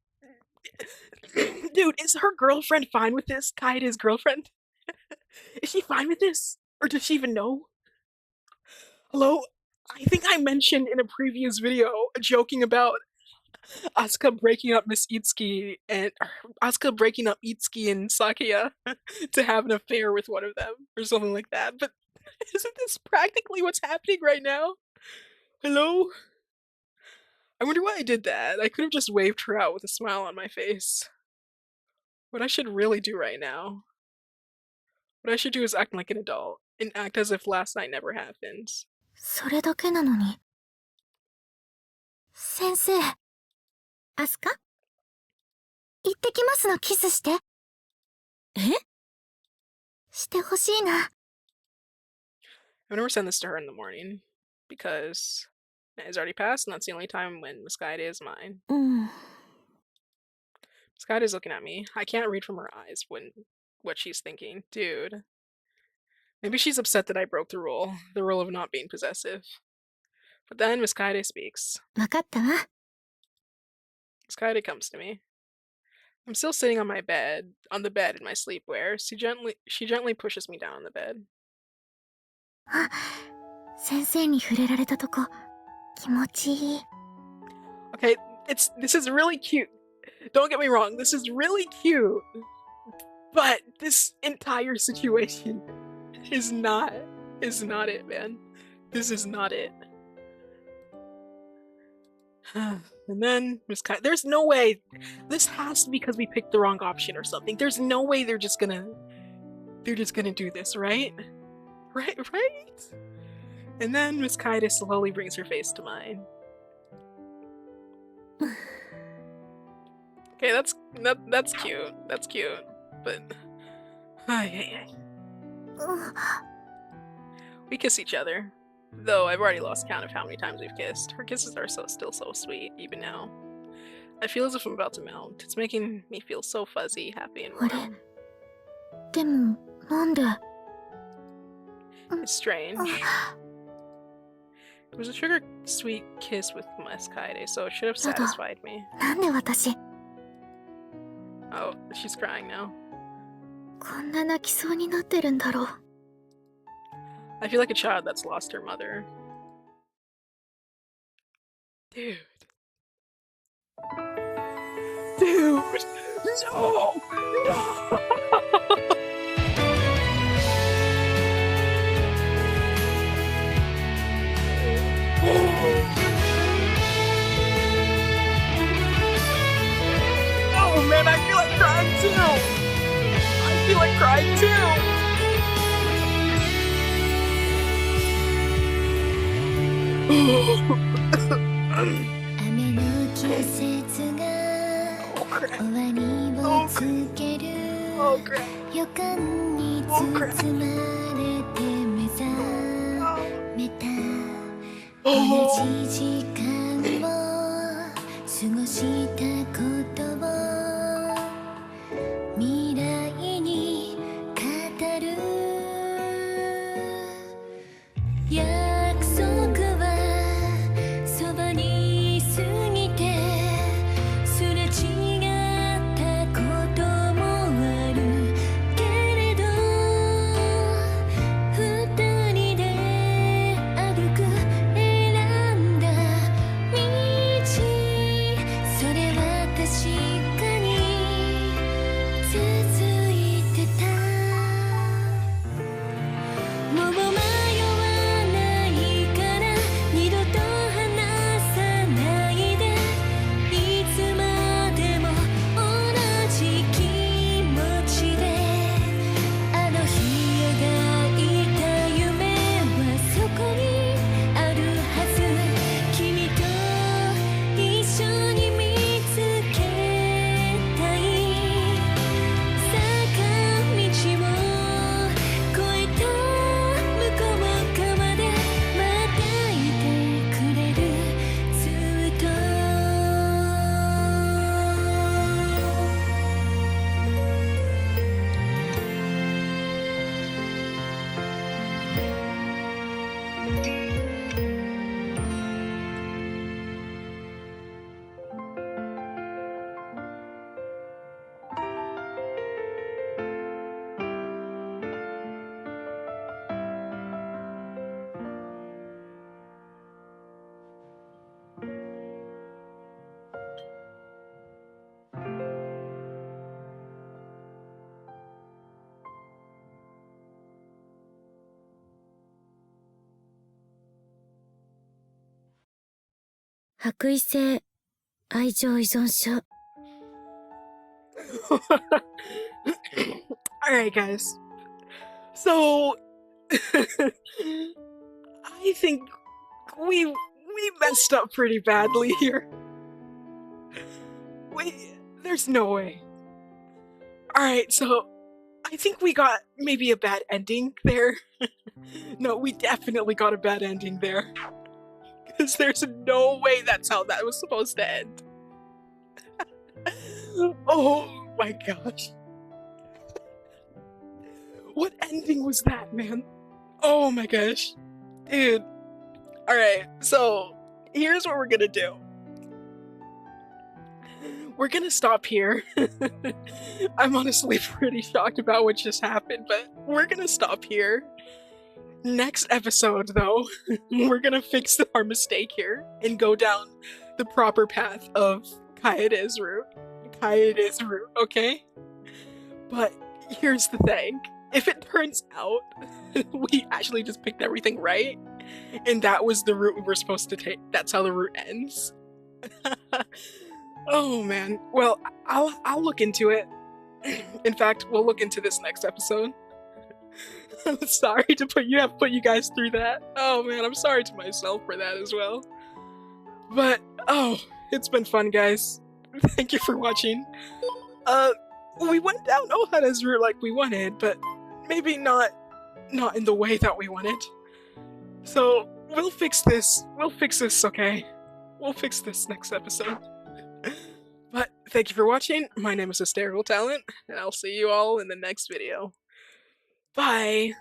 Dude, is her girlfriend fine with this? Kaede's girlfriend? Is she fine with this? Or does she even know? Hello? I think I mentioned in a previous video joking about Asuka breaking up Itsuki and Sakuya to have an affair with one of them or something like that. But isn't this practically what's happening right now? Hello? I wonder why I did that. I could have just waved her out with a smile on my face. What I should really do right now, what I should do is act like an adult and act as if last night never happened. それだけなのに。先生、アスカ？行ってきますのキスして。え？してほしいな。I would never send this to her in the morning because it's already passed, and that's the only time when Miss Kaede is mine. うん。 Miss Kaede is looking at me. I can't read from her eyes what she's thinking. Dude. Maybe she's upset that I broke the rule of not being possessive. But then Miss Kaede speaks. わかったわ。 Miss Kaede comes to me. I'm still sitting on the bed in my sleepwear. She gently pushes me down on the bed. あ、先生に触れられたとこ、気持ちいい。 Okay, this is really cute. Don't get me wrong, this is really cute. But this entire situation is not it, man. This is not it. And then Miss Kaede. There's no way. This has to be because we picked the wrong option or something. There's no way they're just gonna do this, right? Right? And then Miss Kaede slowly brings her face to mine. Okay, that's cute. That's cute. But we kiss each other. Though I've already lost count of how many times we've kissed. Her kisses are still so sweet, even now. I feel as if I'm about to mount. It's making me feel so fuzzy, happy, and warm. でも、なんで It's strange. It was a sugar sweet kiss with Miss Kaede, so it should have satisfied me. なんで私 Oh, she's crying now. こんな泣きそうになってるんだろう I feel like a child that's lost her mother. Dude. No! Oh man, I feel like crying too! I feel like crying too! Oh crap. Alright guys. So I think we messed up pretty badly here. There's no way. Alright, so I think we got maybe a bad ending there. No, we definitely got a bad ending there. Because there's no way that's how that was supposed to end. Oh my gosh. What ending was that, man? Oh my gosh. Dude. Alright, so here's what we're gonna do. We're gonna stop here. I'm honestly pretty shocked about what just happened, but we're gonna stop here. Next episode, though, we're gonna fix our mistake here and go down the proper path of Kaede's route. Kaede's route, okay? But here's the thing. If it turns out we actually just picked everything right, and that was the route we were supposed to take, that's how the route ends, Oh man. Well, I'll look into it. In fact, we'll look into this next episode. I'm sorry to put you guys through that. Oh man, I'm sorry to myself for that as well. But oh, it's been fun, guys. Thank you for watching. We went down Ohana's route like we wanted, but maybe not in the way that we wanted. So we'll fix this. We'll fix this, okay? We'll fix this next episode. But thank you for watching. My name is Hysterical Talent, and I'll see you all in the next video. Bye!